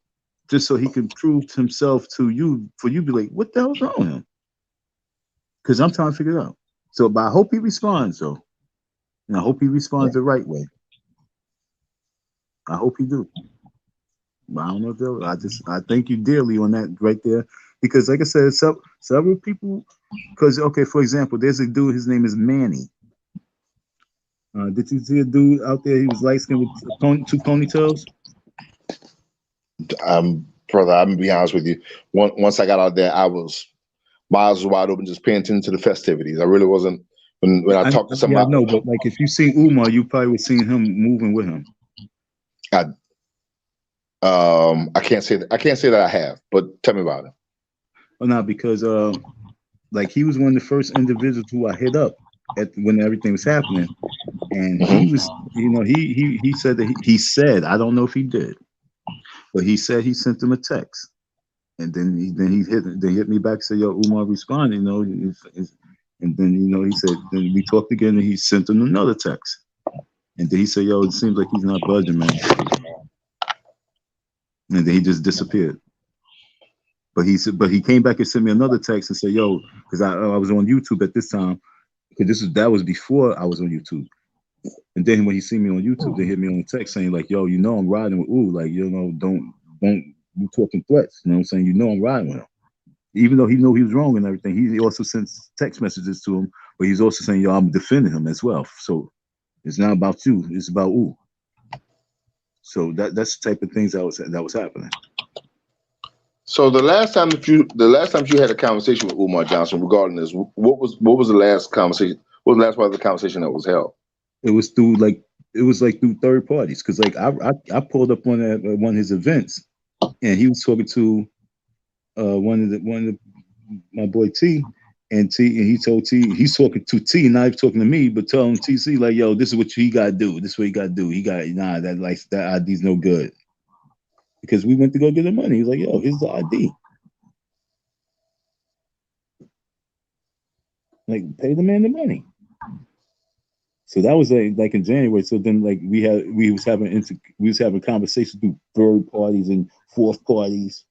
just so he can prove to himself to you, for you to be like, what the hell's wrong with him? Because I'm trying to figure it out. So, but I hope he responds though, and I hope he responds the right way. I hope he do. But I don't know though. I thank you dearly on that right there, because like I said, several people. Because okay, for example, there's a dude. His name is Manny. Did you see a dude out there? He was light skinned with two ponytails. Brother, I'm gonna be honest with you. Once I got out there, my eyes was wide open, just paying attention to the festivities. I really wasn't. When I talked to somebody, no, but like if you seen Umar, you probably would seen him moving with him. I can't say that. I can't say that I have, but tell me about it. Oh, no, because like he was one of the first individuals who I hit up when everything was happening, and he was, you know, he said that he said, I don't know if he did, but he said he sent him a text, and then he hit me back and said, yo, Umar responded, you know, and then you know he said, then we talked again, and he sent him another text, and then he said, yo, it seems like he's not budging, man, and then he just disappeared. But he came back and sent me another text and said, yo, because I was on YouTube at this time. Because that was before I was on YouTube, and then when he see me on YouTube, they hit me on the text saying like, "Yo, you know I'm riding with like, you know, don't you talking threats? You know what I'm saying? You know I'm riding with him, even though he knew he was wrong and everything. He also sent text messages to him, but he's also saying, yo, I'm defending him as well. So it's not about you, it's about So that's the type of things that was happening. So the last time you had a conversation with Umar Johnson regarding this, what was the last conversation? What was the last part of the conversation that was held? It was through like it was like through third parties. Cause like I pulled up on one of his events, and he was talking to one of my boy T, and he told T, he's talking to T, not even talking to me, but telling TC like, yo, this is what he got to do. This is what he got to do. He got that like that ID's no good, because we went to go get the money. He's like, yo, here's the ID. Like, pay the man the money. So that was like in January. So then like we was having conversations through third parties and fourth parties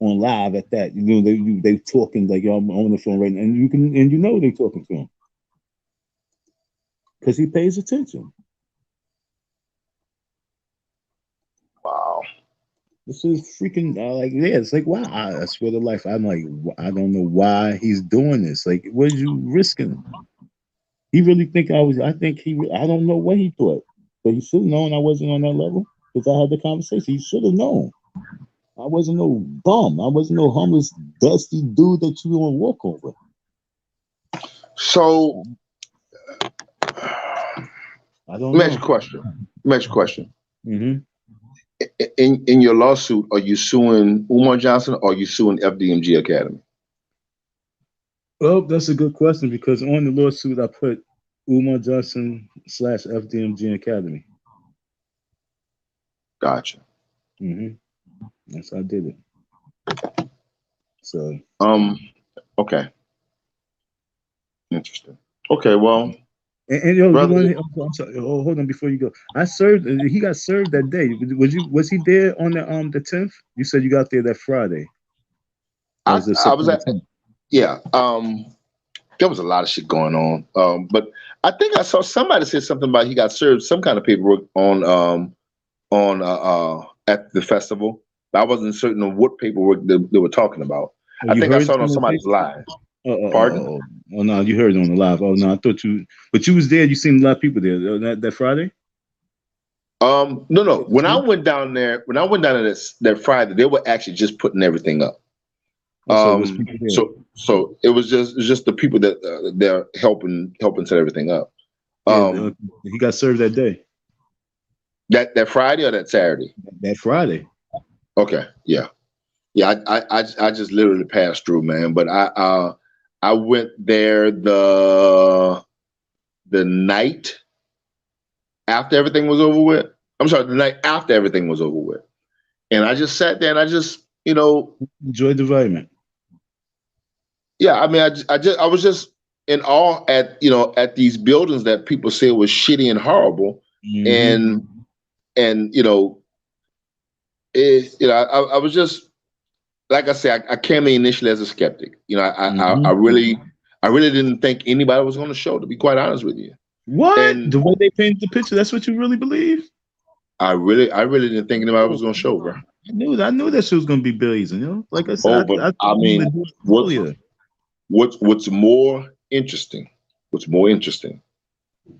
on live at that. You know, they talking like, yo, I'm on the phone right now, and you know they talking to him because he pays attention. Wow. This is freaking like, yeah, it's like, wow, I swear to life, I'm like, I don't know why he's doing this. Like, what are you risking? He really think I think I don't know what he thought, but he should have known I wasn't on that level because I had the conversation. He should have known. I wasn't no bum. I wasn't no homeless, dusty dude that you want to walk over. So, I don't next know. question. Next question. Mm-hmm. In your lawsuit, are you suing Umar Johnson or are you suing FDMG Academy? Well, that's a good question because on the lawsuit I put Umar Johnson / FDMG Academy. Gotcha. Mm-hmm. That's how I did it. So. Okay. Interesting. Okay. Well. And yo, you want? I'm sorry. Oh, hold on before you go. I served. He got served that day. Was he there on the 10th? You said you got there that Friday. I was at. 10th. Yeah. There was a lot of shit going on. But I think I saw somebody say something about he got served some kind of paperwork on at the festival. I wasn't certain of what paperwork they were talking about. Oh, I think I saw it on somebody's live. Pardon? Oh no, you heard it on the live. Oh no, I thought you, but you was there. You seen a lot of people there that Friday. No. When I went down there, that Friday, they were actually just putting everything up. So it was just the people that they're helping set everything up. He got served that day. That Friday or that Saturday? That Friday. Okay, yeah. I just literally passed through, man. But I went there the night after everything was over with. I'm sorry, the night after everything was over with, and I just sat there and I just enjoyed the environment. Yeah, I mean, I was just in awe at these buildings that people say was shitty and horrible, mm-hmm. and I was just, like I said, I came in initially as a skeptic. I really didn't think anybody was going to show, to be quite honest with you. What? And the way they painted the picture, that's what you really believe? I really didn't think anybody was going to show, bro. I knew that shit was going to be billions, Like I said, what's more interesting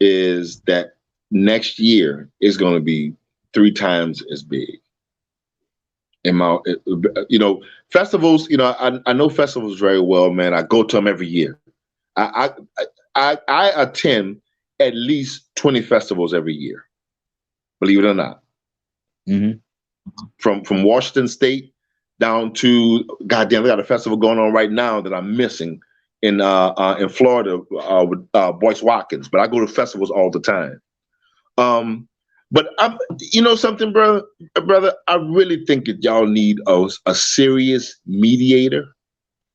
is that next year is going to be 3 times as big. Festivals, I know festivals very well, man. I go to them every year. I attend at least 20 festivals every year, believe it or not. Mm-hmm. From Washington State down to, goddamn, we got a festival going on right now that I'm missing in Florida with Boyce Watkins. But I go to festivals all the time. But something, brother, I really think that y'all need a serious mediator.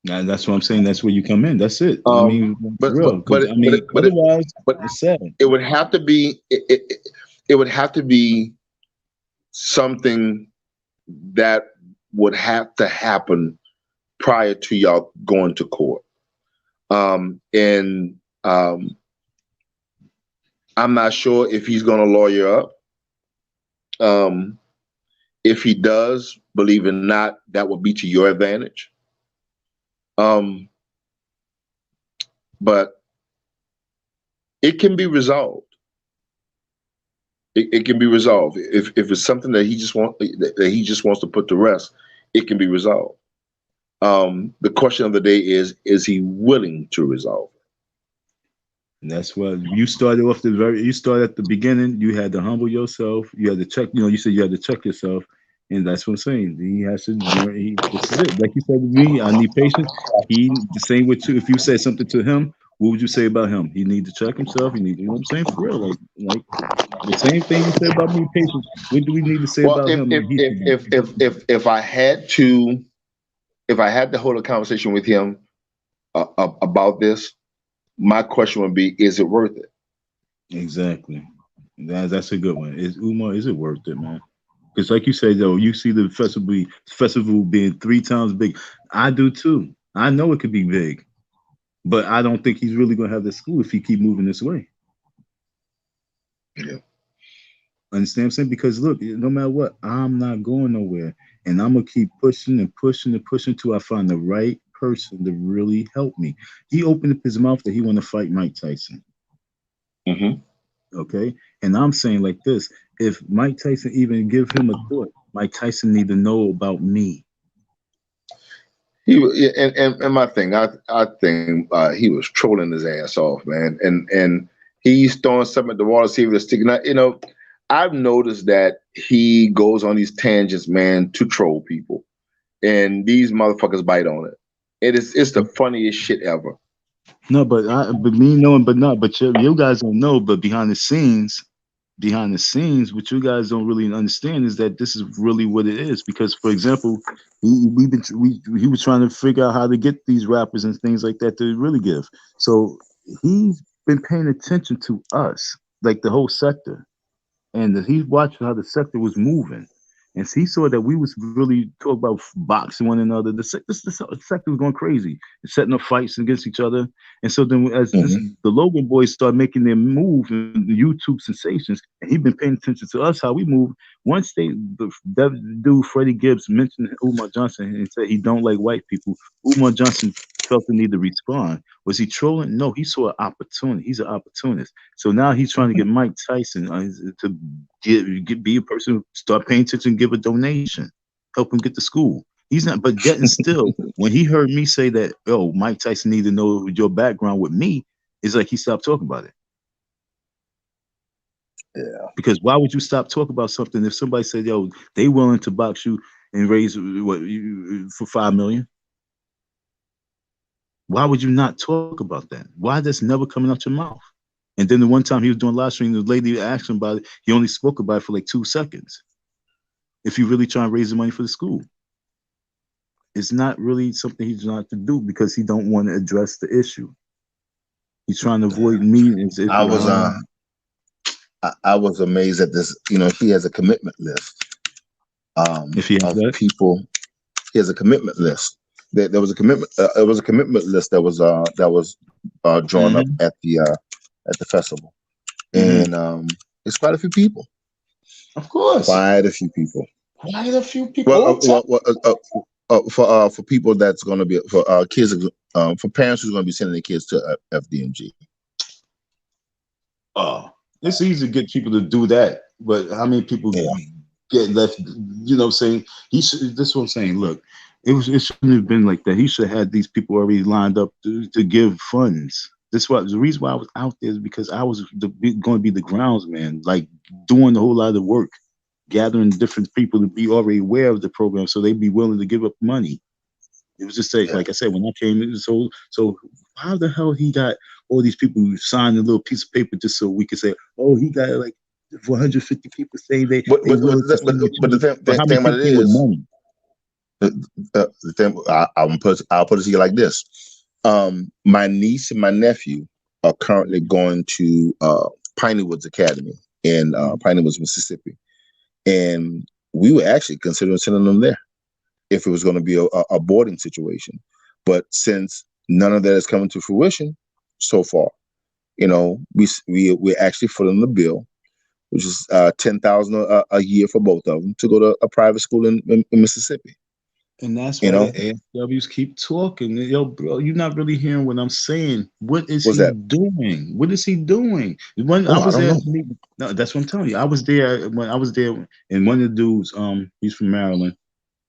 Now, that's what I'm saying. That's where you come in. That's it. But otherwise, it's sad. It would have to be. It would have to be something that would have to happen prior to y'all going to court. I'm not sure if he's going to lawyer up. If he does, believe it or not, that will be to your advantage. But it can be resolved. It can be resolved. If it's something that he just wants to put to rest, it can be resolved. The question of the day is he willing to resolve And that's what you started off you started at the beginning. You had to humble yourself. You had to check, you said you had to check yourself. And that's what I'm saying. He has to learn. This is it. Like you said to me, I need patience. He the same with you. If you said something to him, what would you say about him? He need to check himself. He need, you know what I'm saying? For real. Like the same thing you said about me, patience. What do we need to say Well, about if him? if if if if if if I had to, if I had to hold a conversation with him about this, my question would be: is it worth it? Exactly. That's a good one. Is Umar, is it worth it, man? Because like you said though, you see the festival being 3 times big. I do too. I know it could be big, but I don't think he's really gonna have the school if he keep moving this way. Yeah. Understand what I'm saying? Because look, no matter what, I'm not going nowhere. And I'm gonna keep pushing and pushing and pushing till I find the right person to really help me. He opened up his mouth that he wanna fight Mike Tyson. Hmm. Okay. And I'm saying like this, if Mike Tyson even give him a thought, Mike Tyson need to know about me. Yeah, and my thing, I think he was trolling his ass off, man, and he's throwing something at the wall to see if it's sticking out. I've noticed that he goes on these tangents, man, to troll people, and these motherfuckers bite on it. It's the funniest shit ever. No, but me knowing, but not, but you guys don't know, but behind the scenes, what you guys don't really understand is that this is really what it is. Because, for example, he was trying to figure out how to get these rappers and things like that to really give. So he's been paying attention to us, like the whole sector, and he watched how the sector was moving. And he saw that we was really talking about boxing one another. The sector was going crazy, setting up fights against each other. And so then, as this, Hmm. the Logan boys start making their move in the YouTube sensations, and he been paying attention to us how we move. Once that dude Freddie Gibbs mentioned Umar Johnson and said he don't like white people, Umar Johnson felt the need to respond. Was he trolling? No, he saw an opportunity. He's an opportunist. So now he's trying to get Mike Tyson to be a person who start paying attention, give a donation, help him get to school. He's not, but yet and still, when he heard me say that, oh, Mike Tyson need to know your background with me, it's like he stopped talking about it. Yeah. Because why would you stop talking about something if somebody said, yo, they willing to box you and raise for 5 million? Why would you not talk about that? Why that's never coming out your mouth? And then the one time he was doing live stream, the lady asked him about it. He only spoke about it for like 2 seconds. If you really try and raise the money for the school, it's not really something he's not to do because he don't want to address the issue. He's trying to avoid me. As if I was I was amazed at this. He has a commitment list if he has of that. people. He has a commitment list. There was a commitment. It was a commitment list that was drawn up Mm-hmm. at the festival, Mm-hmm. and it's quite a few people. Of course. Quite a few people. Quite a few people. Well, All time. for people that's going to be for kids for parents who's going to be sending their kids to FDMG. Oh, it's easy to get people to do that, but how many people Yeah, get left? You know, what I'm saying he should. This is what I'm saying. Look, it shouldn't have been like that. He should have had these people already lined up to give funds. This was the reason why I was out there is because I was going to be the groundsman, like doing a whole lot of work, gathering different people to be already aware of the program, so they'd be willing to give up money. It was just yeah. like I said when I came in. So how the hell he got all these people who signed a little piece of paper just so we could say, oh, he got like 450 people saying But they but but willing to but, send the but the change. But how thing many about people it came with is, money? the thing I'll put it to you like this. My niece and my nephew are currently going to Piney Woods Academy in Piney Woods, Mississippi, and we were actually considering sending them there if it was going to be a boarding situation. But since none of that is coming to fruition so far, we actually put in the bill, which is 10,000 a year for both of them to go to a private school in Mississippi. And that's You why the know, AFWs keep talking. Yo, bro, you're not really hearing what I'm saying. What is what's he that? doing? What is he doing? When I Oh, I was don't there, know. no, that's what I'm telling you. I was there when I was there, and one of the dudes, he's from Maryland,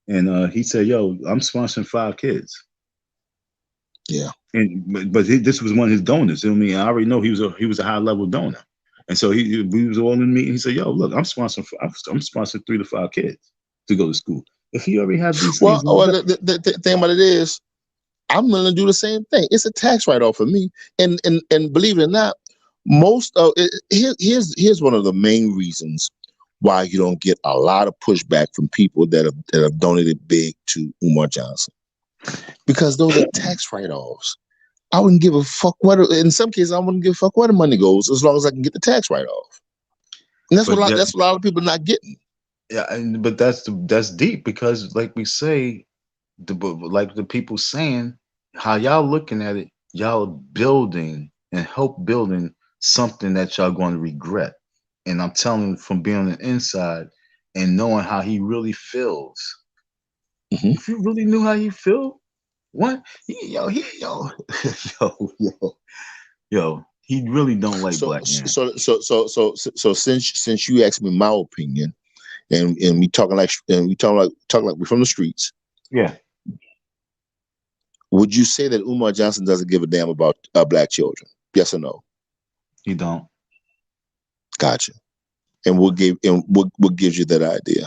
and he said, "Yo, I'm sponsoring 5 kids." Yeah. But this was one of his donors. I mean, I already know he was a high level donor, and so we was all in the meeting. He said, "Yo, look, I'm sponsoring 3 to 5 kids to go to school. If he already had these things Well, lined up, the thing about it is, I'm going to do the same thing. It's a tax write-off for me, and believe it or not, most of it, here's one of the main reasons why you don't get a lot of pushback from people that have donated big to Umar Johnson, because those are tax write-offs. I wouldn't give a fuck in some cases, I wouldn't give a fuck where the money goes as long as I can get the tax write-off. And that's But what a lot of people are not getting. yeah, but that's deep, because like we say, like the people saying, how y'all looking at it, y'all building and help building something that y'all going to regret. And I'm telling you, from being on the inside and knowing how he really feels. Mhm. If you really knew how he feel, what yo, he really don't like So black men. so since you asked me my opinion, and we talking like we're from the streets, Yeah, would you say that Umar Johnson doesn't give a damn about black children? Yes or no? he don't. Gotcha. And what gives you that idea?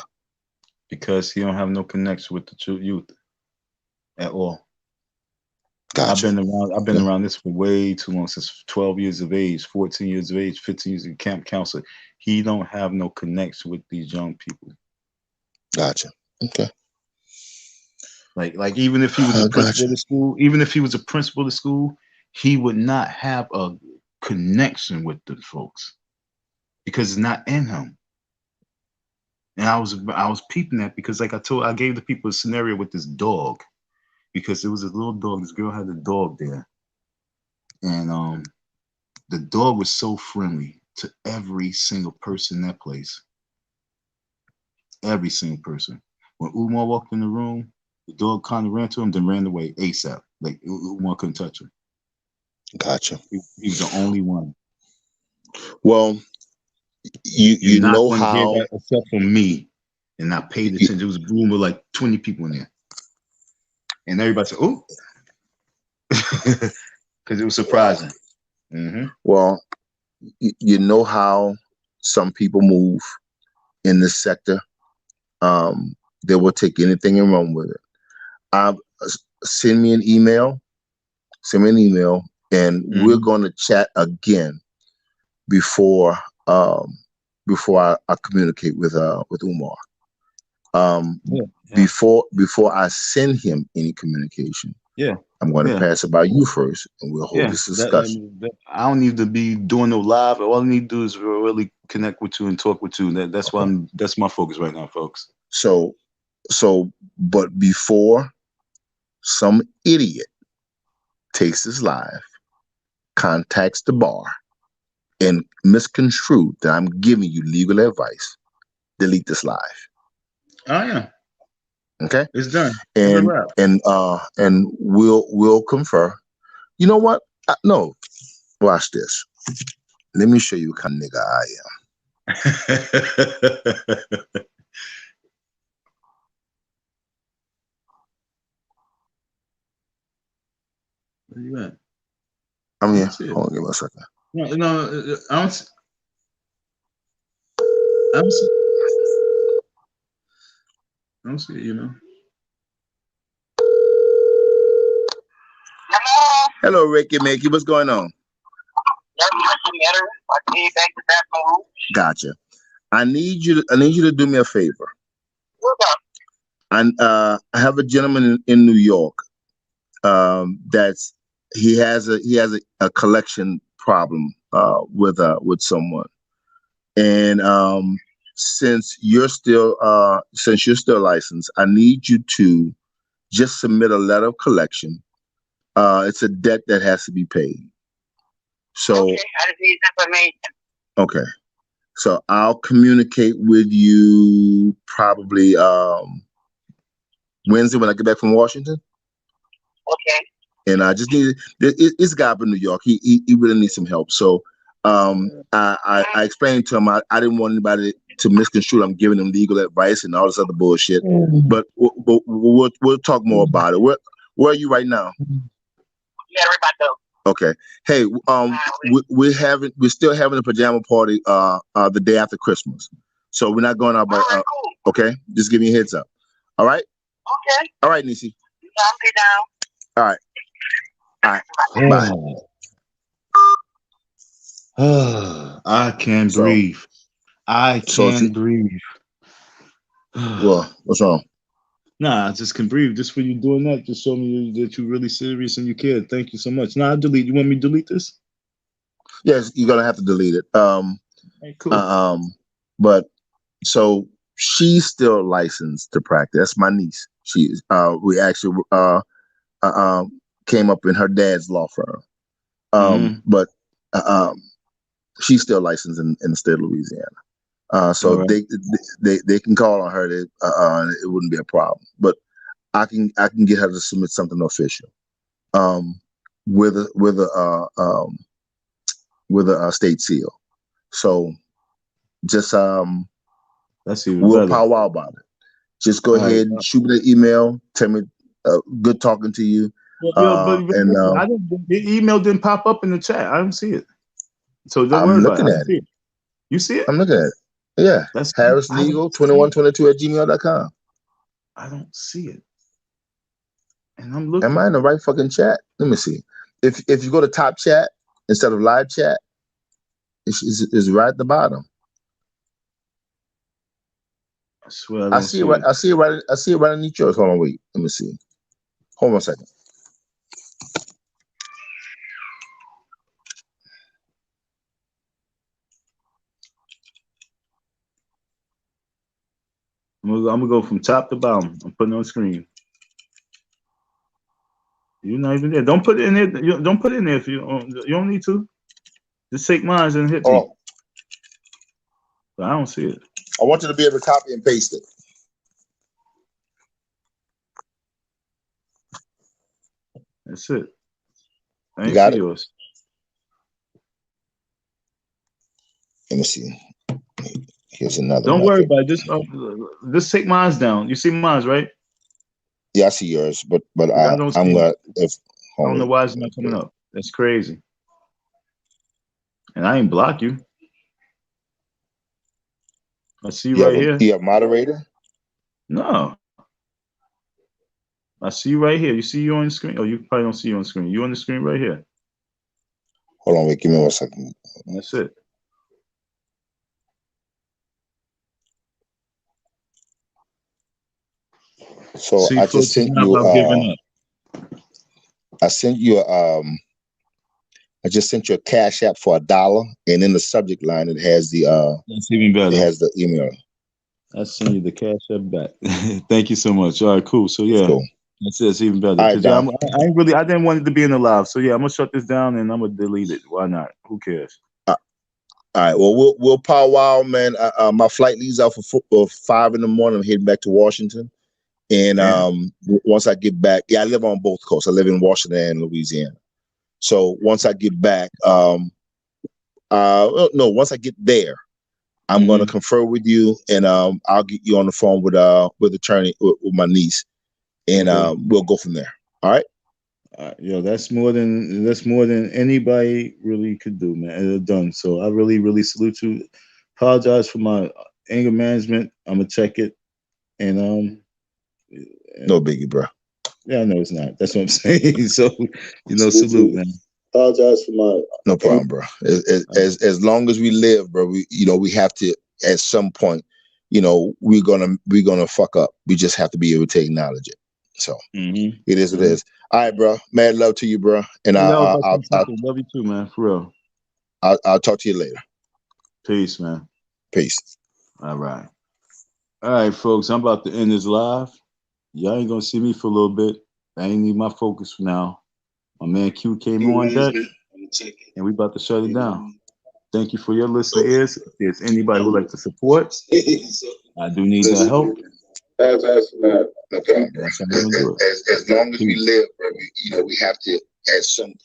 Because he don't have no connection with the true youth at all. Gotcha. I've been around this for way too long, since 12 years of age, 14 years of age, 15 years of camp counselor. He don't have no connection with these young people. Gotcha. Okay. Like even if he was a principal Gotcha. of school, even if he was a principal of school, he would not have a connection with the folks because it's not in him. And I was peeping that, because like I gave the people a scenario with this dog, because it was a little dog. This girl had a dog there, and the dog was so friendly to every single person in that place. Every single person. When Umar walked in the room, the dog kind of ran to him, then ran away ASAP. Like Umar couldn't touch him. Gotcha. He was the only one. Well, You're you not know going to hear how that except from me. And I paid attention. It was a room with like 20 people in there. And everybody said, "Oh," because it was surprising. Mm-hmm. well, you know how some people move in this sector. They will take anything and run with it. Send me an email. Send me an email, and we're going to chat again before I communicate with Umar. Before I send him any communication, I'm going to pass it by you first, and we'll hold this discussion. I don't need to be doing no live. All I need to do is really connect with you and talk with you. That's why that's my focus right now, folks. But before some idiot takes this live, contacts the bar, and misconstrue that I'm giving you legal advice, delete this live. Oh yeah. Okay. It's done. And we'll confer. You know what? No. Watch this. Let me show you what kind of nigga I am. Where you at? I'm here. Hold on, give me a second. No, I don't see. I don't see it, you know. Hello, Ricky Mickey. What's going on? Gotcha. I need you to do me a favor. I have a gentleman in New York. He has a collection problem with someone, and since you're still licensed, I need you to just submit a letter of collection. It's a debt that has to be paid. So okay, I just need information. Okay. So I'll communicate with you probably Wednesday when I get back from Washington. Okay. And I just need it's a guy up in New York. He really needs some help. So I explained to him I didn't want anybody to misconstrue I'm giving him legal advice and all this other bullshit. But we'll talk more about it. Where are you right now? Okay. Hey, we're still having a pajama party the day after Christmas. So we're not going out, but okay, just give me a heads up. All right. Okay. All right, Nisi. All right. All right. Bye. I can't breathe. I can't breathe. Well, what's wrong? Nah, I just can breathe. Just for you doing that, just show me that you're really serious and you care. Thank you so much. Now I delete. You want me to delete this? Yes, you're gonna have to delete it. Hey, cool. But so she's still licensed to practice. That's my niece. She's we actually came up in her dad's law firm. But she's still licensed in the state of Louisiana. So right. they can call on her. It wouldn't be a problem. But I can get her to submit something official, with a state seal. So just that's even we'll better. powwow about it. Just go ahead and shoot me the email. Tell me, good talking to you. But I didn't. The email didn't pop up in the chat. I don't see it. So don't worry about it. It. You see it? I'm looking at it. Yeah. That's Harris Legal 2122@gmail.com. I don't see it. And I'm looking. Am I in the right fucking chat? Let me see. If you go to top chat instead of live chat, it's right at the bottom. I swear I see it right. I see it right. I see it right underneath yours. Hold on, wait. Let me see. Hold on a second. I'm gonna go from top to bottom. I'm putting it on the screen. You're not even there. Don't put it in there. Don't put it in there if you don't need to. Just take mine and hit me. But I don't see it. I want you to be able to copy and paste it. That's it. I You got it? Yours. Let me see. Here's another. Don't worry about it. Just take mine down. You see mine, right? Yeah, I see yours, but I'm gonna. I don't know why it's not coming up. That's crazy. And I ain't block you. I see you right here. You have moderator? No. I see you right here. You see you on the screen? Oh, you probably don't see you on the screen. You on the screen right here. Hold on, wait. Give me 1 second. That's it. So I just sent you. I sent you I just sent you a Cash App for $1, and in the subject line it has the. That's even better. It has the email. I'll send you the Cash App back. Thank you so much. All right, cool. So yeah, cool. That's it. It's even better. All right, I didn't want it to be in the live. So yeah, I'm gonna shut this down and I'm gonna delete it. Why not? Who cares? All right. Well, we'll powwow, man. My flight leaves out for 5 in the morning. I'm heading back to Washington, and once I get back, I live on both coasts. I live in Washington and Louisiana. So once I get back, once I get there, I'm going to confer with you, and I'll get you on the phone with attorney with my niece, and we'll go from there. All right. Yo, that's more than anybody really could do, man. Done. So I really salute you. Apologize for my anger management. I'm gonna check it, and no biggie, bro. Yeah, I know it's not. That's what I'm saying. So salute, man. Apologize for my. No problem, bro. As long as we live, bro, we have to at some point, we're gonna fuck up. We just have to be able to acknowledge it. So it is what it is. All right, bro. Mad love to you, bro. And I'll love you too, man. For real. I'll talk to you later. Peace, man. Peace. All right, folks. I'm about to end this live. Y'all ain't gonna see me for a little bit. I ain't need my focus for now. My man Q came on deck, and we about to shut it down. Thank you for your listening ears. If there's anybody who would like to support, I do need that help. That's not okay. As long as we live, bro, we have to at some point.